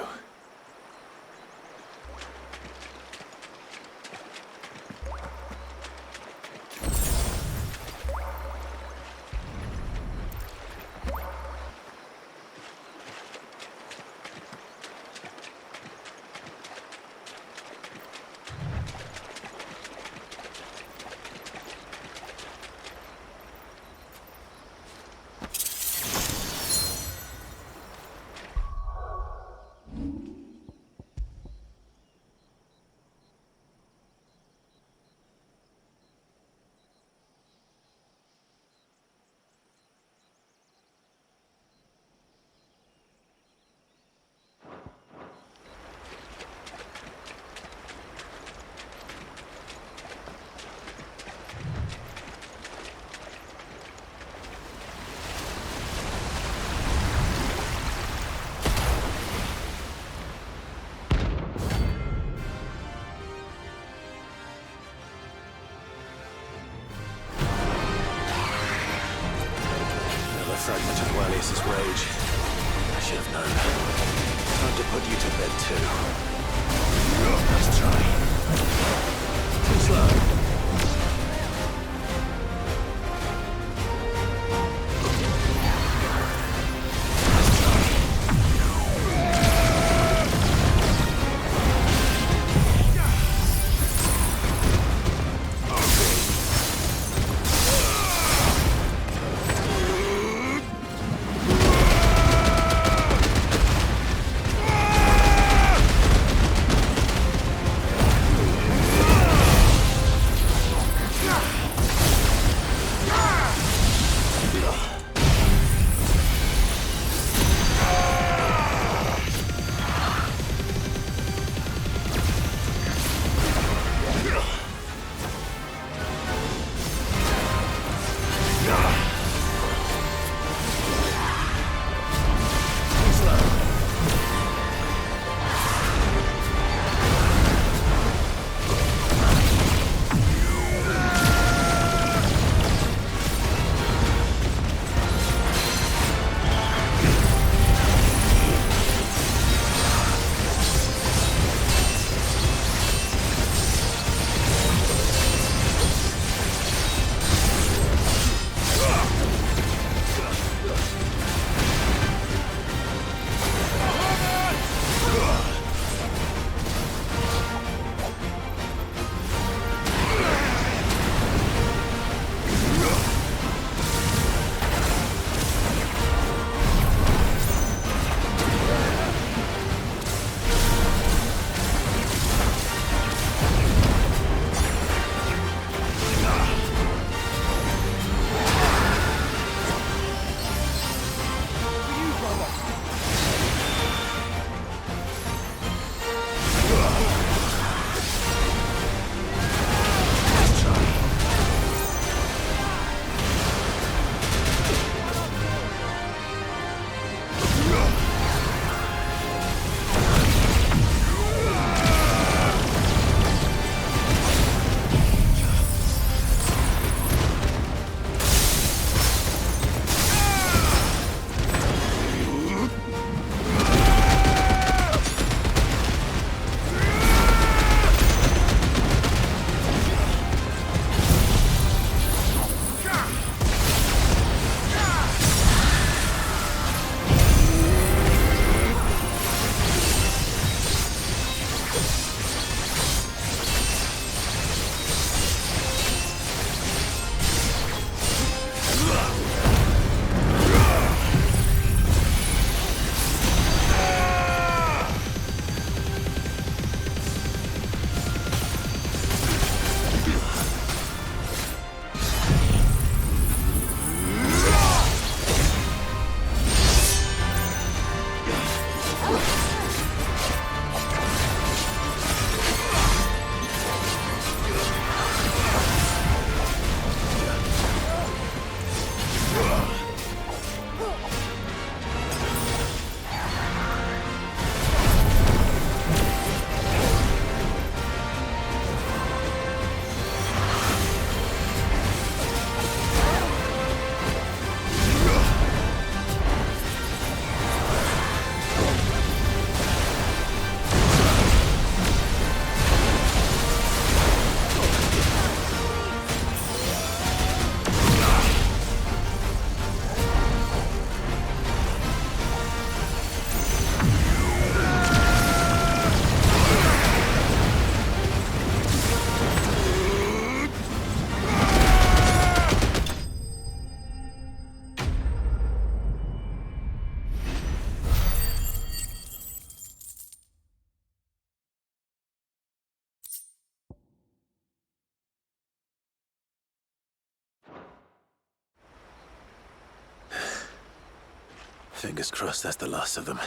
S1: Fingers crossed that's the last of them.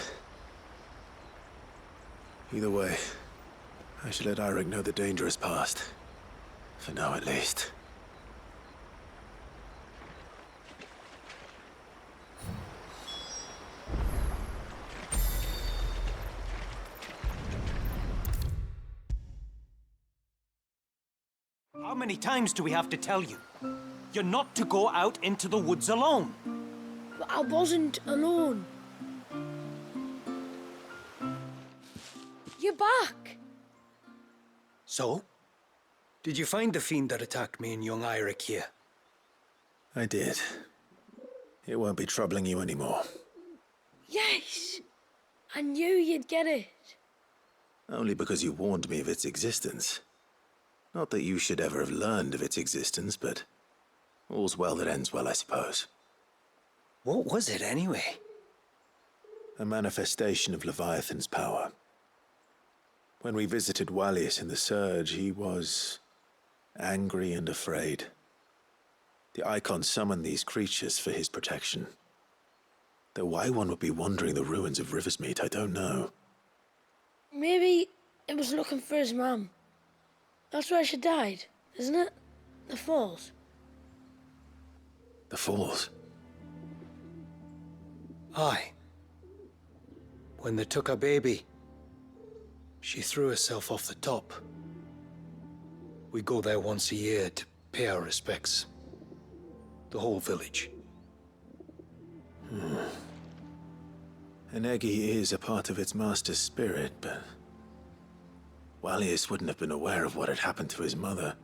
S1: Either way, I should let Eirik know the danger is past. For now, at least.
S14: How many times do we have to tell you? You're not to go out into the woods alone.
S21: But I wasn't alone. You're back.
S13: So? Did you find the fiend that attacked me and young Eirik here?
S1: I did. It won't be troubling you anymore.
S21: Yes! I knew you'd get it.
S1: Only because you warned me of its existence. Not that you should ever have learned of its existence, but all's well that ends well, I suppose.
S13: What was it, anyway?
S1: A manifestation of Leviathan's power. When we visited Wallius in the Surge, he was angry and afraid. The Eikon summoned these creatures for his protection. Though why one would be wandering the ruins of Riversmeet, I don't know.
S21: Maybe it was looking for his mum. That's where she died, isn't it? The Falls.
S1: The Falls?
S13: Aye. When they took her baby, she threw herself off the top. We go there once a year to pay our respects. The whole village.
S1: An Eggy is a part of its master's spirit, but Wallius wouldn't have been aware of what had happened to his mother,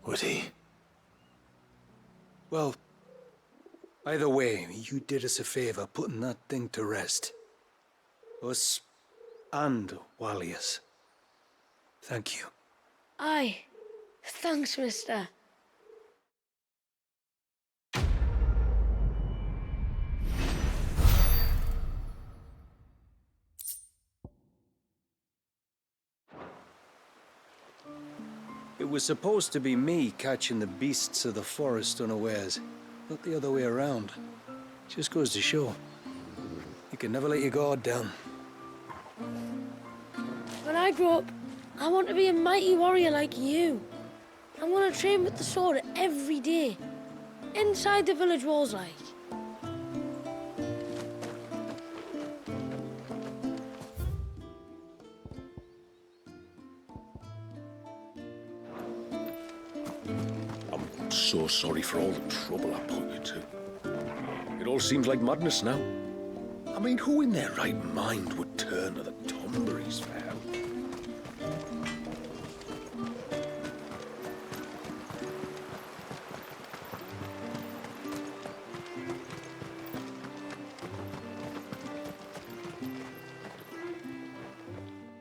S1: would he?
S13: Well, either way, you did us a favor putting that thing to rest. Us and Wallius. Thank you.
S21: Aye. Thanks, mister.
S13: It was supposed to be me catching the beasts of the forest unawares, not the other way around. Just goes to show. You can never let your guard down.
S21: When I I grow up, I want to be a mighty warrior like you. I want to train with the sword every day. Inside the village walls, like.
S20: I'm so sorry for all the trouble I put you to. It all seems like madness now. I mean, who in their right mind would turn to the Tomberries for help?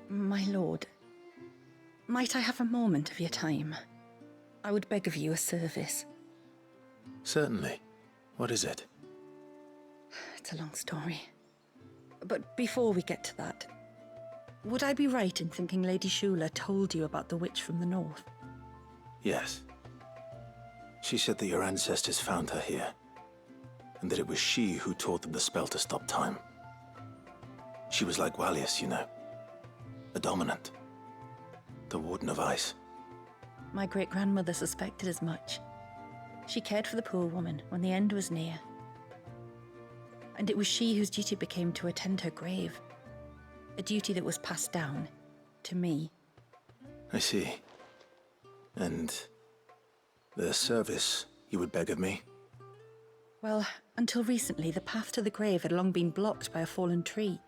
S16: My lord, might I have a moment of your time? I would beg of you a service.
S1: Certainly. What is it?
S16: It's a long story. But before we get to that, would I be right in thinking Lady Shula told you about the witch from the north?
S1: Yes. She said that your ancestors found her here, and that it was she who taught them the spell to stop time. She was like Wallius, you know. A dominant. The Warden of Ice.
S16: My great-grandmother suspected as much. She cared for the poor woman when the end was near. And it was she whose duty became to attend her grave. A duty that was passed down to me.
S1: I see. And the service you would beg of me?
S16: Well, until recently, the path to the grave had long been blocked by a fallen tree.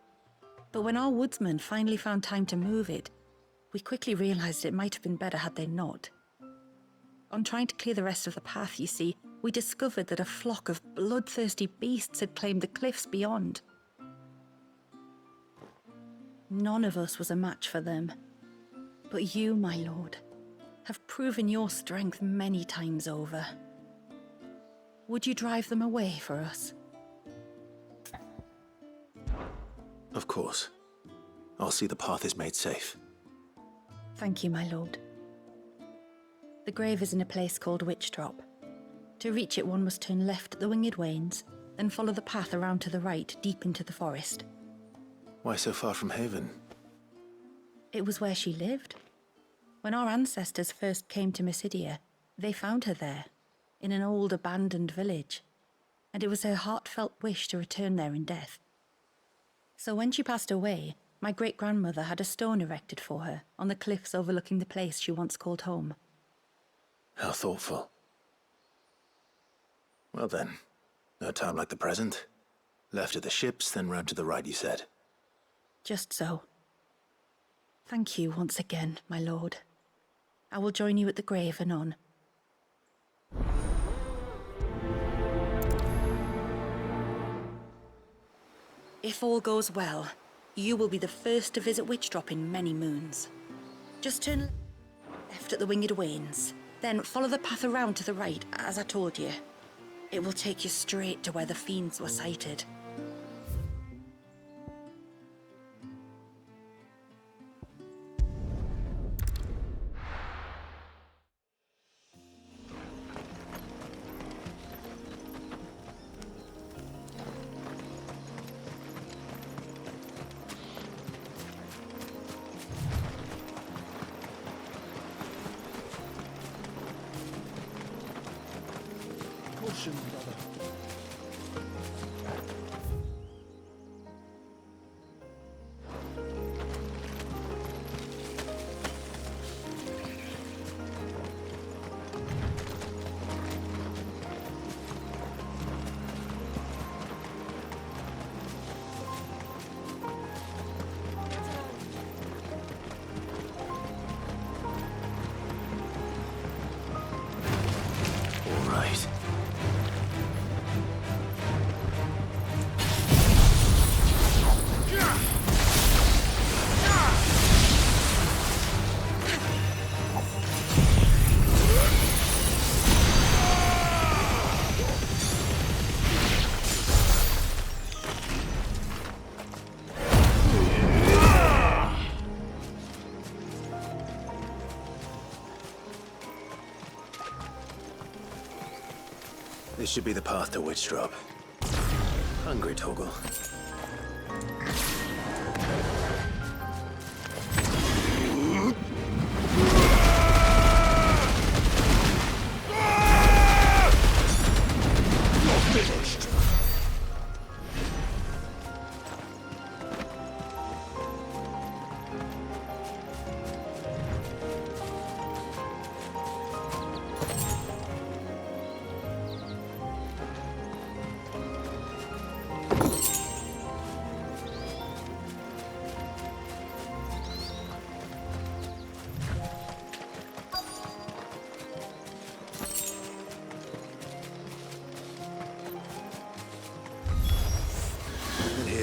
S16: But when our woodsmen finally found time to move it, we quickly realized it might have been better had they not. On trying to clear the rest of the path, you see, we discovered that a flock of bloodthirsty beasts had claimed the cliffs beyond. None of us was a match for them. But you, my lord, have proven your strength many times over. Would you drive them away for us?
S1: Of course. I'll see the path is made safe.
S16: Thank you, my lord. The grave is in a place called Witch Drop. To reach it, one must turn left at the Winged Wains, then follow the path around to the right, deep into the forest.
S1: Why so far from Haven?
S16: It was where she lived. When our ancestors first came to Mysidia, they found her there, in an old abandoned village, and it was her heartfelt wish to return there in death. So when she passed away, my great-grandmother had a stone erected for her on the cliffs overlooking the place she once called home.
S1: How thoughtful. Well then, no time like the present. Left at the ships, then round to the right, you said.
S16: Just so. Thank you once again, my lord. I will join you at the grave anon. If all goes well, you will be the first to visit Witch Drop in many moons. Just turn left at the Winged Wains, then follow the path around to the right, as I told you. It will take you straight to where the fiends were sighted.
S15: Caution, brother.
S1: All right. This should be the path to Witch Drop. Hungry, Toggle.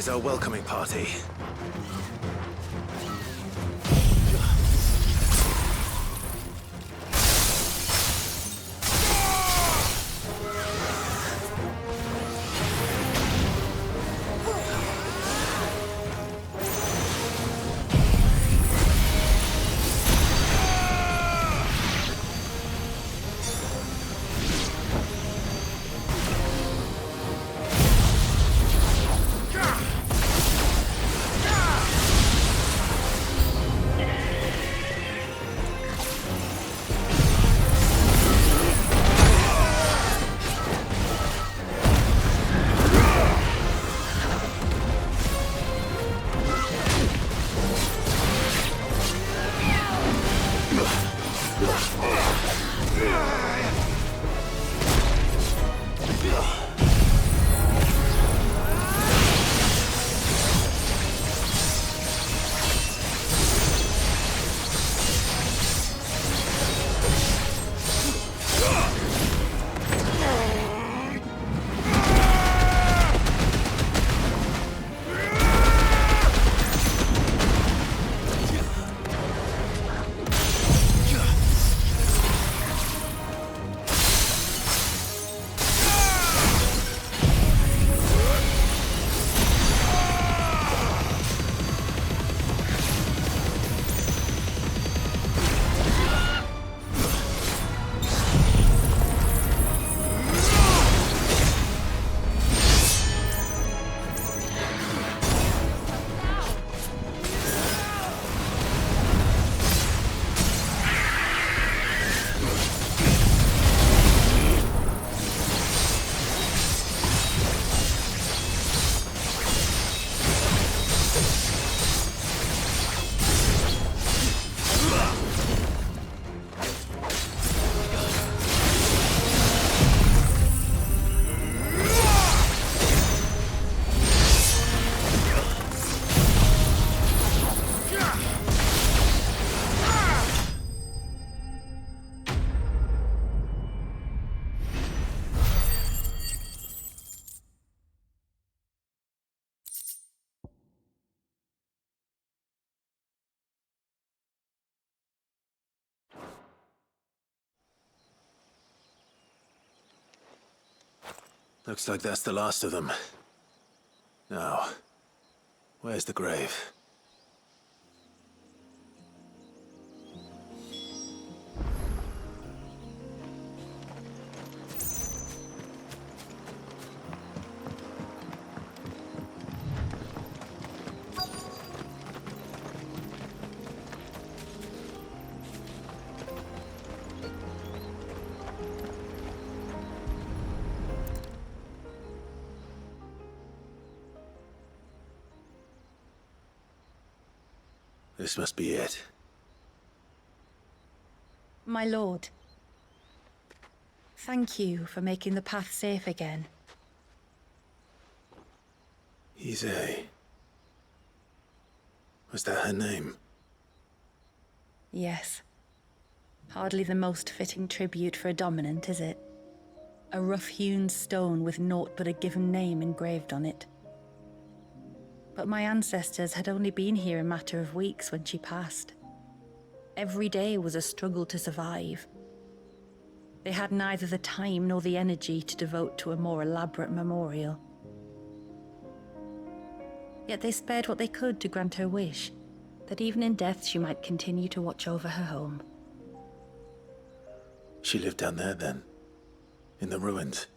S1: is our welcoming party. Looks like that's the last of them. Now, where's the grave? This must be it.
S16: My lord, thank you for making the path safe again.
S1: Ise. Was that her name?
S16: Yes. Hardly the most fitting tribute for a dominant, is it? A rough-hewn stone with naught but a given name engraved on it. But my ancestors had only been here a matter of weeks when she passed. Every day was a struggle to survive. They had neither the time nor the energy to devote to a more elaborate memorial. Yet they spared what they could to grant her wish, that even in death she might continue to watch over her home.
S1: She lived down there then? In the ruins?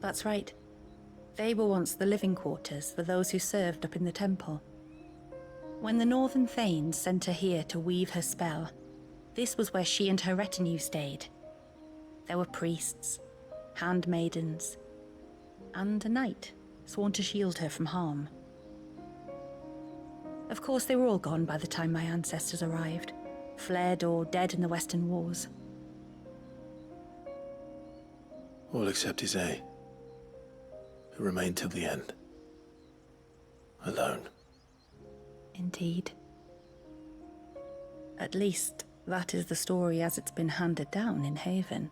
S16: That's right. They were once the living quarters for those who served up in the temple. When the Northern Thanes sent her here to weave her spell, this was where she and her retinue stayed. There were priests, handmaidens, and a knight sworn to shield her from harm. Of course, they were all gone by the time my ancestors arrived, fled or dead in the Western Wars.
S1: All except Ise, who remained till the end. Alone.
S16: Indeed. At least, that is the story as it's been handed down in Haven.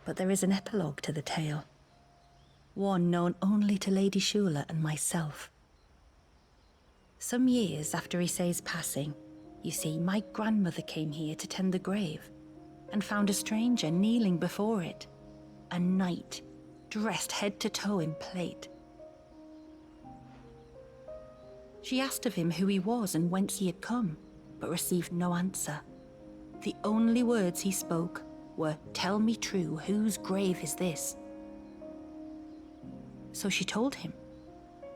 S16: But there is an epilogue to the tale. One known only to Lady Shula and myself. Some years after Issei's passing, you see, my grandmother came here to tend the grave and found a stranger kneeling before it. A knight, dressed head to toe in plate. She asked of him who he was and whence he had come, but received no answer. The only words he spoke were, "Tell me true, whose grave is this?" So she told him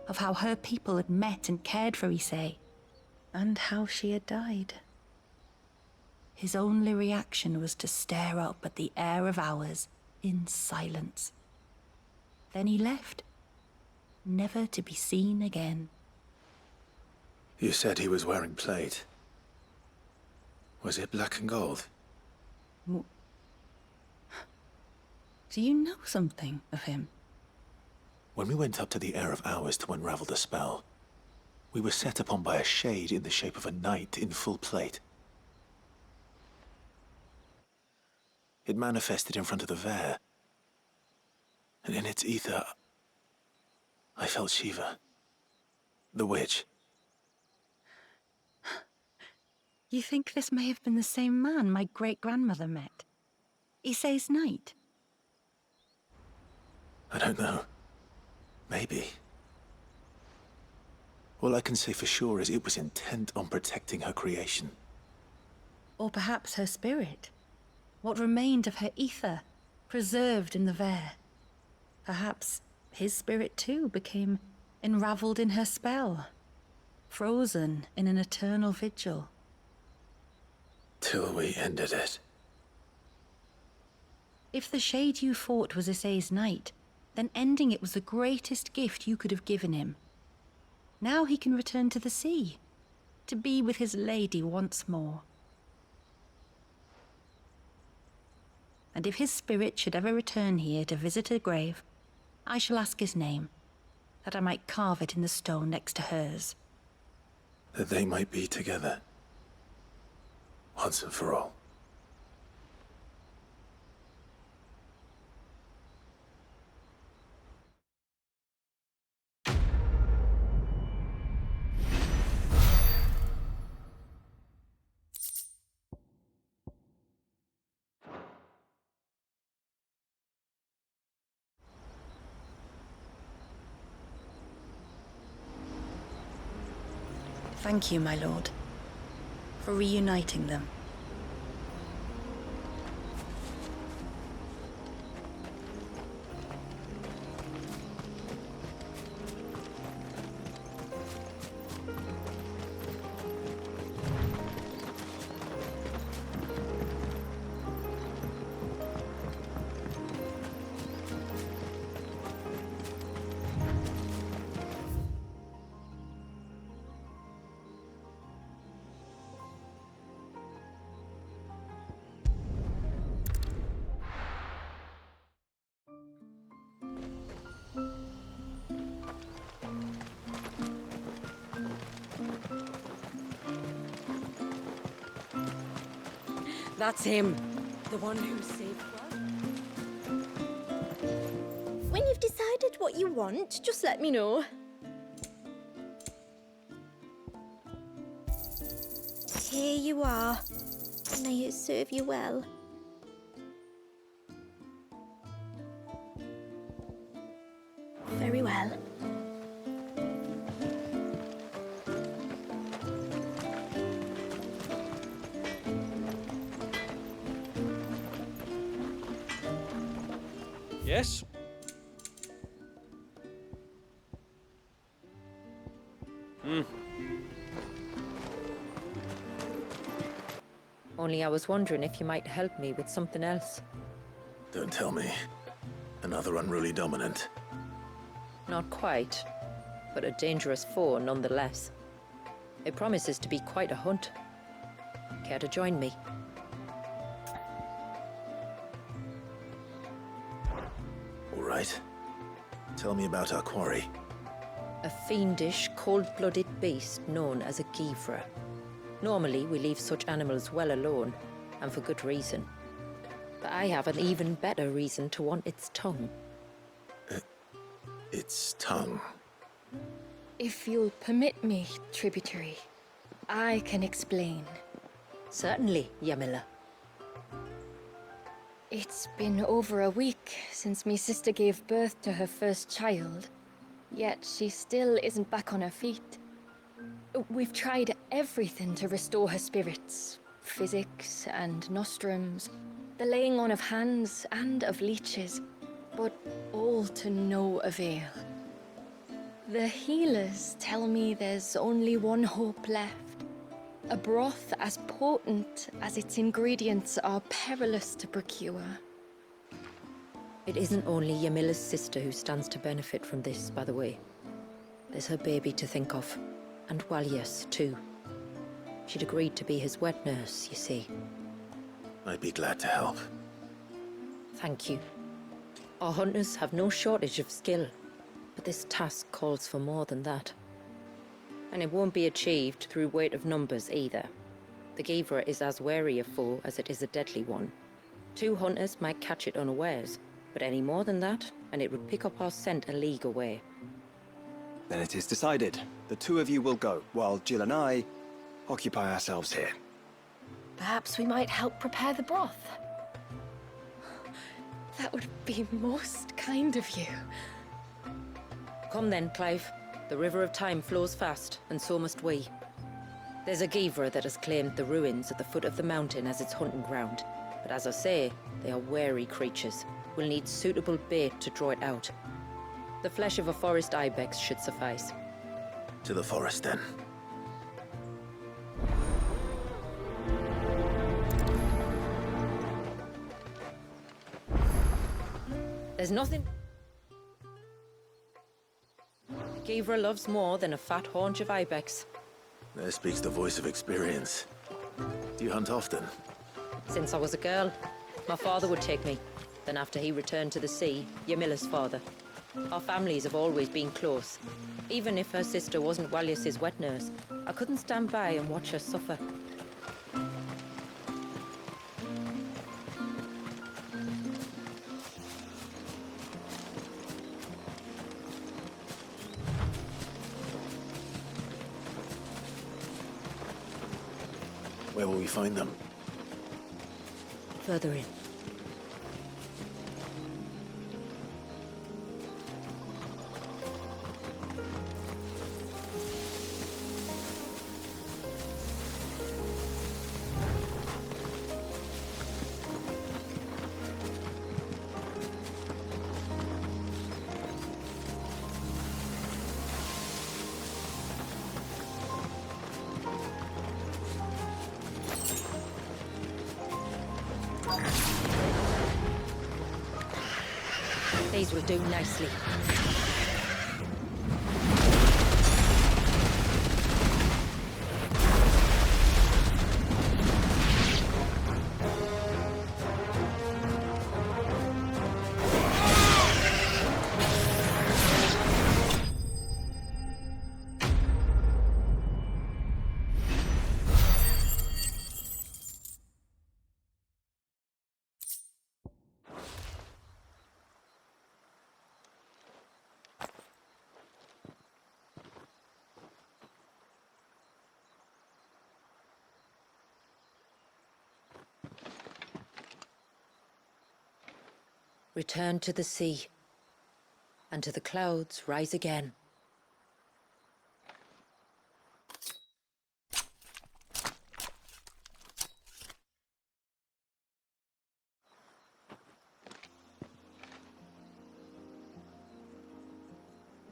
S16: of how her people had met and cared for Issei, and how she had died. His only reaction was to stare up at the air of hours in silence. Then he left, never to be seen again.
S1: You said he was wearing plate. Was it black and gold?
S16: Do you know something of him?
S1: When we went up to the Air of Hours to unravel the spell, we were set upon by a shade in the shape of a knight in full plate. It manifested in front of the Vare, and in its ether, I felt Shiva, the witch.
S16: You think this may have been the same man my great-grandmother met? Issei's knight?
S1: I don't know. Maybe. All I can say for sure is it was intent on protecting her creation.
S16: Or perhaps her spirit? What remained of her ether, preserved in the Vare? Perhaps his spirit too became enraveled in her spell, frozen in an eternal vigil.
S1: Till we ended it.
S16: If the shade you fought was Issei's knight, then ending it was the greatest gift you could have given him. Now he can return to the sea, to be with his lady once more. And if his spirit should ever return here to visit her grave, I shall ask his name, that I might carve it in the stone next to hers.
S1: That they might be together. Once and for all.
S16: Thank you, my lord, for reuniting them.
S10: That's him. The one who saved us.
S3: When you've decided what you want, just let me know. Here you are. May it serve you well. Very well.
S6: Yes?
S2: Only I was wondering if you might help me with something else.
S1: Don't tell me. Another unruly dominant.
S2: Not quite, but a dangerous foe nonetheless. It promises to be quite a hunt. Care to join me?
S1: All right. Tell me about our quarry.
S2: A fiendish, cold-blooded beast known as a Givra. Normally, we leave such animals well alone, and for good reason. But I have an even better reason to want its tongue.
S1: its tongue.
S3: If you'll permit me, tributary, I can explain.
S2: Certainly, Yamila.
S3: It's been over a week since me sister gave birth to her first child, yet she still isn't back on her feet. We've tried everything to restore her spirits. Physics and nostrums, the laying on of hands and of leeches, but all to no avail. The healers tell me there's only one hope left. A broth as potent as its ingredients are perilous to procure.
S2: It isn't only Yamila's sister who stands to benefit from this, by the way. There's her baby to think of, and Walias, too. She'd agreed to be his wet nurse, you see.
S1: I'd be glad to help.
S2: Thank you. Our hunters have no shortage of skill, but this task calls for more than that. And it won't be achieved through weight of numbers either. The Givra is as wary a foe as it is a deadly one. 2 hunters might catch it unawares, but any more than that, and it would pick up our scent a league away.
S19: Then it is decided. The 2 of you will go, while Jill and I occupy ourselves here.
S3: Perhaps we might help prepare the broth. That would be most kind of you.
S2: Come then, Clive. The river of time flows fast, and so must we. There's a Givra that has claimed the ruins at the foot of the mountain as its hunting ground. But as I say, they are wary creatures. We'll need suitable bait to draw it out. The flesh of a forest ibex should suffice.
S1: To the forest, then.
S2: There's nothing Givra loves more than a fat haunch of ibex.
S1: There speaks the voice of experience. Do you hunt often?
S2: Since I was a girl, my father would take me. Then after he returned to the sea, Yamila's father. Our families have always been close. Even if her sister wasn't Walias's wet nurse, I couldn't stand by and watch her suffer.
S1: Where will we find them?
S2: Further in. These will do nicely. Return to the sea, and to the clouds rise again.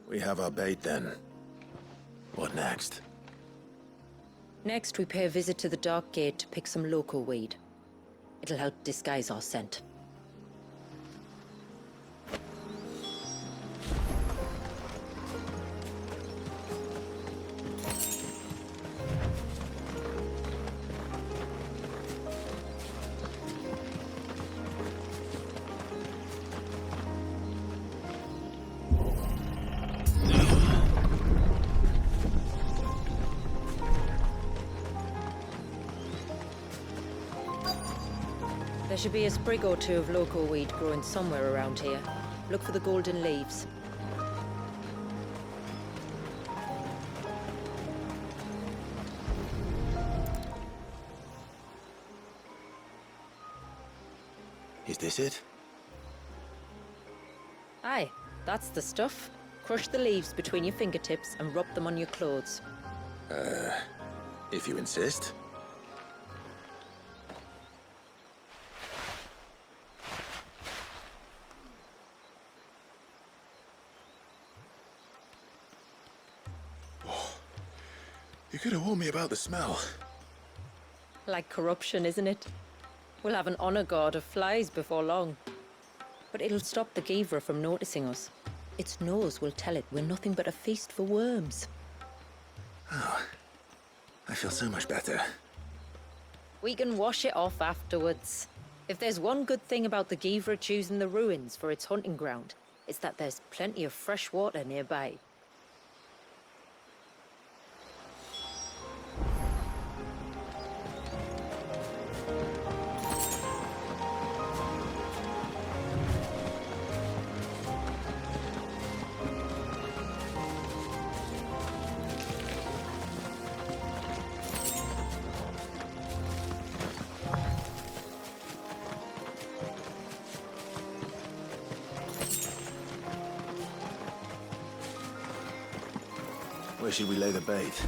S1: We have our bait then. What next?
S2: Next, we pay a visit to the Dark Gate to pick some local weed. It'll help disguise our scent. There should be a sprig or 2 of local weed growing somewhere around here. Look for the golden leaves.
S1: Is this it?
S2: Aye, that's the stuff. Crush the leaves between your fingertips and rub them on your clothes.
S1: If you insist. You could have warned me about the smell.
S2: Like corruption, isn't it? We'll have an honor guard of flies before long. But it'll stop the Givra from noticing us. Its nose will tell it we're nothing but a feast for worms.
S1: Oh, I feel so much better.
S2: We can wash it off afterwards. If there's one good thing about the Givra choosing the ruins for its hunting ground, it's that there's plenty of fresh water nearby.
S1: Where should we lay the bait?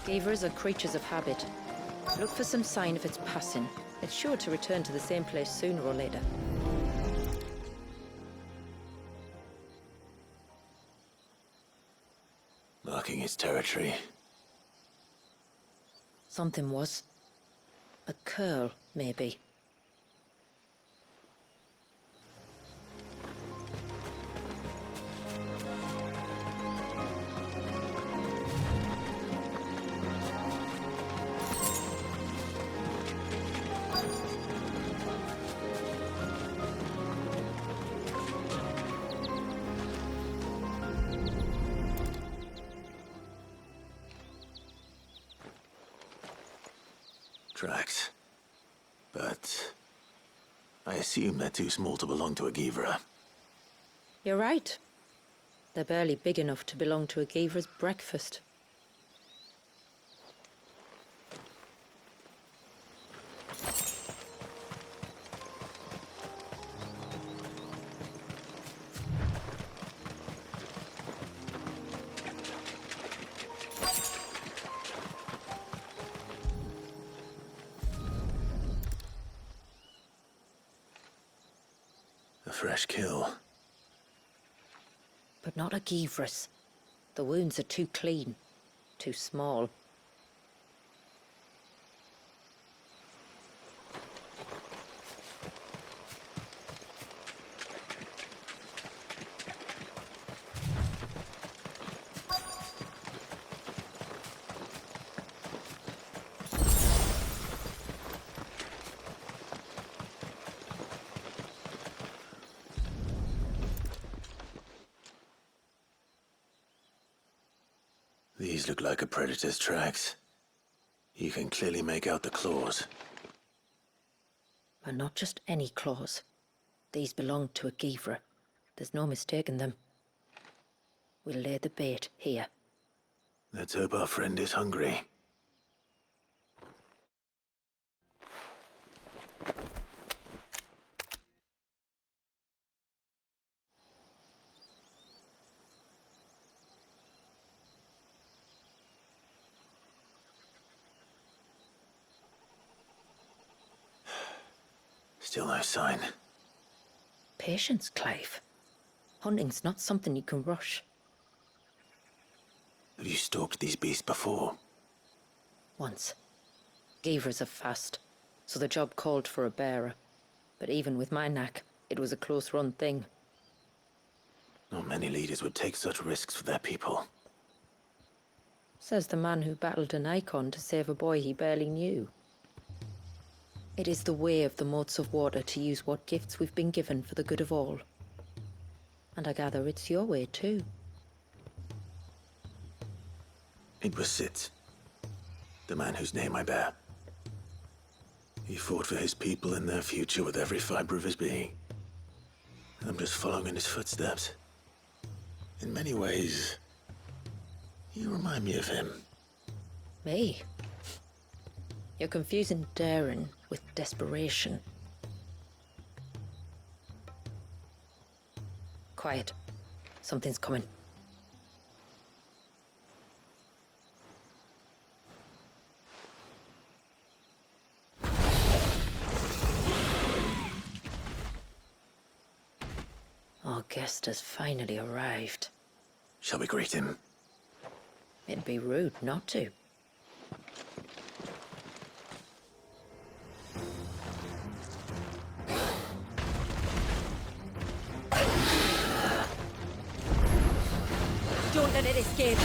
S2: Givras are creatures of habit. Look for some sign of its passing. It's sure to return to the same place sooner or later.
S1: Marking its territory.
S2: Something was. A curl, maybe.
S1: Tracks. But I assume they're too small to belong to a Givra.
S2: You're right. They're barely big enough to belong to a Givra's breakfast.
S1: A fresh kill.
S2: But not a Givra's. The wounds are too clean, too small.
S1: These look like a predator's tracks. You can clearly make out the claws.
S2: But not just any claws. These belong to a Givra. There's no mistaking them. We'll lay the bait here.
S1: Let's hope our friend is hungry. Still no sign.
S2: Patience, Clive. Hunting's not something you can rush.
S1: Have you stalked these beasts before?
S2: Once. Givras are fast, so the job called for a bearer. But even with my knack, it was a close-run thing.
S1: Not many leaders would take such risks for their people.
S2: Says the man who battled an Eikon to save a boy he barely knew. It is the way of the moats of water to use what gifts we've been given for the good of all. And I gather it's your way too.
S1: It was Sit, the man whose name I bear. He fought for his people and their future with every fiber of his being. I'm just following in his footsteps. In many ways, you remind me of him.
S2: Me? You're confusing daring with desperation. quiet. Something's coming. Our guest has finally arrived.
S1: Shall we greet him?
S2: It'd be rude not to.
S10: Don't let it escape.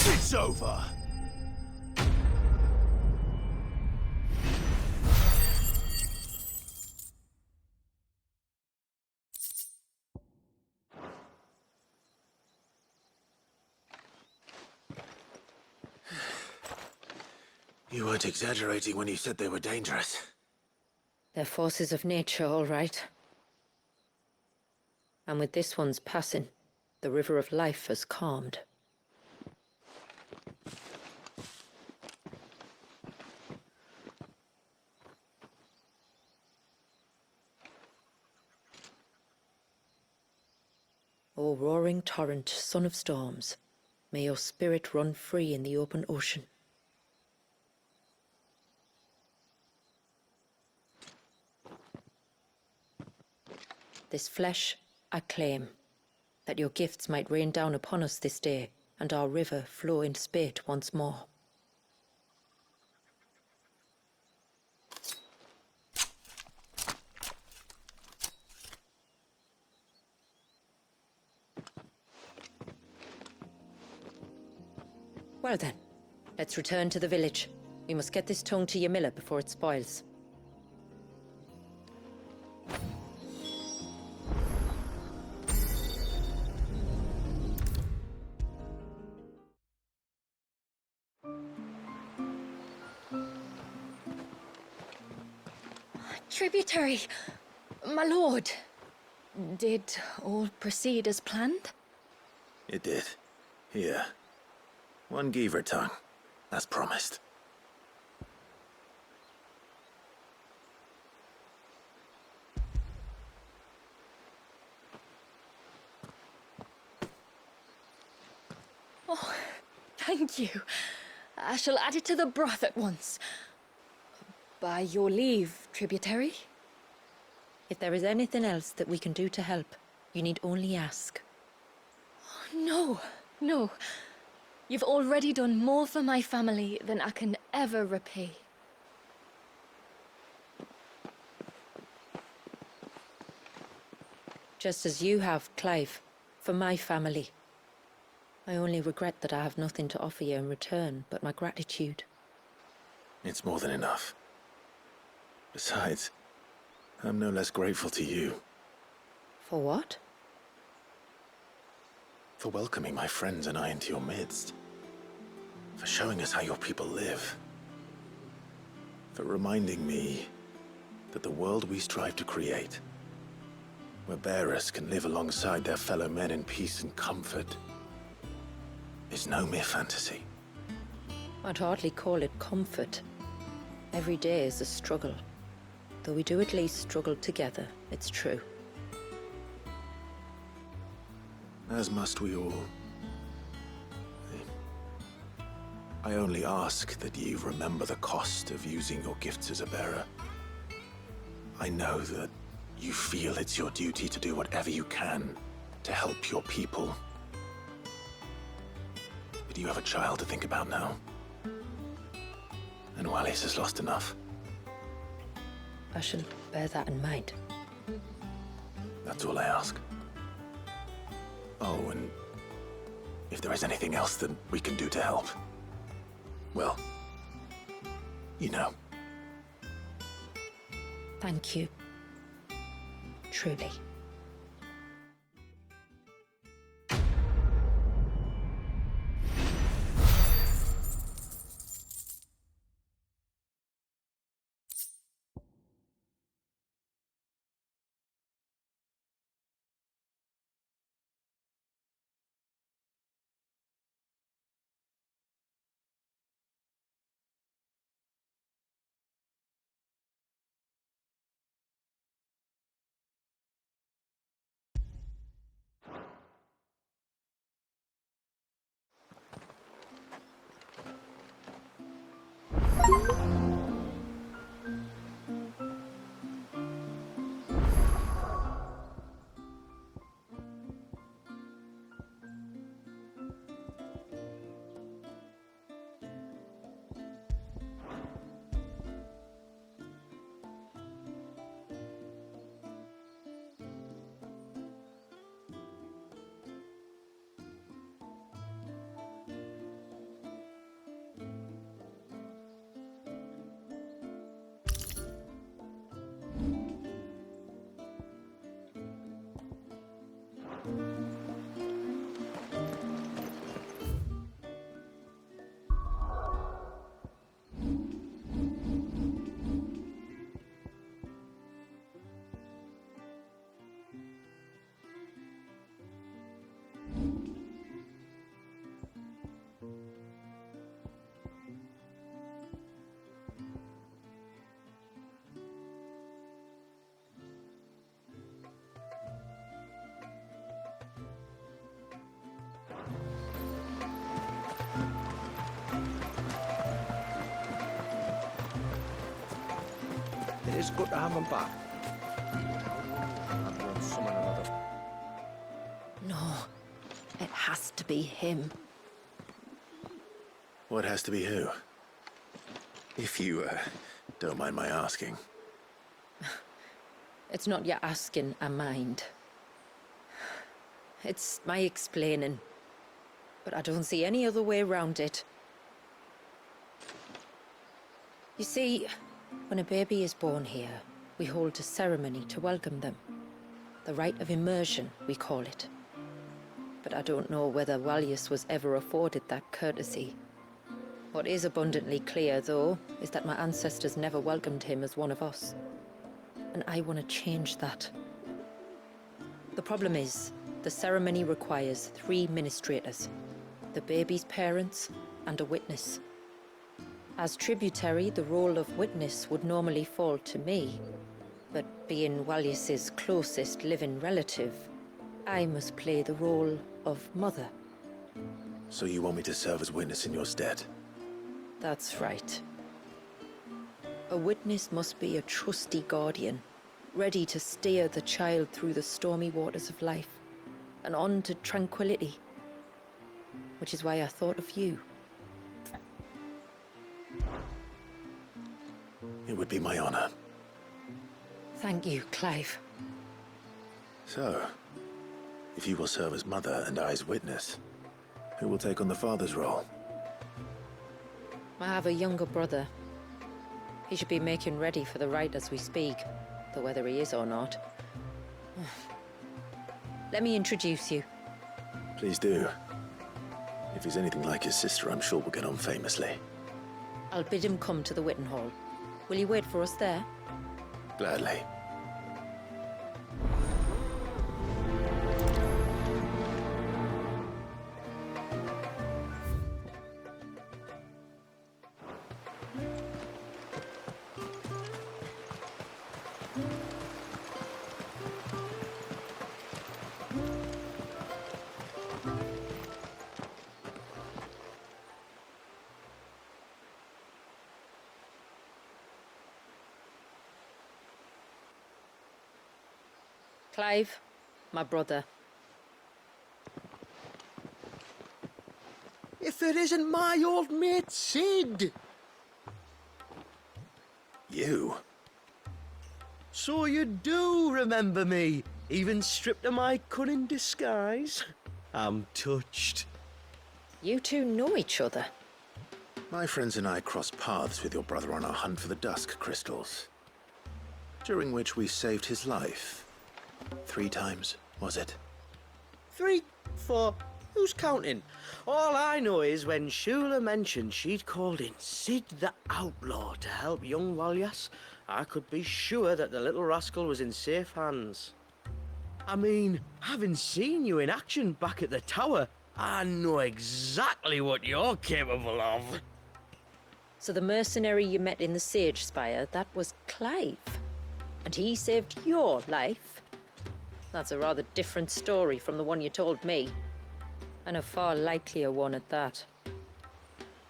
S1: It's over. You weren't exaggerating when you said they were dangerous.
S2: They're forces of nature, all right. And with this one's passing, the river of life has calmed. O roaring torrent, son of storms, may your spirit run free in the open ocean. This flesh I claim, that your gifts might rain down upon us this day, and our river flow in spate once more. Well then, let's return to the village. We must get this tongue to Ymilla before it spoils.
S3: Tributary, my lord. Did all proceed as planned?
S1: It did. Here. One Geaver tongue, as promised.
S3: Thank you. I shall add it to the broth at once. By your leave, tributary.
S2: If there is anything else that we can do to help, you need only ask.
S3: No, no. You've already done more for my family than I can ever repay.
S2: Just as you have, Clive, for my family. I only regret that I have nothing to offer you in return but my gratitude.
S1: It's more than enough. Besides, I'm no less grateful to you.
S2: For what?
S1: For welcoming my friends and I into your midst. For showing us how your people live. For reminding me that the world we strive to create, where bearers can live alongside their fellow men in peace and comfort, is no mere fantasy.
S2: I'd hardly call it comfort. Every day is a struggle. Though we do at least struggle together, it's true.
S1: As must we all. I only ask that you remember the cost of using your gifts as a bearer. I know that you feel it's your duty to do whatever you can to help your people. But you have a child to think about now. And Wallis has lost enough.
S2: I shall bear that in mind.
S1: That's all I ask. Oh, and if there is anything else that we can do to help, well, you know.
S2: Thank you. Truly.
S11: It is good to have him back. I'd want someone another.
S2: No, it has to be him.
S1: What has to be who? If you, don't mind my asking.
S2: It's not your asking, I mind. It's my explaining. But I don't see any other way around it. You see, when a baby is born here, we hold a ceremony to welcome them. The rite of immersion, we call it. But I don't know whether Wallius was ever afforded that courtesy. What is abundantly clear, though, is that my ancestors never welcomed him as one of us. And I want to change that. The problem is, the ceremony requires 3 ministrators, the baby's parents, and a witness. As tributary, the role of witness would normally fall to me, but being Wallius's closest living relative, I must play the role of mother.
S1: So you want me to serve as witness in your stead?
S2: That's right. A witness must be a trusty guardian, ready to steer the child through the stormy waters of life and on to tranquility. Which is why I thought of you.
S1: It would be my honor.
S2: Thank you, Clive.
S1: So, if you will serve as mother and I as witness, who will take on the father's role?
S2: I have a younger brother. He should be making ready for the rite as we speak, though whether he is or not. Let me introduce you.
S1: Please do. If he's anything like his sister, I'm sure we'll get on famously.
S2: I'll bid him come to the Witten Hall. Will you wait for us there?
S1: Gladly.
S2: Clive, my brother.
S11: If it isn't my old mate Sid!
S1: You?
S11: So you do remember me, even stripped of my cunning disguise? I'm touched.
S2: You two know each other?
S1: My friends and I crossed paths with your brother on our hunt for the dusk crystals, during which we saved his life. 3 times, was it?
S11: 3, 4, who's counting? All I know is when Shula mentioned she'd called in Sid the Outlaw to help young Walyas, I could be sure that the little rascal was in safe hands. I mean, having seen you in action back at the tower, I know exactly what you're capable of.
S2: So the mercenary you met in the Sage Spire, that was Clive. And he saved your life? That's a rather different story from the one you told me. And a far likelier one at that.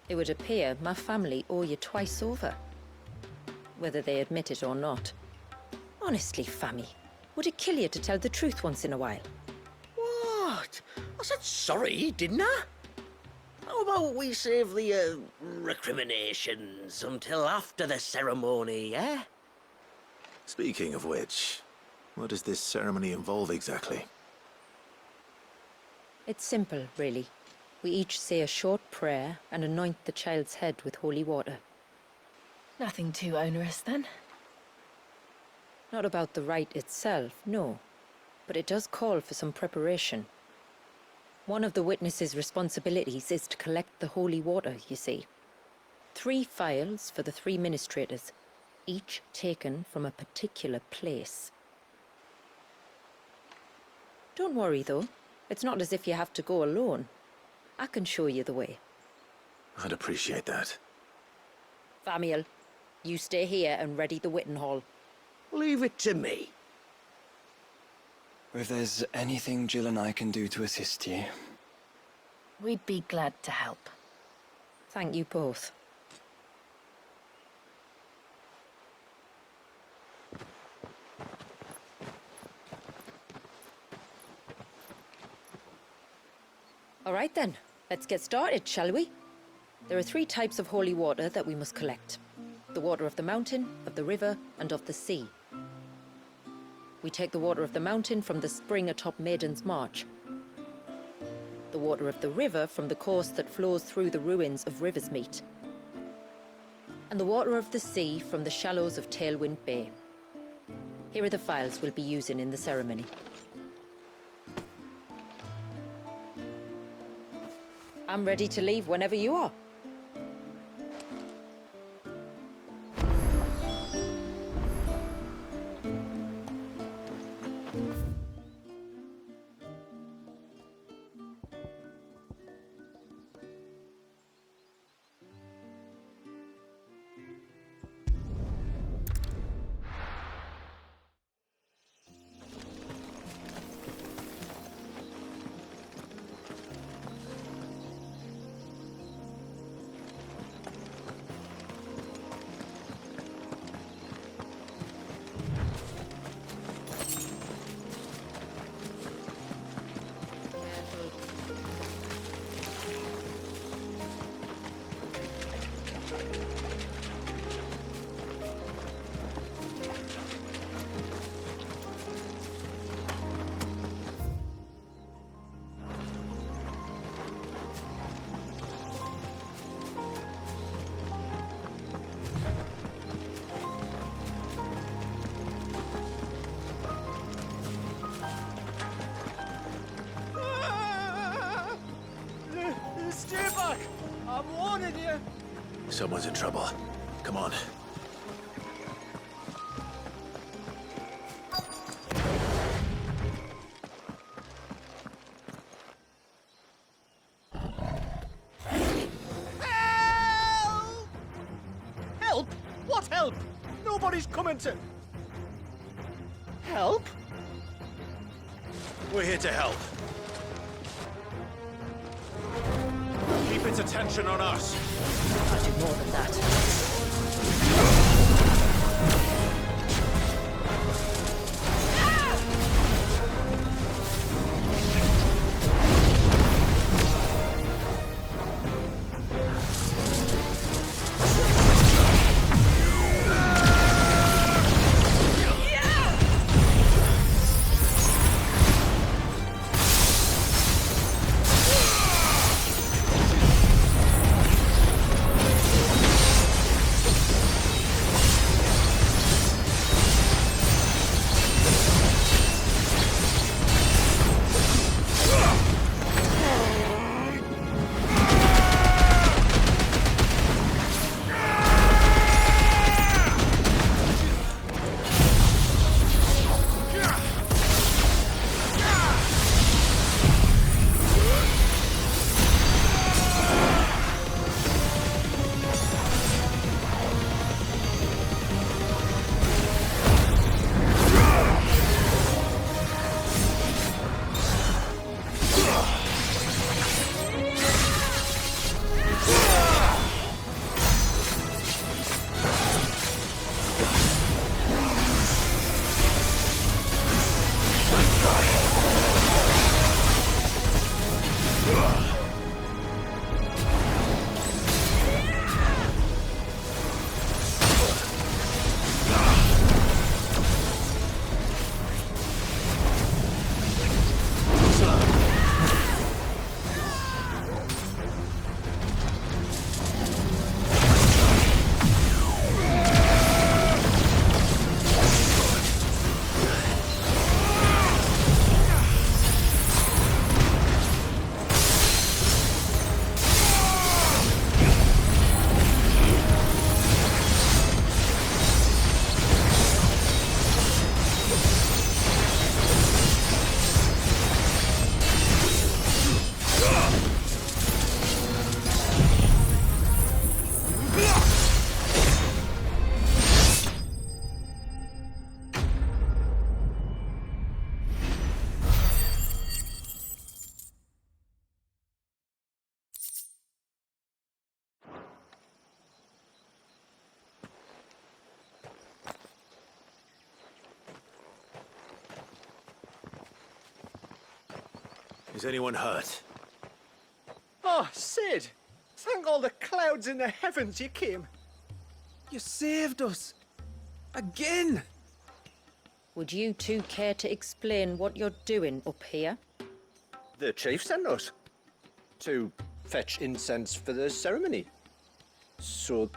S2: It would appear my family owe you twice over. Whether they admit it or not. Honestly, Fammy, would it kill you to tell the truth once in a while?
S11: What? I said sorry, didn't I? How about we save the, recriminations until after the ceremony, eh?
S1: Speaking of which, what does this ceremony involve exactly?
S2: It's simple, really. We each say a short prayer and anoint the child's head with holy water.
S5: Nothing too onerous, then?
S2: Not about the rite itself, no. But it does call for some preparation. One of the witness's responsibilities is to collect the holy water, you see. 3 phials for the 3 ministrators, each taken from a particular place. Don't worry, though. It's not as if you have to go alone. I can show you the way.
S1: I'd appreciate that.
S2: Famiel, you stay here and ready the Witten Hall.
S11: Leave it to me.
S19: If there's anything Jill and I can do to assist you...
S5: We'd be glad to help.
S2: Thank you both. All right then, let's get started, shall we? There are 3 types of holy water that we must collect. The water of the mountain, of the river, and of the sea. We take the water of the mountain from the spring atop Maiden's March. The water of the river from the course that flows through the ruins of Riversmeet. And the water of the sea from the shallows of Tailwind Bay. Here are the phials we'll be using in the ceremony. I'm ready to leave whenever you are.
S1: Someone's in trouble. Come on.
S11: Help? What help? Nobody's coming to... Help?
S15: We're here to help. Keep its attention on us.
S2: I'll do more than that.
S1: Is anyone hurt?
S11: Oh, Sid! Thank all the clouds in the heavens you came.
S6: You saved us. Again.
S2: Would you two care to explain what you're doing up here?
S11: The chief sent us to fetch incense for the ceremony. So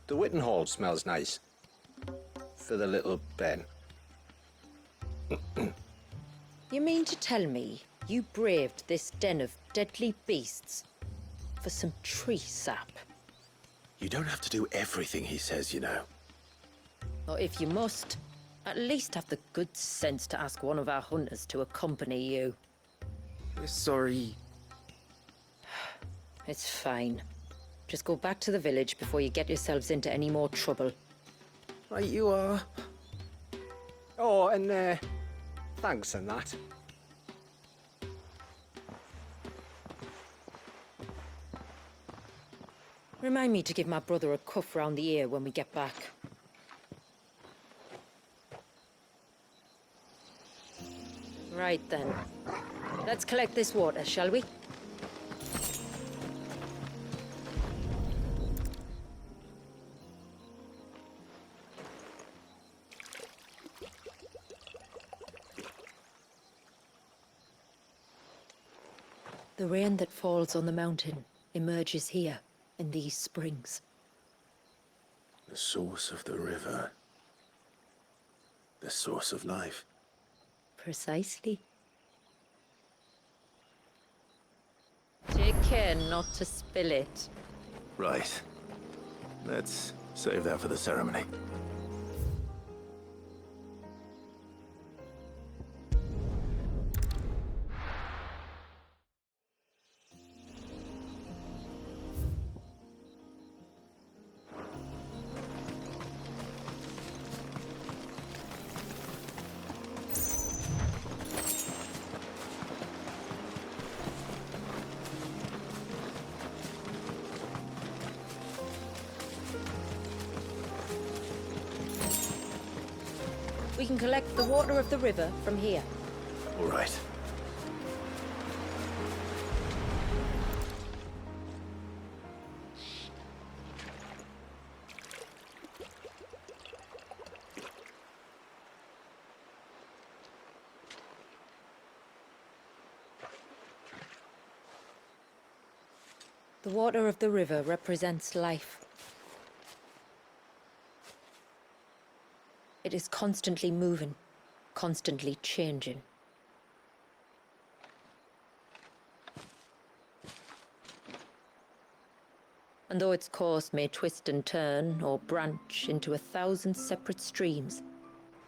S11: the Witten Hall smells nice. For the little Ben.
S2: You mean to tell me you braved this den of deadly beasts for some tree sap?
S1: You don't have to do everything he says, you know.
S2: Or if you must, at least have the good sense to ask one of our hunters to accompany you.
S6: We're sorry.
S2: It's fine. Just go back to the village before you get yourselves into any more trouble.
S6: Right you are.
S11: Oh, and thanks and that.
S2: Remind me to give my brother a cuff round the ear when we get back. Right then. Let's collect this water, shall we? The rain that falls on the mountain emerges here, in these springs.
S1: The source of the river. The source of life.
S2: Precisely. Take care not to spill it.
S1: Right. Let's save that for the ceremony.
S2: We can collect the water of the river from here.
S1: All right.
S2: The water of the river represents life. It is constantly moving, constantly changing. And though its course may twist and turn or branch into 1,000 separate streams,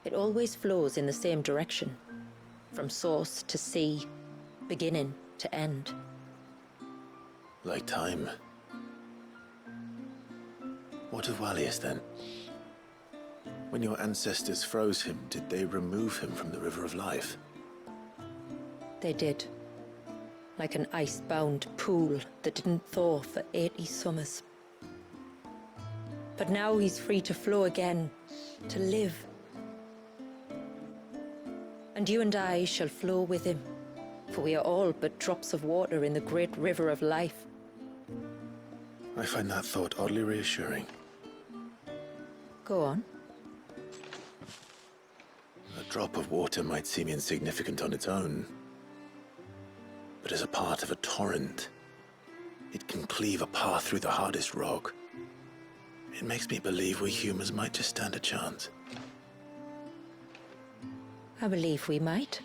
S2: it always flows in the same direction, from source to sea, beginning to end.
S1: Like time. What of Wallius then? When your ancestors froze him, did they remove him from the River of Life?
S2: They did. Like an ice-bound pool that didn't thaw for 80 summers. But now he's free to flow again, to live. And you and I shall flow with him, for we are all but drops of water in the great River of Life.
S1: I find that thought oddly reassuring.
S2: Go on.
S1: A drop of water might seem insignificant on its own, but as a part of a torrent, it can cleave a path through the hardest rock. It makes me believe we humans might just stand a chance.
S2: I believe we might.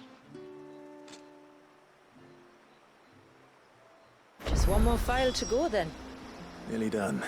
S2: Just one more file to go then.
S1: Nearly done.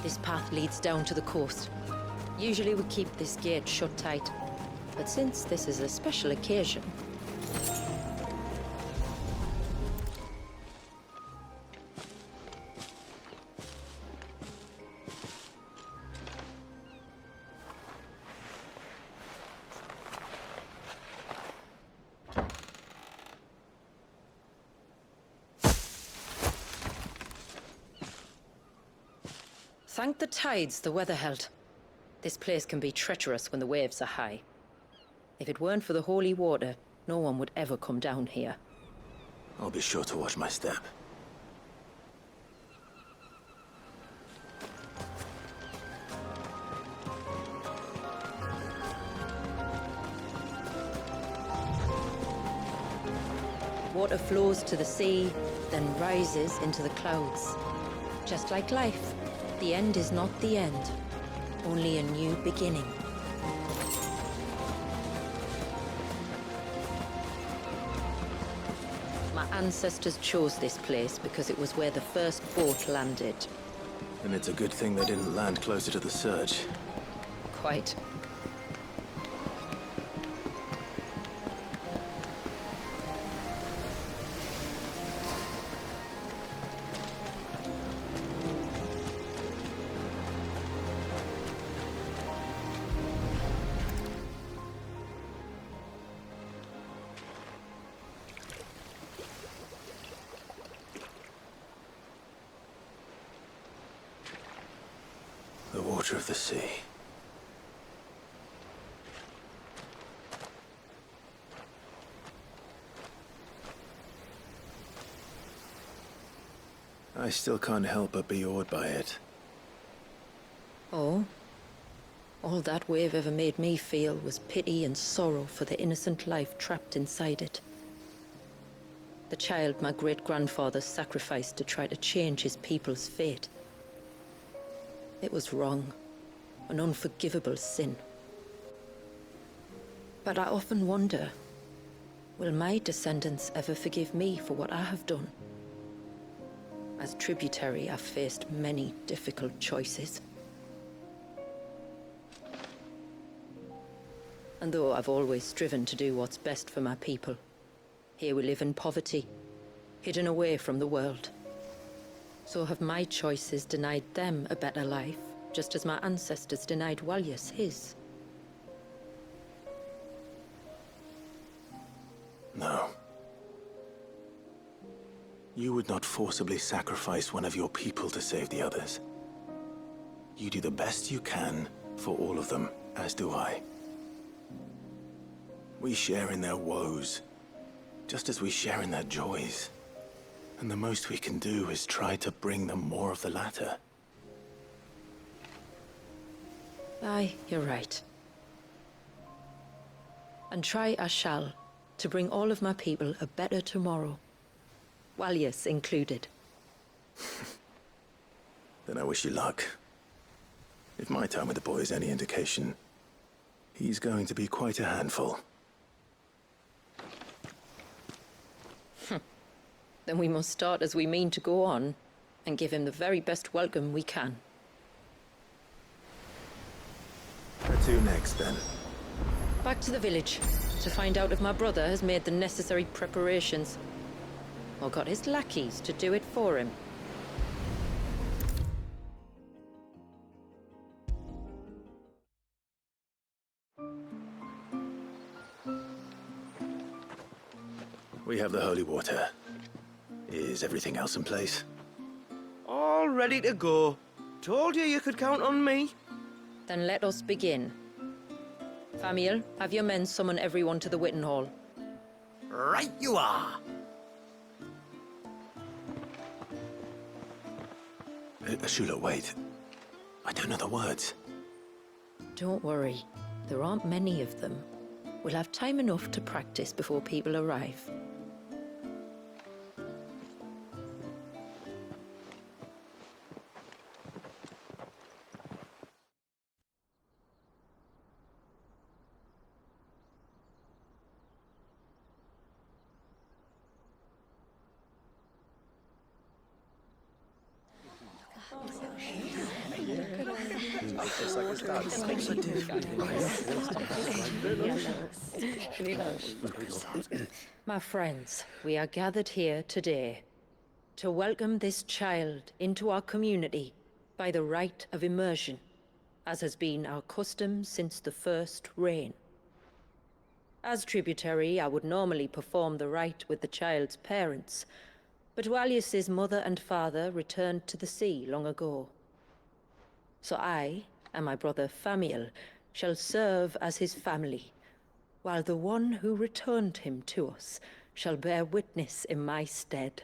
S2: This path leads down to the coast. Usually we keep this gate shut tight, but since this is a special occasion... Thank the tides the weather held. This place can be treacherous when the waves are high. If it weren't for the holy water, no one would ever come down here.
S1: I'll be sure to watch my step.
S2: Water flows to the sea, then rises into the clouds. Just like life, the end is not the end, only a new beginning. My ancestors chose this place because it was where the first boat landed.
S1: And it's a good thing they didn't land closer to the surge.
S2: Quite.
S1: The water of the sea. I still can't help but be awed by it.
S2: Oh? All that wave ever made me feel was pity and sorrow for the innocent life trapped inside it. The child my great-grandfather sacrificed to try to change his people's fate. It was wrong. An unforgivable sin. But I often wonder, will my descendants ever forgive me for what I have done? As tributary, I've faced many difficult choices. And though I've always striven to do what's best for my people, here we live in poverty, hidden away from the world. So have my choices denied them a better life, just as my ancestors denied Walyas his?
S1: No. You would not forcibly sacrifice one of your people to save the others. You do the best you can for all of them, as do I. We share in their woes, just as we share in their joys. And the most we can do is try to bring them more of the latter.
S2: Aye, you're right. And try I shall, to bring all of my people a better tomorrow. Walyas included.
S1: Then I wish you luck. If my time with the boy is any indication, he's going to be quite a handful.
S2: Then we must start as we mean to go on, and give him the very best welcome we can.
S1: Where to next, then?
S2: Back to the village, to find out if my brother has made the necessary preparations, or got his lackeys to do it for him.
S1: We have the holy water. Is everything else in place?
S11: All ready to go. Told you could count on me.
S2: Then let us begin. Famiel, have your men summon everyone to the Witten Hall.
S11: Right you are.
S1: Shula, wait. I don't know the words.
S2: Don't worry. There aren't many of them. We'll have time enough to practice before people arrive. My friends, we are gathered here today to welcome this child into our community by the rite of immersion, as has been our custom since the first reign. As tributary, I would normally perform the rite with the child's parents, but Walyas's mother and father returned to the sea long ago. So I, and my brother Famiel, shall serve as his family, while the one who returned him to us shall bear witness in my stead.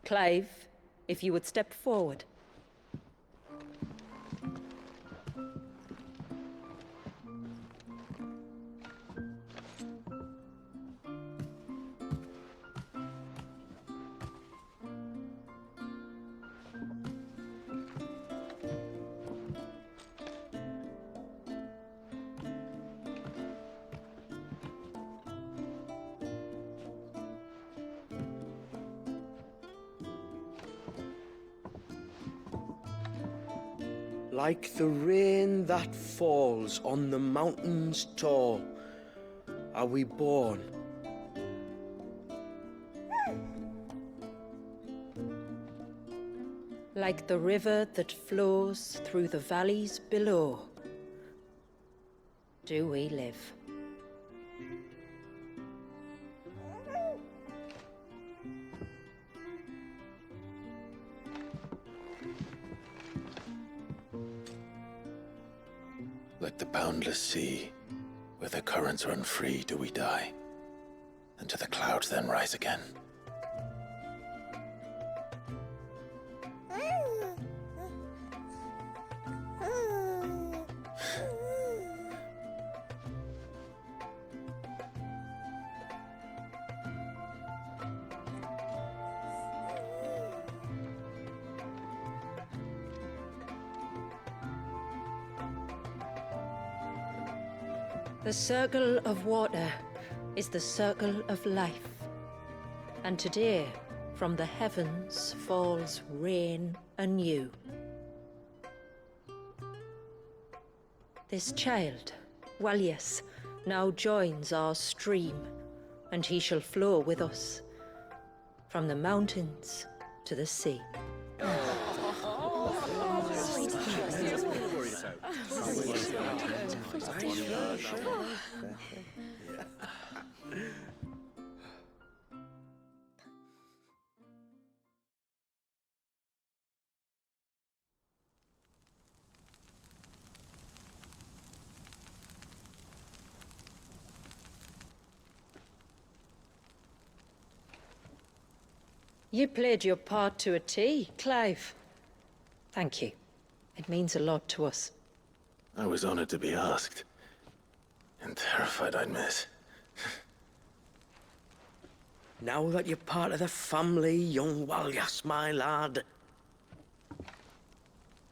S2: Clive, if you would step forward.
S11: Like the rain that falls on the mountains tall, are we born.
S2: Like the river that flows through the valleys below, do we live.
S1: Like the boundless sea, where the currents run free, do we die, and to the clouds then rise again.
S2: The circle of water is the circle of life. And today, from the heavens falls rain anew. This child, Walius, now joins our stream, and he shall flow with us, from the mountains to the sea. You played your part to a T, Clive. Thank you. It means a lot to us.
S1: I was honored to be asked. And terrified I'd miss.
S11: Now that you're part of the family, young Walyas, my lad.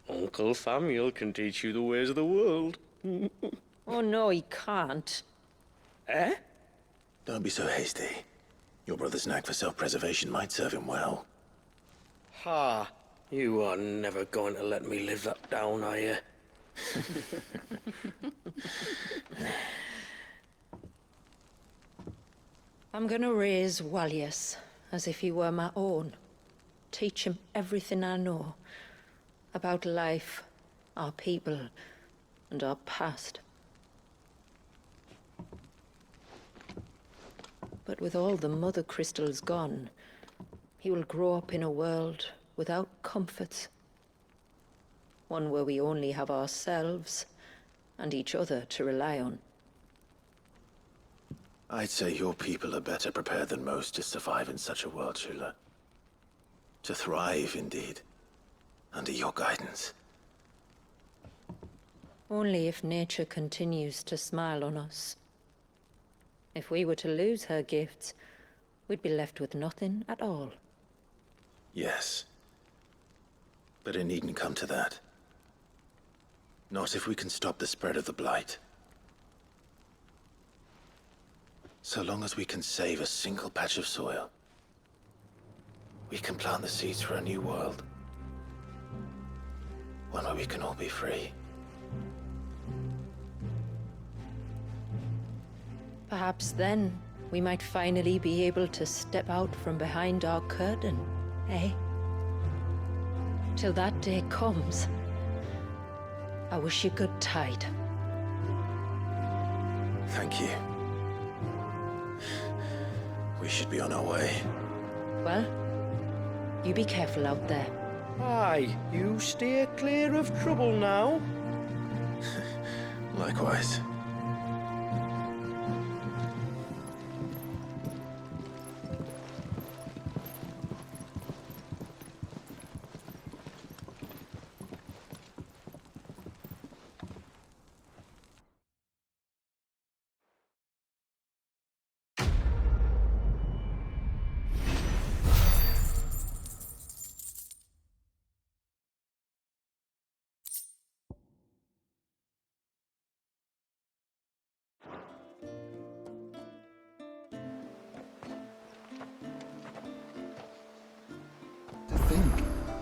S11: Uncle Samuel can teach you the ways of the world.
S2: Oh no, he can't.
S11: Eh?
S1: Don't be so hasty. Your brother's knack for self-preservation might serve him well.
S11: Ha! You are never going to let me live that down, are you?
S2: I'm gonna raise Walius as if he were my own. Teach him everything I know about life, our people, and our past. But with all the mother crystals gone, he will grow up in a world without comforts. One where we only have ourselves and each other to rely on.
S1: I'd say your people are better prepared than most to survive in such a world, Shula. To thrive, indeed, under your guidance.
S2: Only if nature continues to smile on us. If we were to lose her gifts, we'd be left with nothing at all.
S1: Yes. But it needn't come to that. Not if we can stop the spread of the Blight. So long as we can save a single patch of soil, we can plant the seeds for a new world. One where we can all be free.
S2: Perhaps then, we might finally be able to step out from behind our curtain, eh? Till that day comes, I wish you good tide.
S1: Thank you. We should be on our way.
S2: Well, you be careful out there.
S11: Aye, you steer clear of trouble now.
S1: Likewise.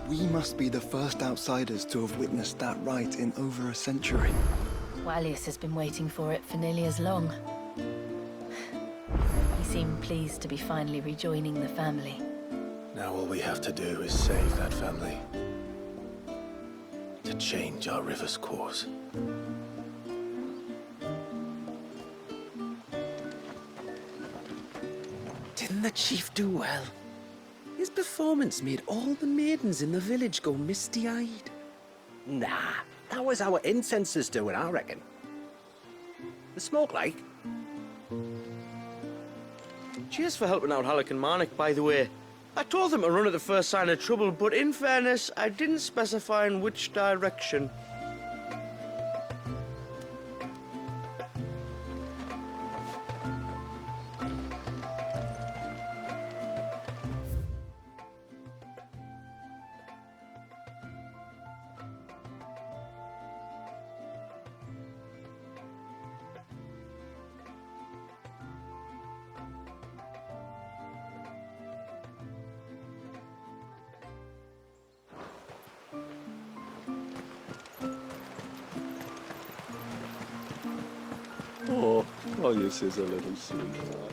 S19: We must be the first outsiders to have witnessed that rite in over a century.
S3: Walius has been waiting for it for nearly as long. He seemed pleased to be finally rejoining the family.
S1: Now all we have to do is save that family. To change our river's course.
S11: Didn't the chief do well? His performance made all the maidens in the village go misty-eyed.
S7: Nah, that was our incensers doing, I reckon. The smoke like.
S11: Cheers for helping out Halleck and Marnik, by the way. I told them to run at the first sign of trouble, but in fairness, I didn't specify in which direction.
S20: Marius is a little sweetheart.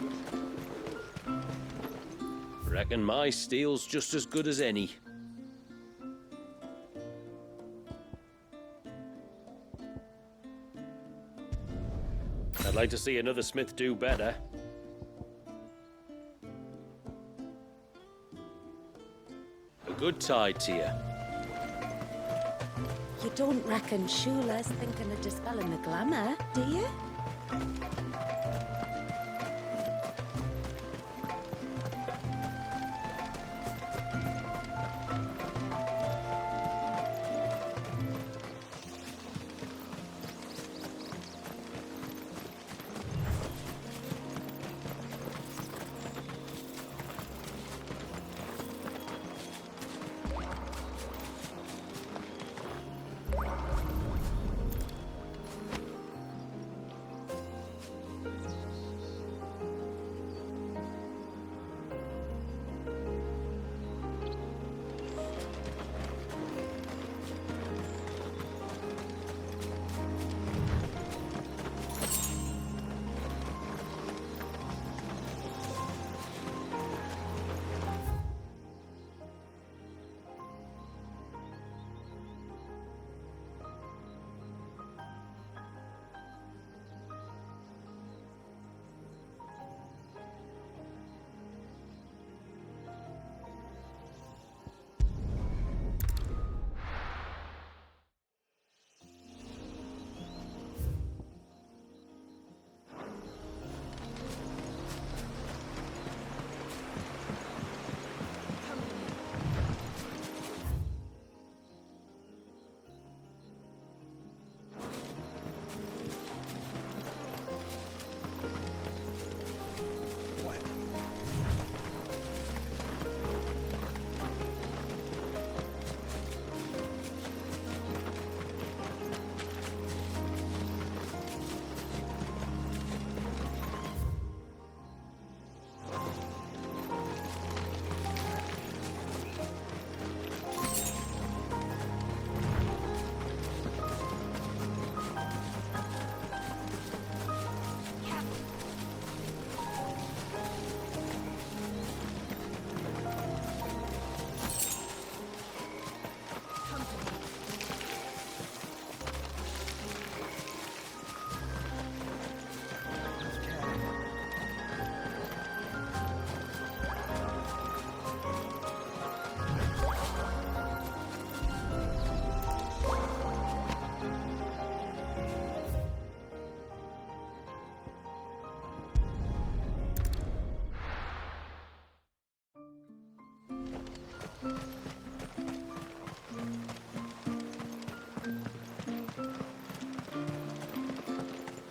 S8: Reckon my steel's just as good as any. I'd like to see another smith do better. A good tide to you.
S4: You don't reckon Shula's thinking of dispelling the glamour, do you?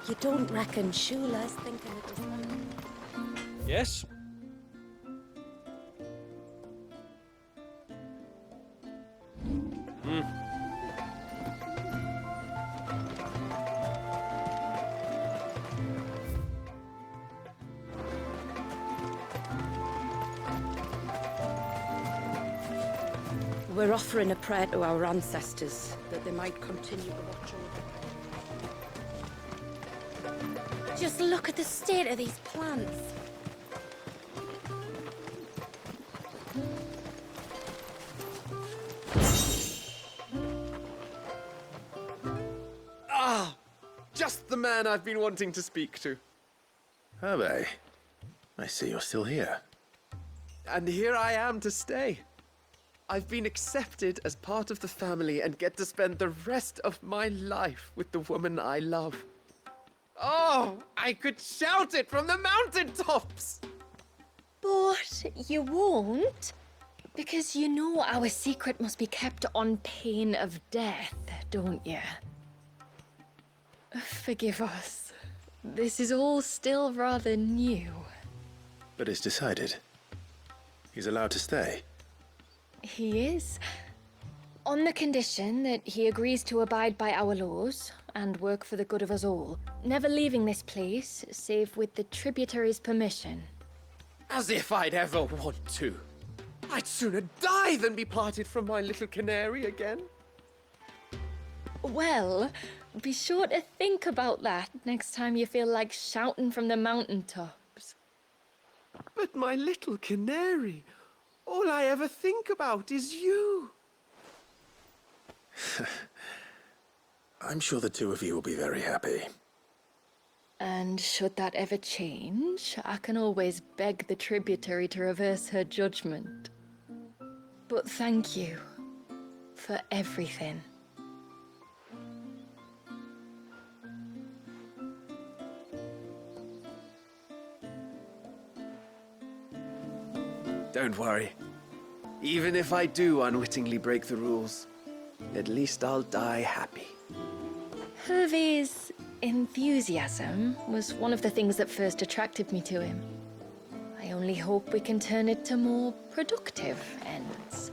S4: You don't reckon Shula's thinking of dispelling?
S8: Yes?
S4: We're offering a prayer to our ancestors that they might continue to watch over.
S10: Just look at the state of these plants.
S6: Ah! Just the man I've been wanting to speak to.
S1: Hervé, I see you're still here.
S6: And here I am to stay. I've been accepted as part of the family and get to spend the rest of my life with the woman I love. Oh, I could shout it from the mountaintops!
S3: But you won't, because you know our secret must be kept on pain of death, don't you? Forgive us. This is all still rather new.
S1: But it's decided. He's allowed to stay.
S3: He is. On the condition that he agrees to abide by our laws and work for the good of us all, never leaving this place save with the tributaries' permission.
S6: As if I'd ever want to. I'd sooner die than be parted from my little canary again.
S3: Well, be sure to think about that next time you feel like shouting from the mountaintops.
S6: But my little canary, all I ever think about is you.
S1: I'm sure the two of you will be very happy.
S3: And should that ever change, I can always beg the tributary to reverse her judgment. But thank you for everything.
S6: Don't worry. Even if I do unwittingly break the rules, at least I'll die happy.
S3: Hervé's enthusiasm was one of the things that first attracted me to him. I only hope we can turn it to more productive ends.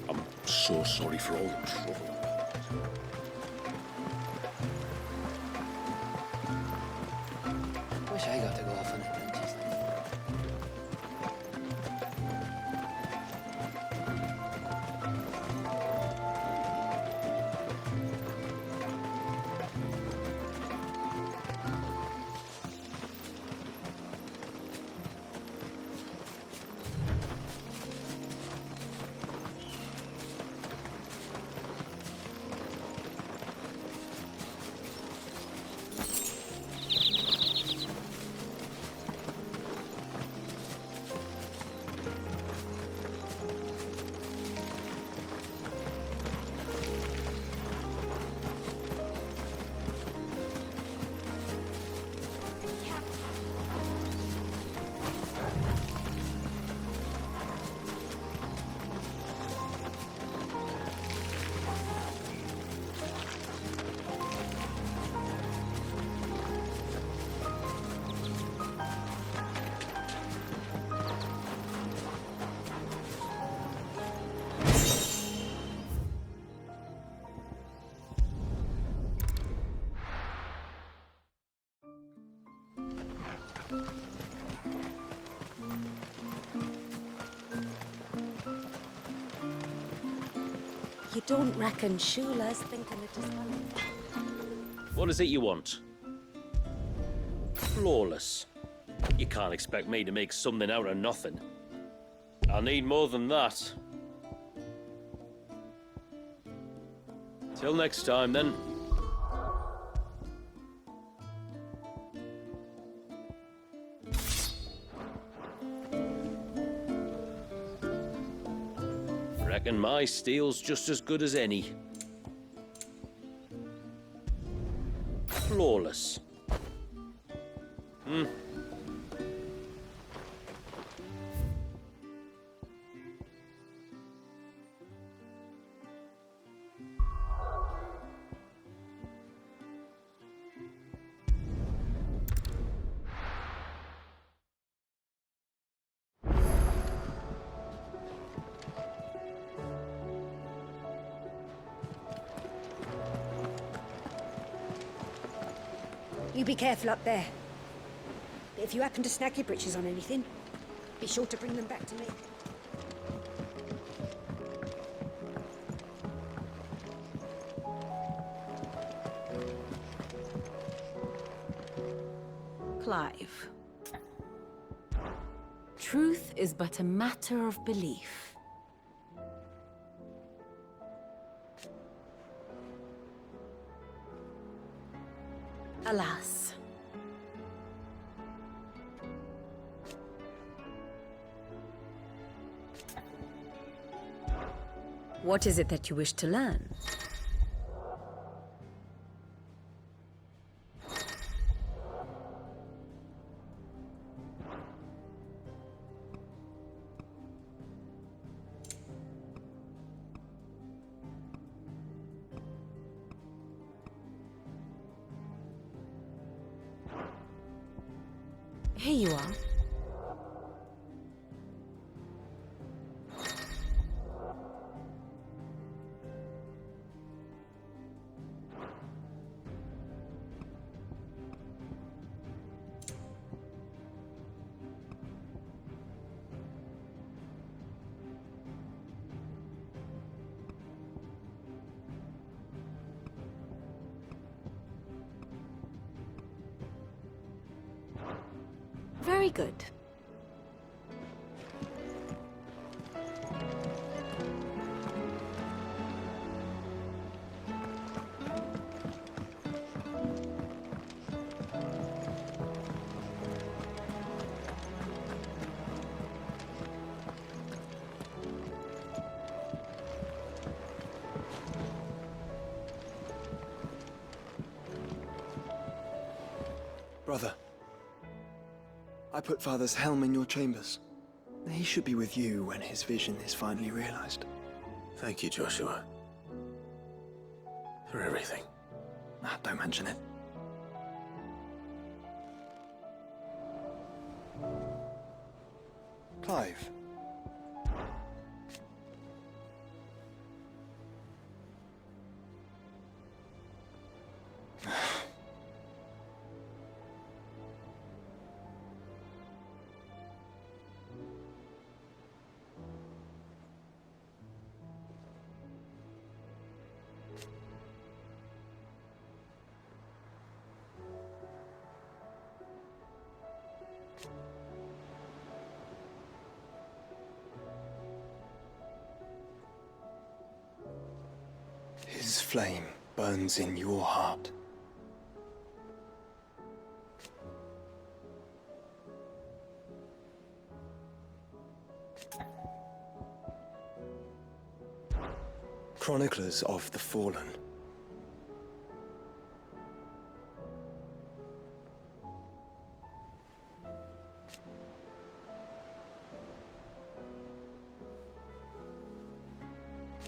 S20: I'm so sorry for all the trouble.
S9: Wish I got to go off on adventures.
S4: You don't reckon Shula's thinking it as well?
S8: What is it you want? Flawless. You can't expect me to make something out of nothing. I'll need more than that. Till next time, then. Reckon my steel's just as good as any. Flawless.
S17: You be careful up there. But if you happen to snag your britches on anything, be sure to bring them back to me.
S22: Clive. Truth is but a matter of belief. Alas. What is it that you wish to learn? Here you are.
S10: Very good.
S19: Brother, I put Father's helm in your chambers. He should be with you when his vision is finally realized.
S1: Thank you, Joshua. For everything.
S19: Don't mention it. Clive. His flame burns in your heart. Chroniclers of the Fallen.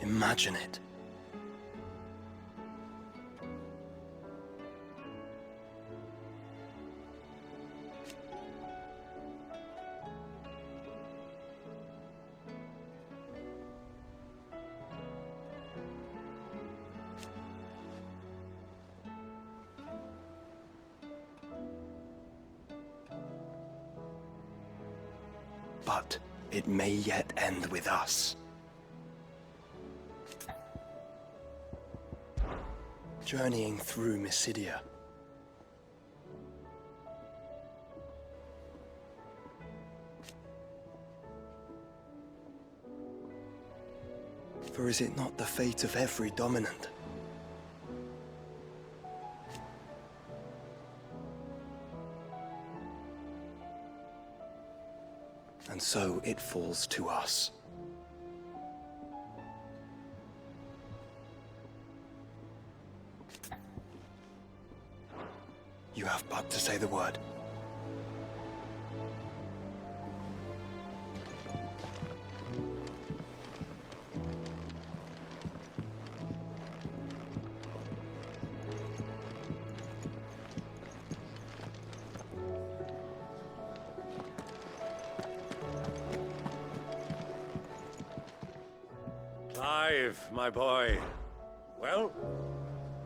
S19: Imagine it. But it may yet end with us. Journeying through Mysidia. For is it not the fate of every dominant? And so it falls to us. You have but to say the word.
S15: Clive, my boy. Well,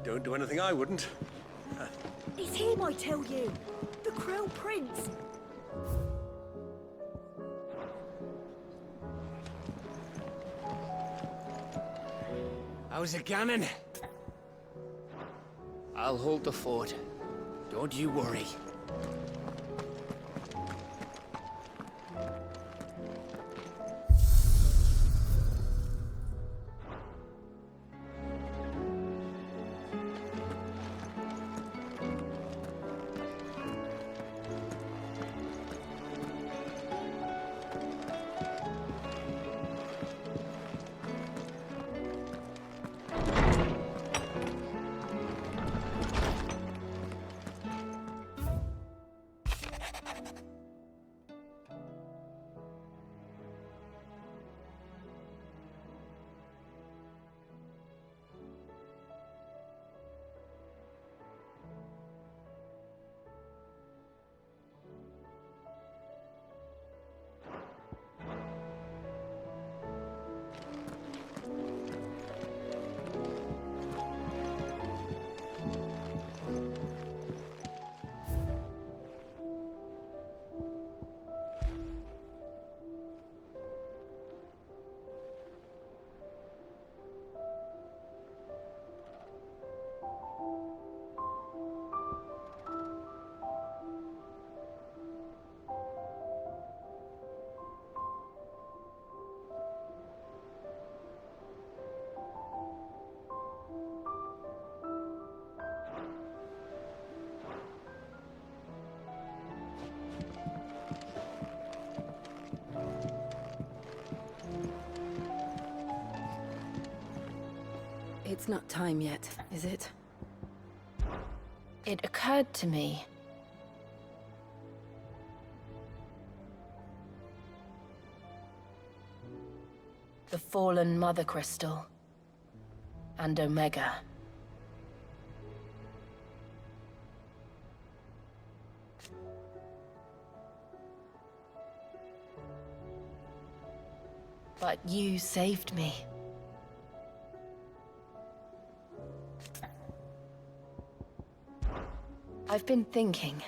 S15: don't do anything I wouldn't.
S4: It's him, I tell you. The Crown Prince.
S6: How's it going? I'll hold the fort. Don't you worry.
S5: It's not time yet, is it?
S3: It occurred to me. The fallen Mother Crystal. And Omega. But you saved me. I've been thinking.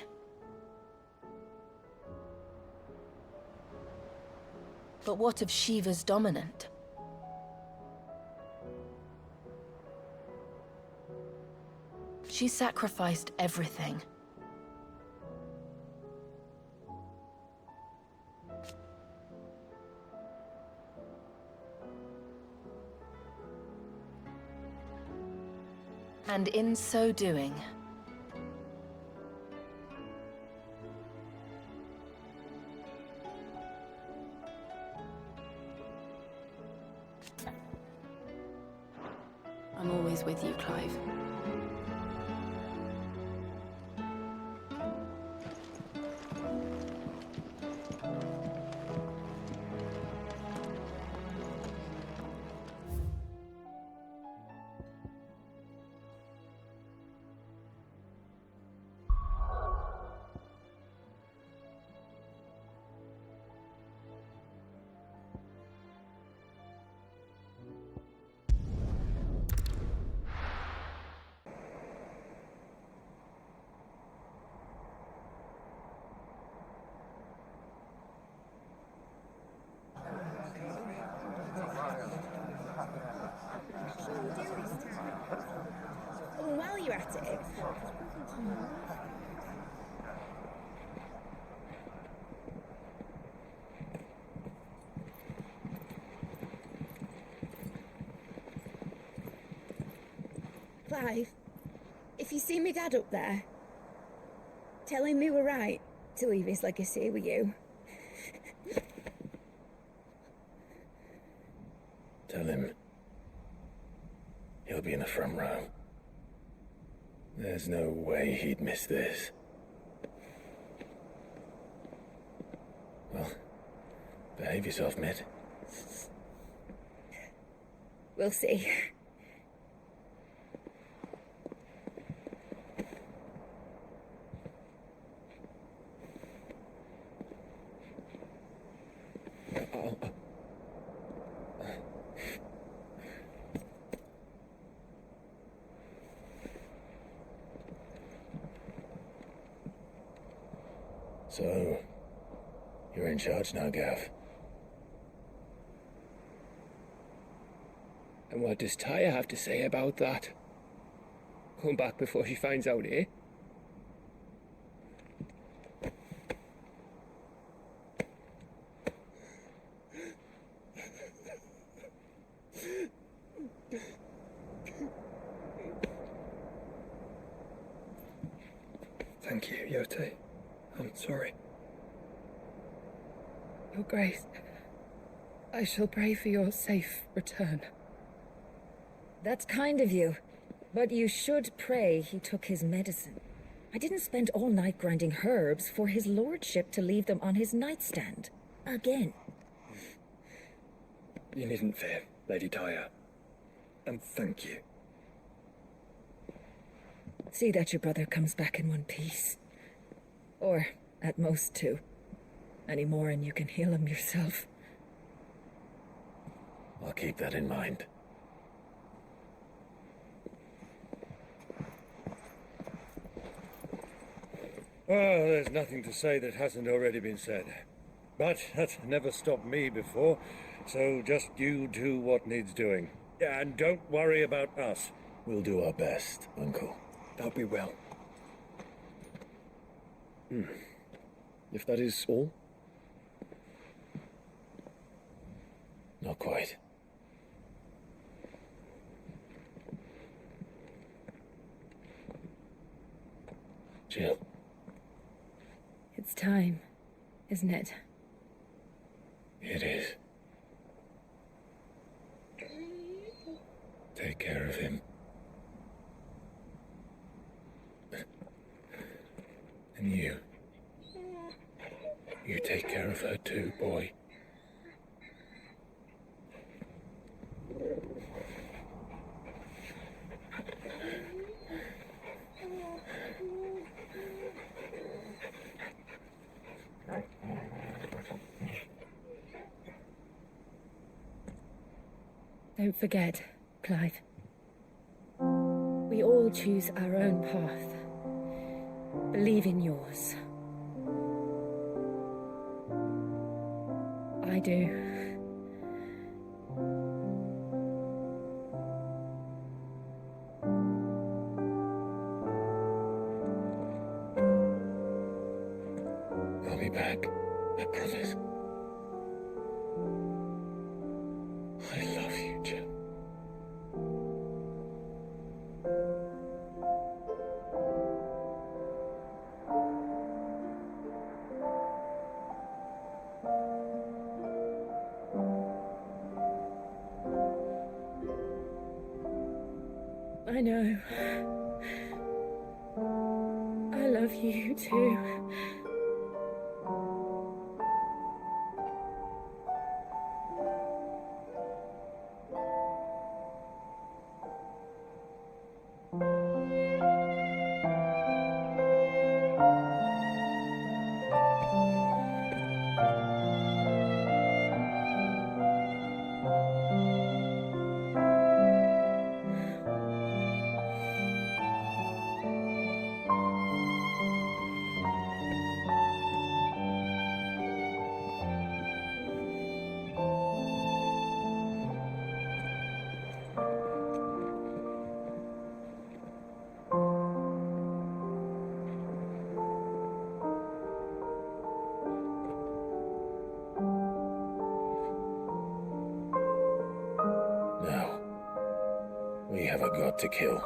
S3: But what of Shiva's dominant? She sacrificed everything. And in so doing,
S5: I'm always with you, Clive.
S17: Oh, while you're at it. Clive, if you see me dad up there, tell him we were right to leave his legacy with you.
S1: Tell him he'll be in the front row. There's no way he'd miss this. Well, behave yourself, Mitt.
S17: We'll see.
S1: So, you're in charge now, Gav.
S6: And what does Tyre have to say about that? Come back before she finds out, eh?
S19: Thank you, Yote. I'm sorry.
S12: Your Grace, I shall pray for your safe return.
S17: That's kind of you. But you should pray he took his medicine. I didn't spend all night grinding herbs for his lordship to leave them on his nightstand. Again.
S19: You needn't fear, Lady Tyre. And thank you.
S17: See that your brother comes back in one piece. Or, at most, two. Any more and you can heal him yourself.
S1: I'll keep that in mind.
S15: Well, there's nothing to say that hasn't already been said. But that's never stopped me before, so just you do what needs doing. And don't worry about us.
S1: We'll do our best, Uncle.
S19: That'll be well.
S6: If that is all?
S1: Not quite. Jill.
S17: It's time, isn't it?
S1: It is. Take
S15: take care of him. And you take care of her too, boy.
S17: Don't forget, Clive. We all choose our own path. Believe in yours. I do.
S15: I'll be back. I promise. I love you, Jim.
S17: I know. I love you too.
S15: Now, we have a god to kill.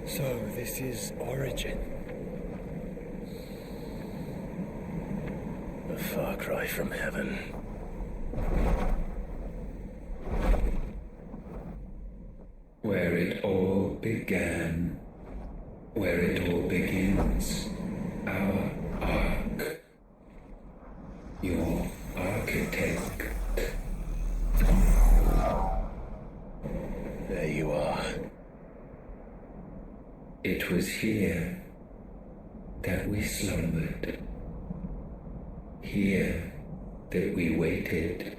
S15: So, this is Origin. A far cry from heaven.
S14: Where it all began, where it all begins, our arc. Your architect.
S15: There you are.
S14: It was here that we slumbered. Here that we waited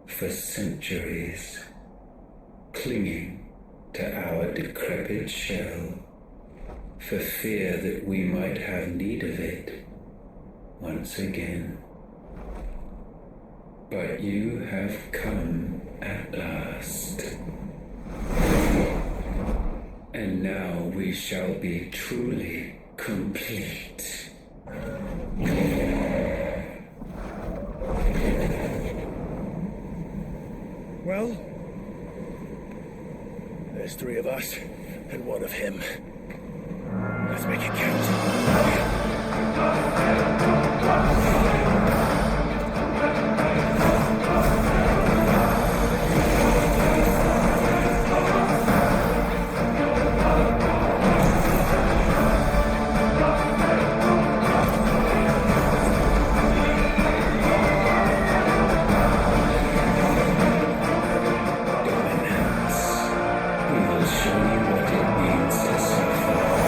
S14: for centuries, clinging to our decrepit shell, for fear that we might have need of it once again. But you have come at last. Now we shall be truly complete.
S15: Well, there's 3 of us and 1 of him. Let's make it count.
S14: We will show you what it means to suffer.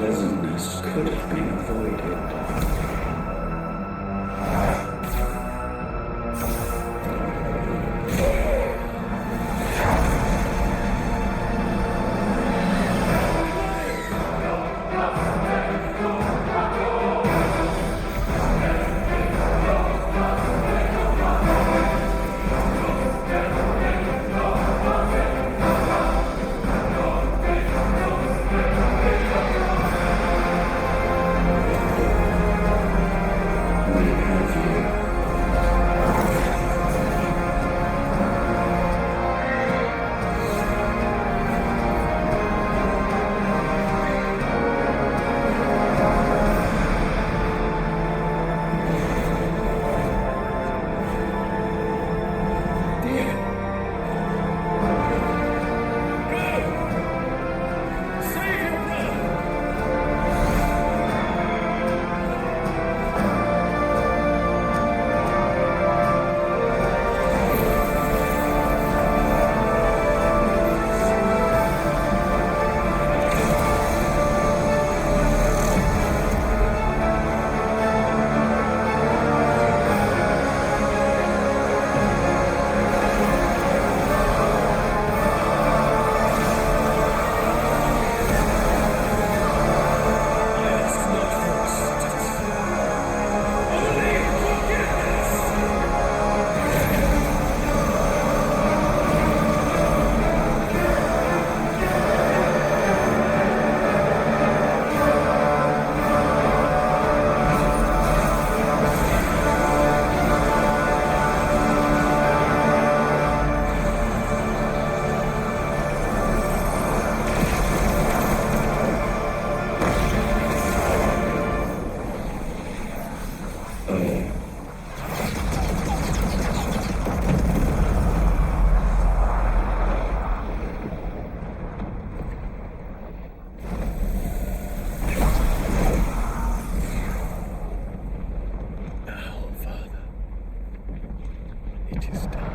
S14: unpleasantness could have been avoided.
S15: It is done.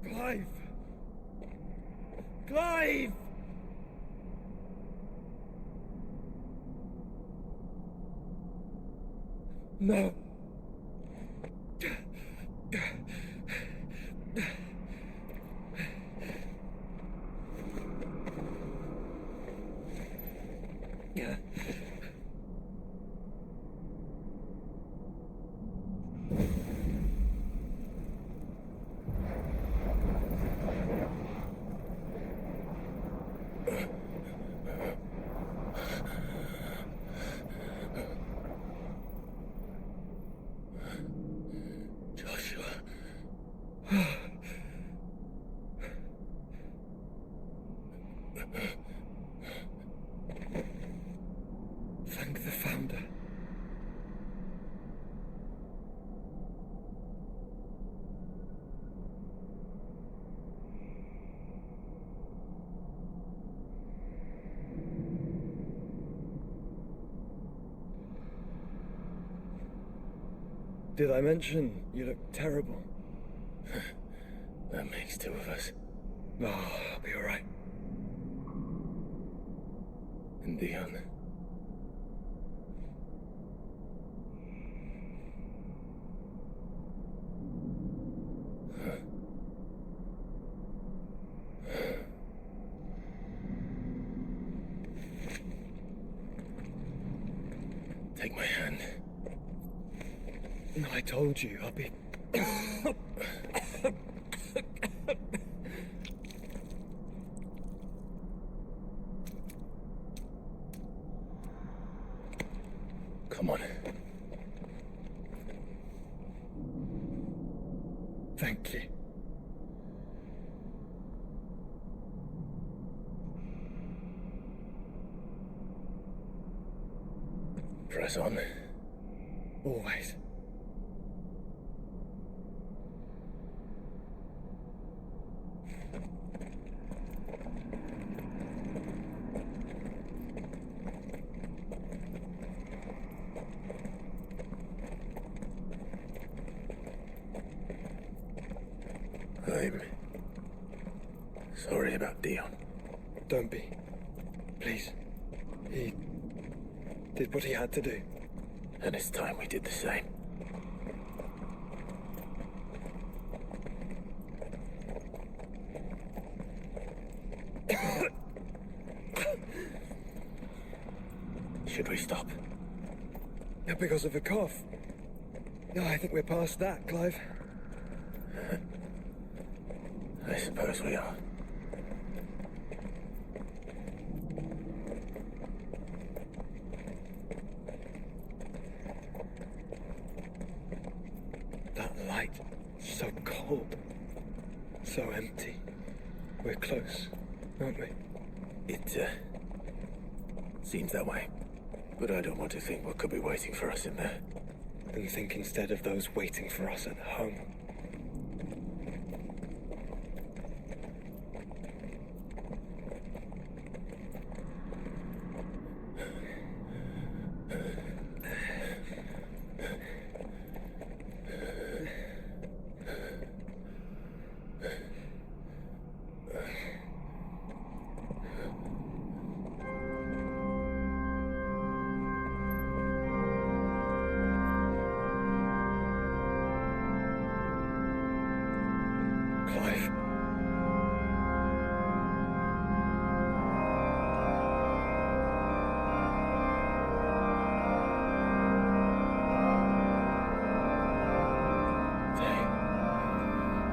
S15: Clive! Clive! No. Thank the Founder. Did I mention you look terrible?
S20: That makes two of us.
S15: Oh, I'll be alright.
S20: And Dion. Take my hand.
S15: No, I told you, I'll be...
S20: Come on.
S15: Thank you.
S20: Press on.
S15: Always.
S20: I'm sorry about Dion.
S15: Don't be. Please. He did what he had to do.
S20: And it's time we did the same. Should we stop?
S15: Yeah, because of the cough. No, I think we're past that, Clive.
S20: I suppose we are.
S15: That light, so cold, so empty. We're close, aren't we?
S20: It, seems that way. But I don't want to think what could be waiting for us in there.
S15: And think instead of those waiting for us at home.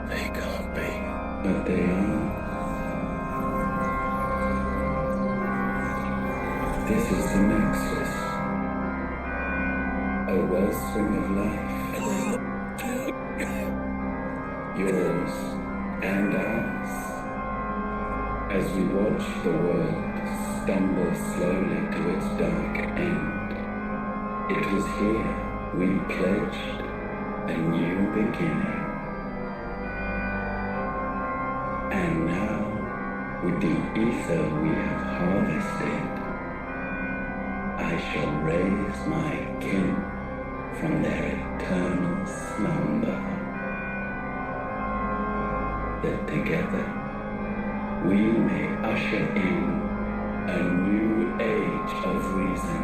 S20: They can't be.
S14: But they are. This is the Nexus. A wellspring of life. yours and ours. As we watch the world stumble slowly to its dark end, it was here we pledged a new beginning. And now, with the ether we have harvested, I shall raise my kin from their eternal slumber, that together we may usher in a new age of reason.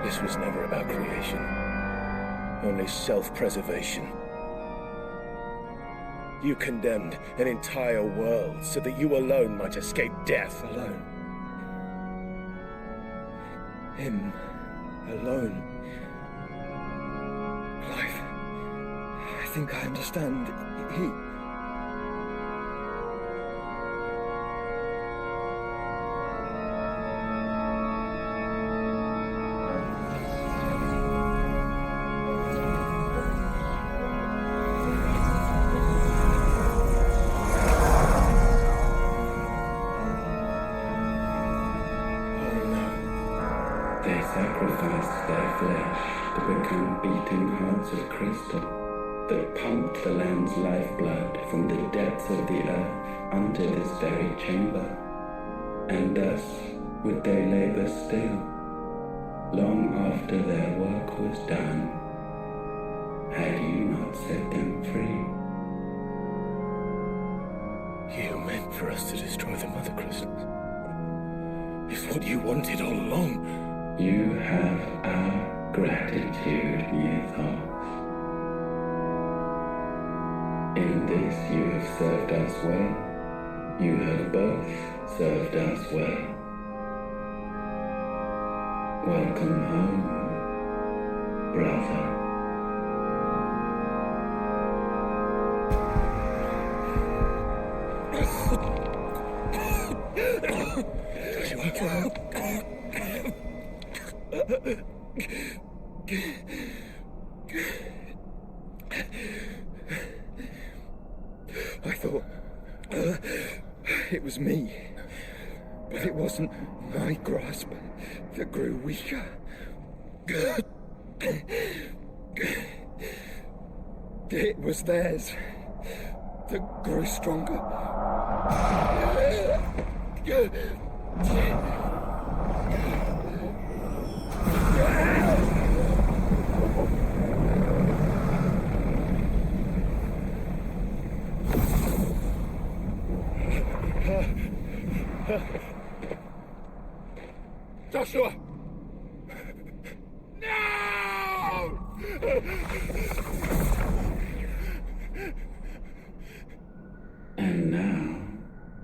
S1: This was never about creation, only self-preservation. You condemned an entire world so that you alone might escape death alone. Him alone. Clive, I think I understand.
S14: They sacrificed their flesh to become beating hearts of crystal that pumped the land's lifeblood from the depths of the earth unto this very chamber. And thus would they labor still, long after their work was done, had you not set them free.
S1: You meant for us to destroy the Mother Crystals. It's what you wanted all along.
S14: You have our gratitude, Mythos. In this you have served us well. You have both served us well. Welcome home, brother.
S1: I thought it was me, but it wasn't my grasp that grew weaker. It was theirs that grew stronger. Joshua! No!
S14: And now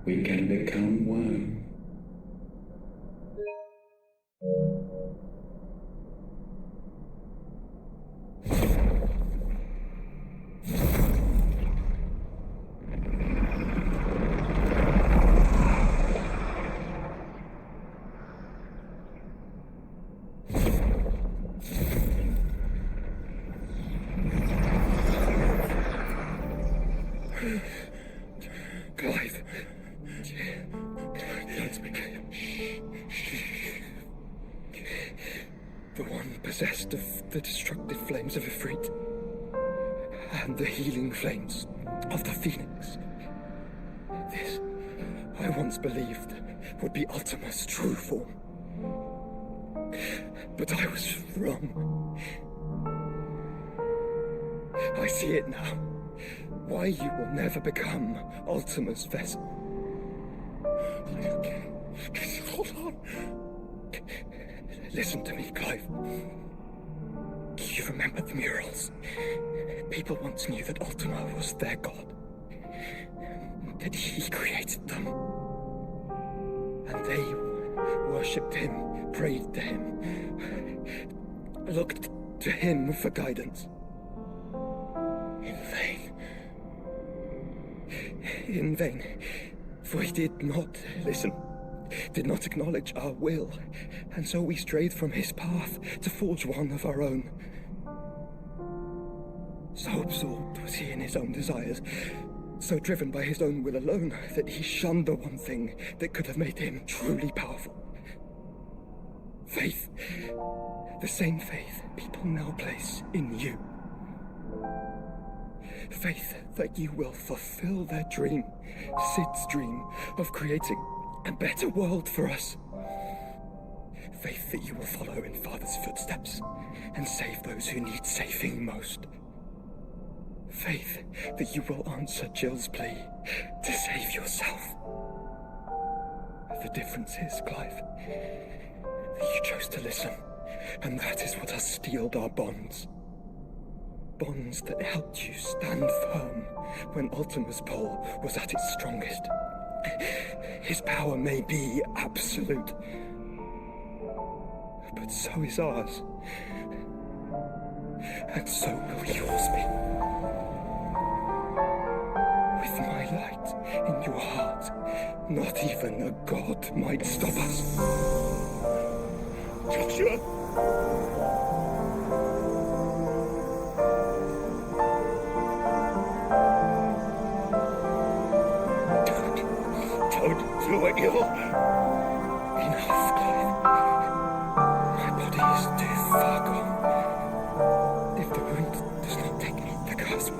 S14: we can become one.
S1: Clive. Don't speak. The one possessed of the destructive flames of Ifrit and the healing flames of the Phoenix. This, I once believed, would be Ultima's true form. But I was wrong. I see it now. Why you will never become Ultima's vessel. Hold on. Listen to me, Clive. You remember the murals? People once knew that Ultima was their god. That he created them. And they worshipped him, prayed to him, looked to him for guidance. In vain. In vain. For he did not listen, did not acknowledge our will, and so we strayed from his path to forge one of our own.
S19: So absorbed was he in his own desires, so driven by his own will alone, that he shunned the one thing that could have made him truly powerful. Faith. The same faith people now place in you. Faith that you will fulfill their dream, Sid's dream, of creating a better world for us. Faith that you will follow in Father's footsteps and save those who need saving most. Faith that you will answer Jill's plea to save yourself. The difference is, Clive, that you chose to listen, and that is what has steeled our bonds. Bonds that helped you stand firm when Ultima's pull was at its strongest. His power may be absolute, but so is ours. And so will yours be. With my light in your heart, not even a god might stop us. Joshua! Don't do it, you... Enough, Clive. My body is too far gone. If the wound does not take me, the curse will.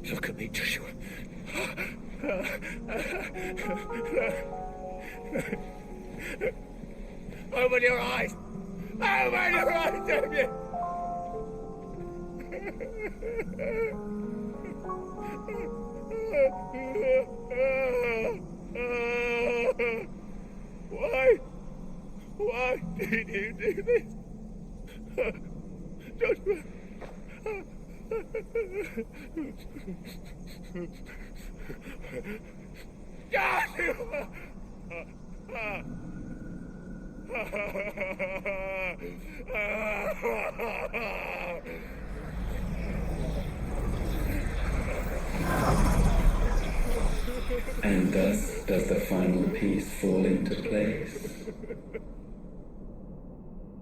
S19: Look at me, Joshua. Open your eyes! Open your eyes, damn you! Why? Why did you do this? Joshua! Joshua!
S14: And thus does the final piece fall into place.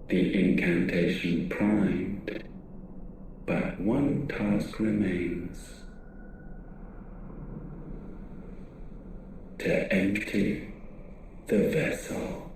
S14: The incantation primed, but one task remains. To empty the vessel.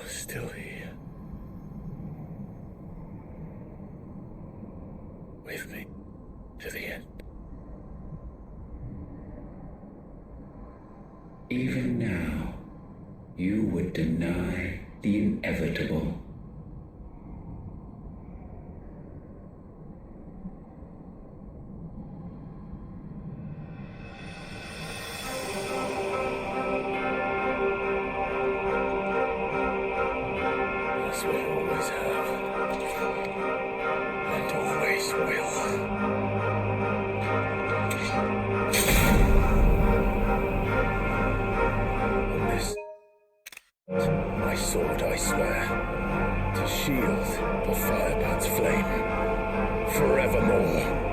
S1: Still here. With me to the end.
S14: Even now, you would deny the inevitable.
S15: always have. And always will. And this... my sword, I swear, to shield the Firepad's flame forevermore.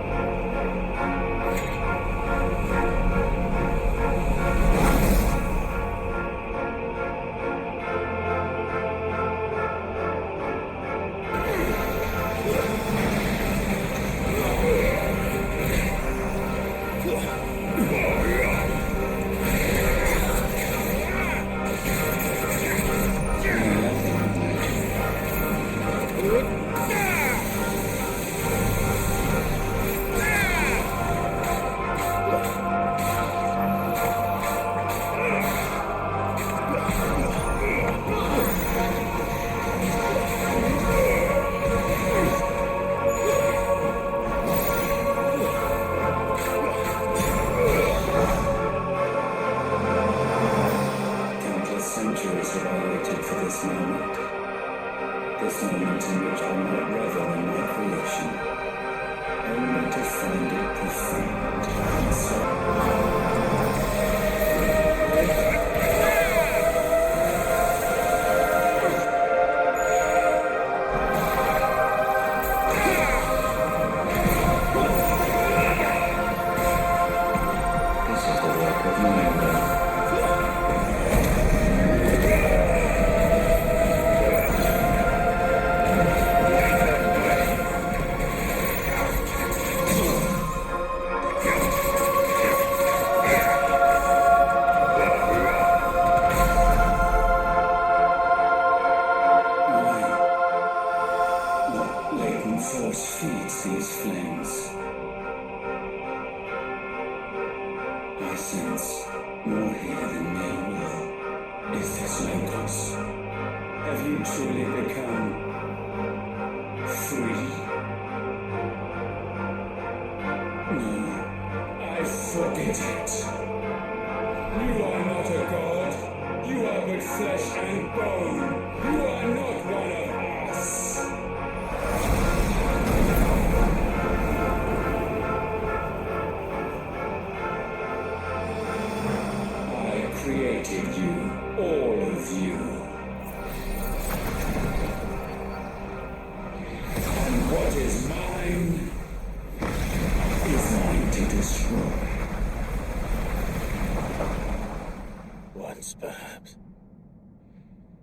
S15: Perhaps.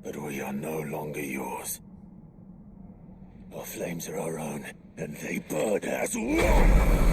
S15: But we are no longer yours. Our flames are our own, and they burn as one!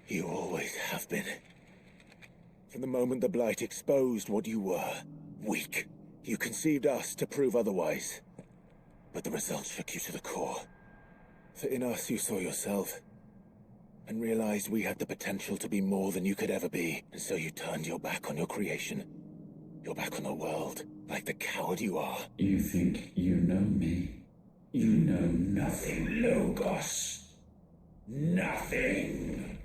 S1: You always have been. From the moment the Blight exposed what you were, weak, you conceived us to prove otherwise. But the results shook you to the core. For in us you saw yourself, and realized we had the potential to be more than you could ever be, and so you turned your back on your creation. Your back on the world, like the coward you are.
S14: You think you know me? You know nothing, Logos. Nothing.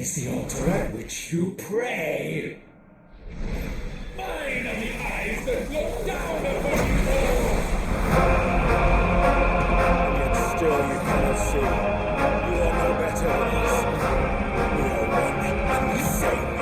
S14: is the altar at which you pray. Mine are the eyes that look down upon you all.
S13: And yet still you cannot see. You are no better than us. We are one and the same.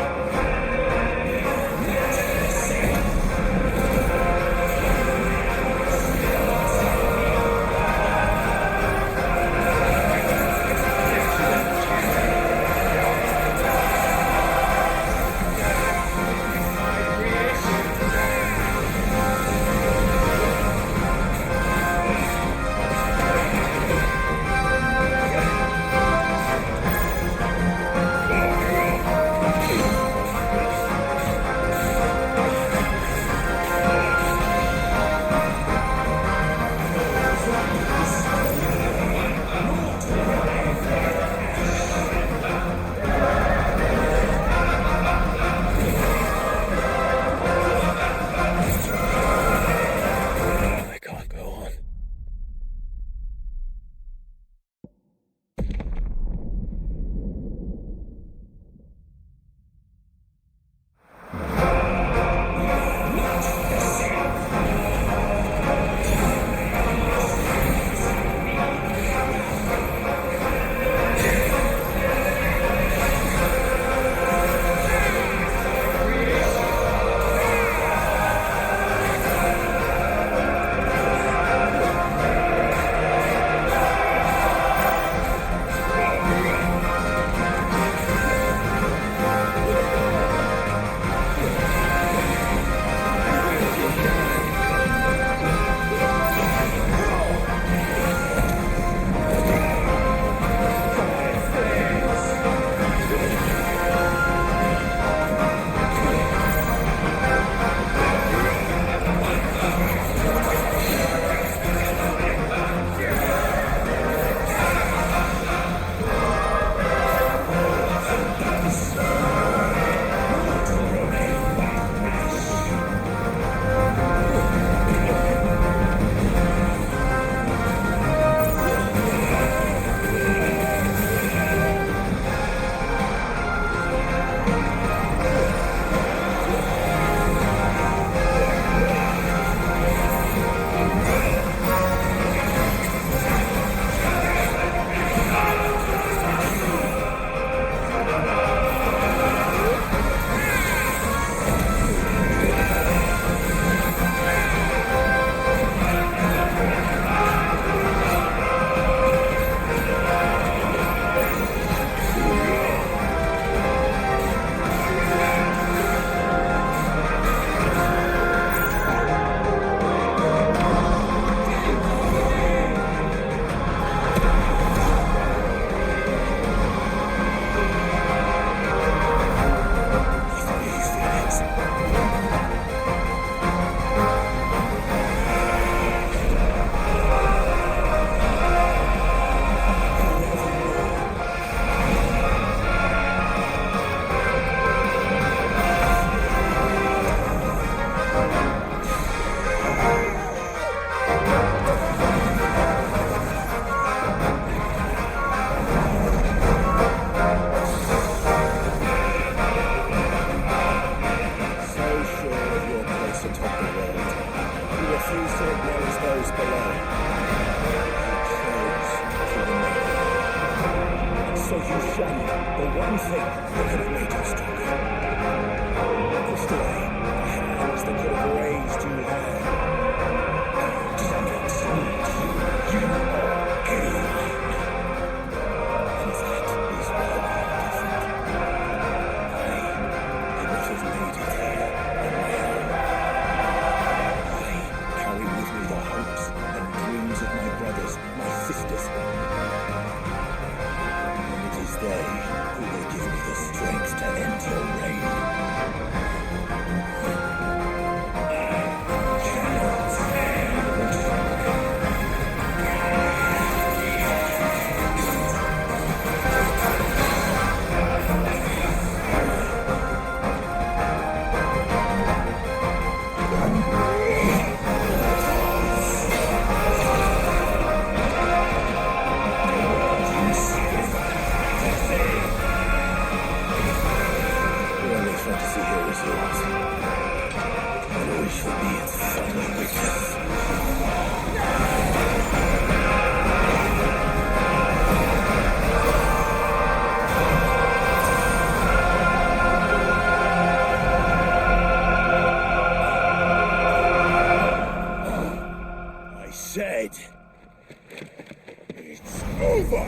S13: They who will give me the strength to end your reign. over!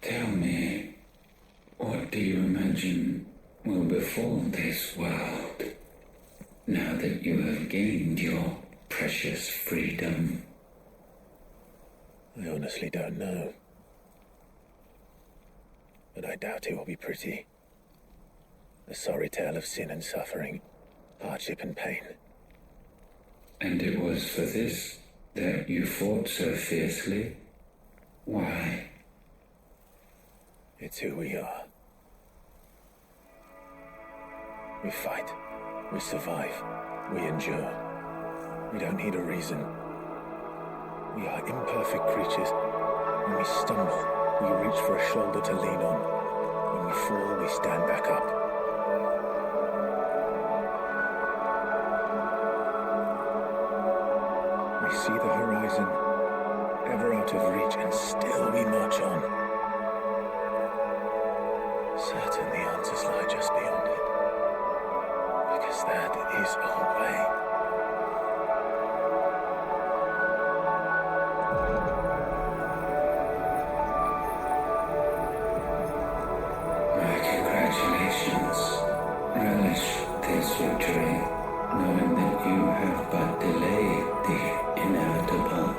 S14: Tell me, what do you imagine will befall this world now that you have gained your precious freedom?
S1: I honestly don't know. But I doubt it will be pretty. A sorry tale of sin and suffering, hardship and pain.
S14: And it was for this that you fought so fiercely? Why?
S1: It's who we are. We fight. We survive. We endure. We don't need a reason. We are imperfect creatures. When we stumble, we reach for a shoulder to lean on. When we fall, we stand back up. We see the horizon, ever out of reach, and still we march on. Certain the answers lie just beyond it, because that is our way.
S14: My congratulations. Relish this victory, knowing that you have but delayed the inevitable.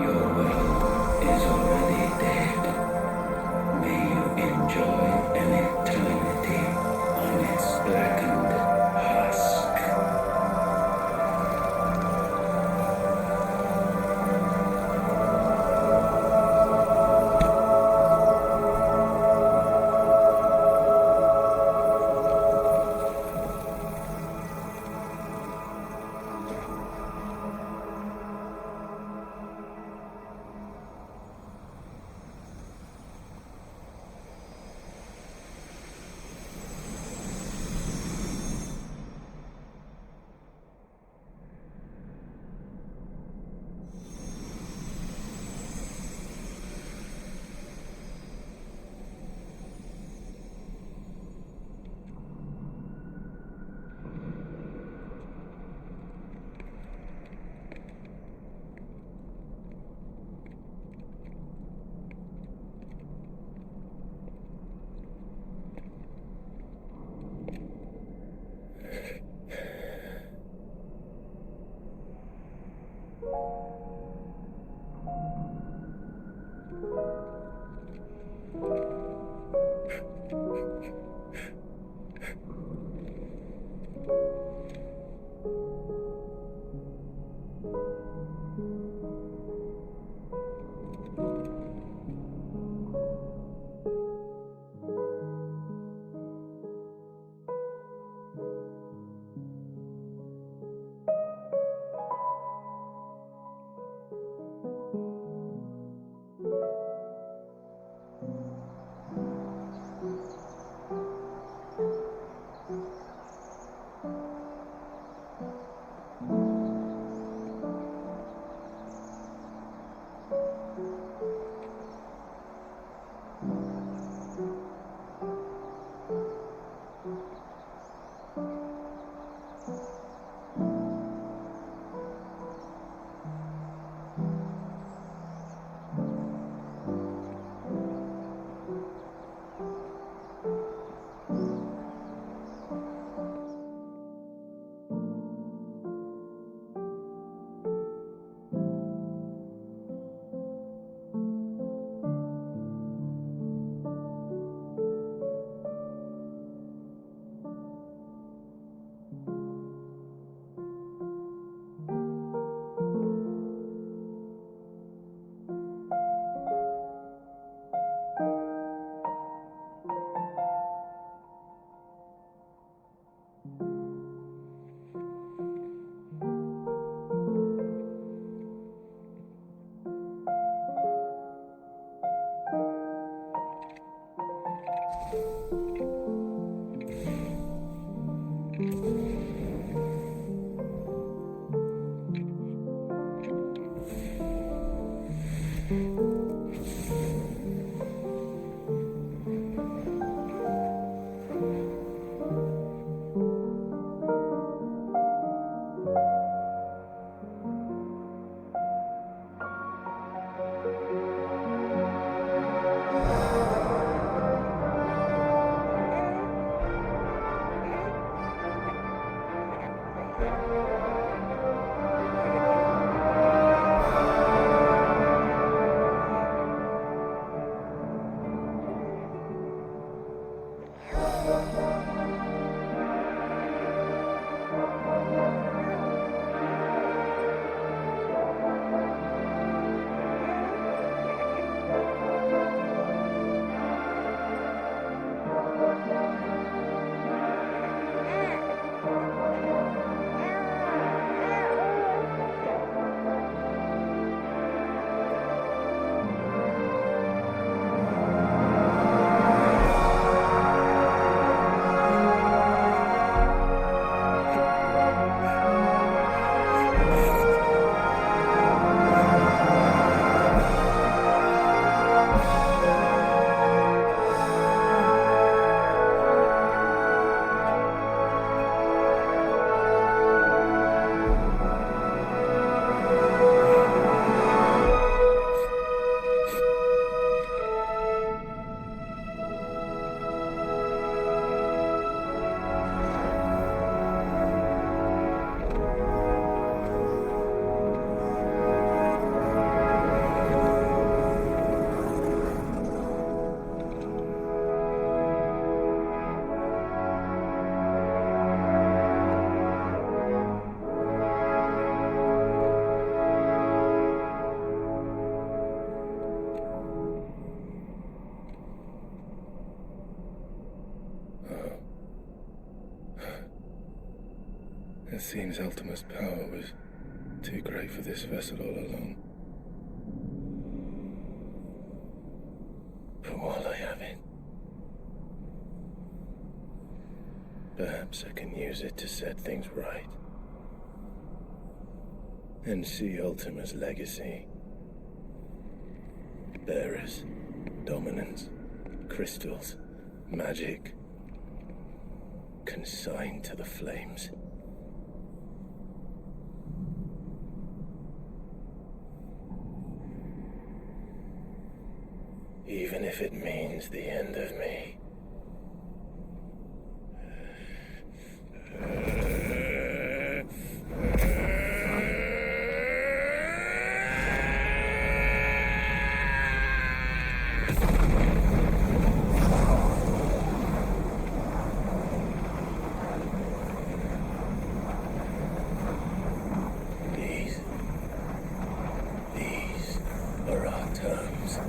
S14: Your world is already dead. May you enjoy an eternity on its blackened husk.
S13: It seems Ultima's power was too great for this vessel all along. But while I have it, perhaps I can use it to set things right. And see Ultima's legacy. Bearers, dominance, crystals, magic, consigned to the flames. Even if it means the end of me. These are our terms.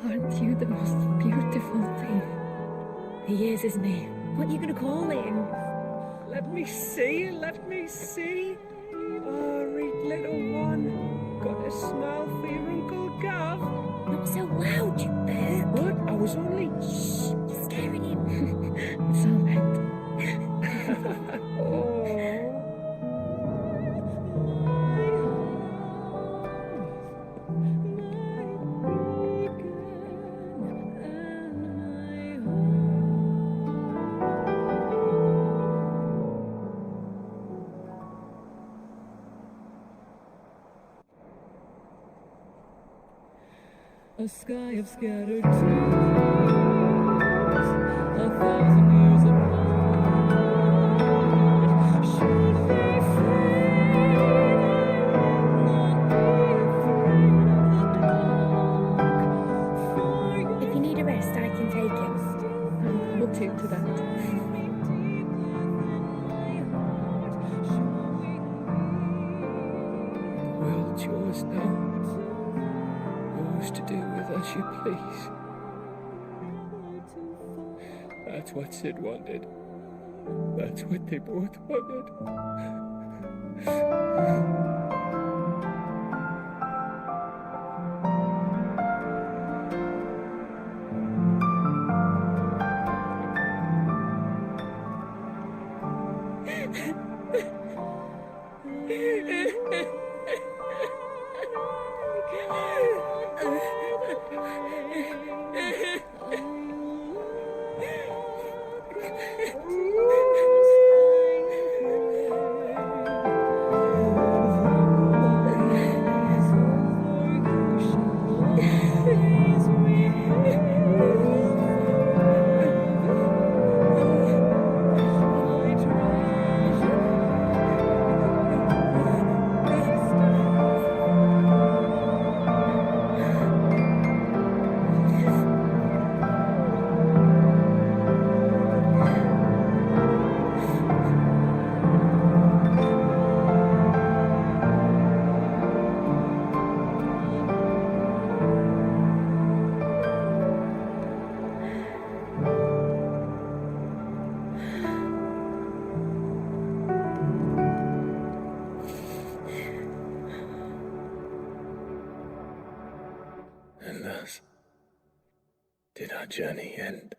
S17: Aren't you the most beautiful thing? He is, isn't he? What are you going to call him?
S13: Let me see, let me see. Oh, read little one. Got a smile for your Uncle Gav.
S17: Not so loud, you bird.
S13: What? I was only...
S17: Shh, you're scaring him. It's all right.
S13: Oh.
S18: A sky of scattered tears, 1,000 years apart. Should we fade, not be afraid of the dark.
S17: If you need a rest, I can take him.
S13: It's yours now. Yours to do with as you please. That's what Sid wanted. That's what they both wanted.
S20: And thus did our journey end.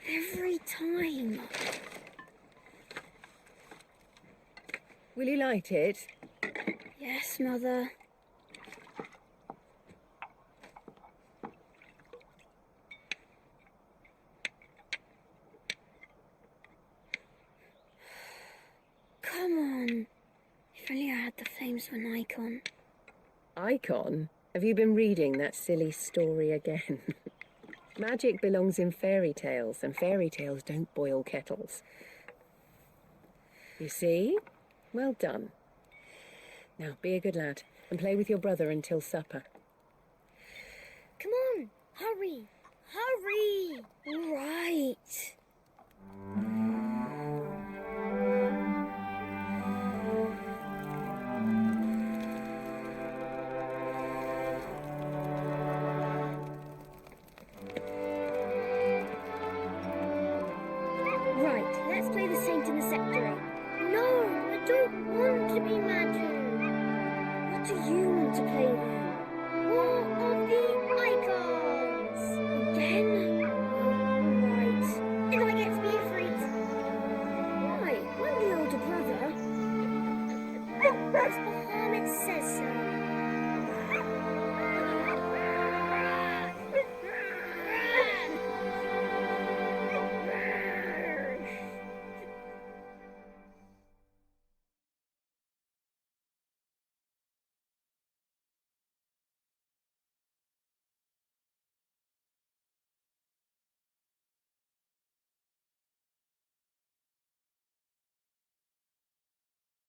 S13: Every time.
S5: Will you light it?
S13: Yes, Mother. Come on. If only I had the flames for an Eikon.
S5: Eikon? Have you been reading that silly story again? Magic belongs in fairy tales, and fairy tales don't boil kettles. You see? Well done. Now, be a good lad, and play with your brother until supper.
S13: Come on, hurry! Hurry! All right. Right, let's play the saint in the secretary. No, I don't want to be Madu. What do you want to play then? War of the Icons! Again? Right. If I get to be a freak. Why? I'm the older brother. Because Behemoth says so.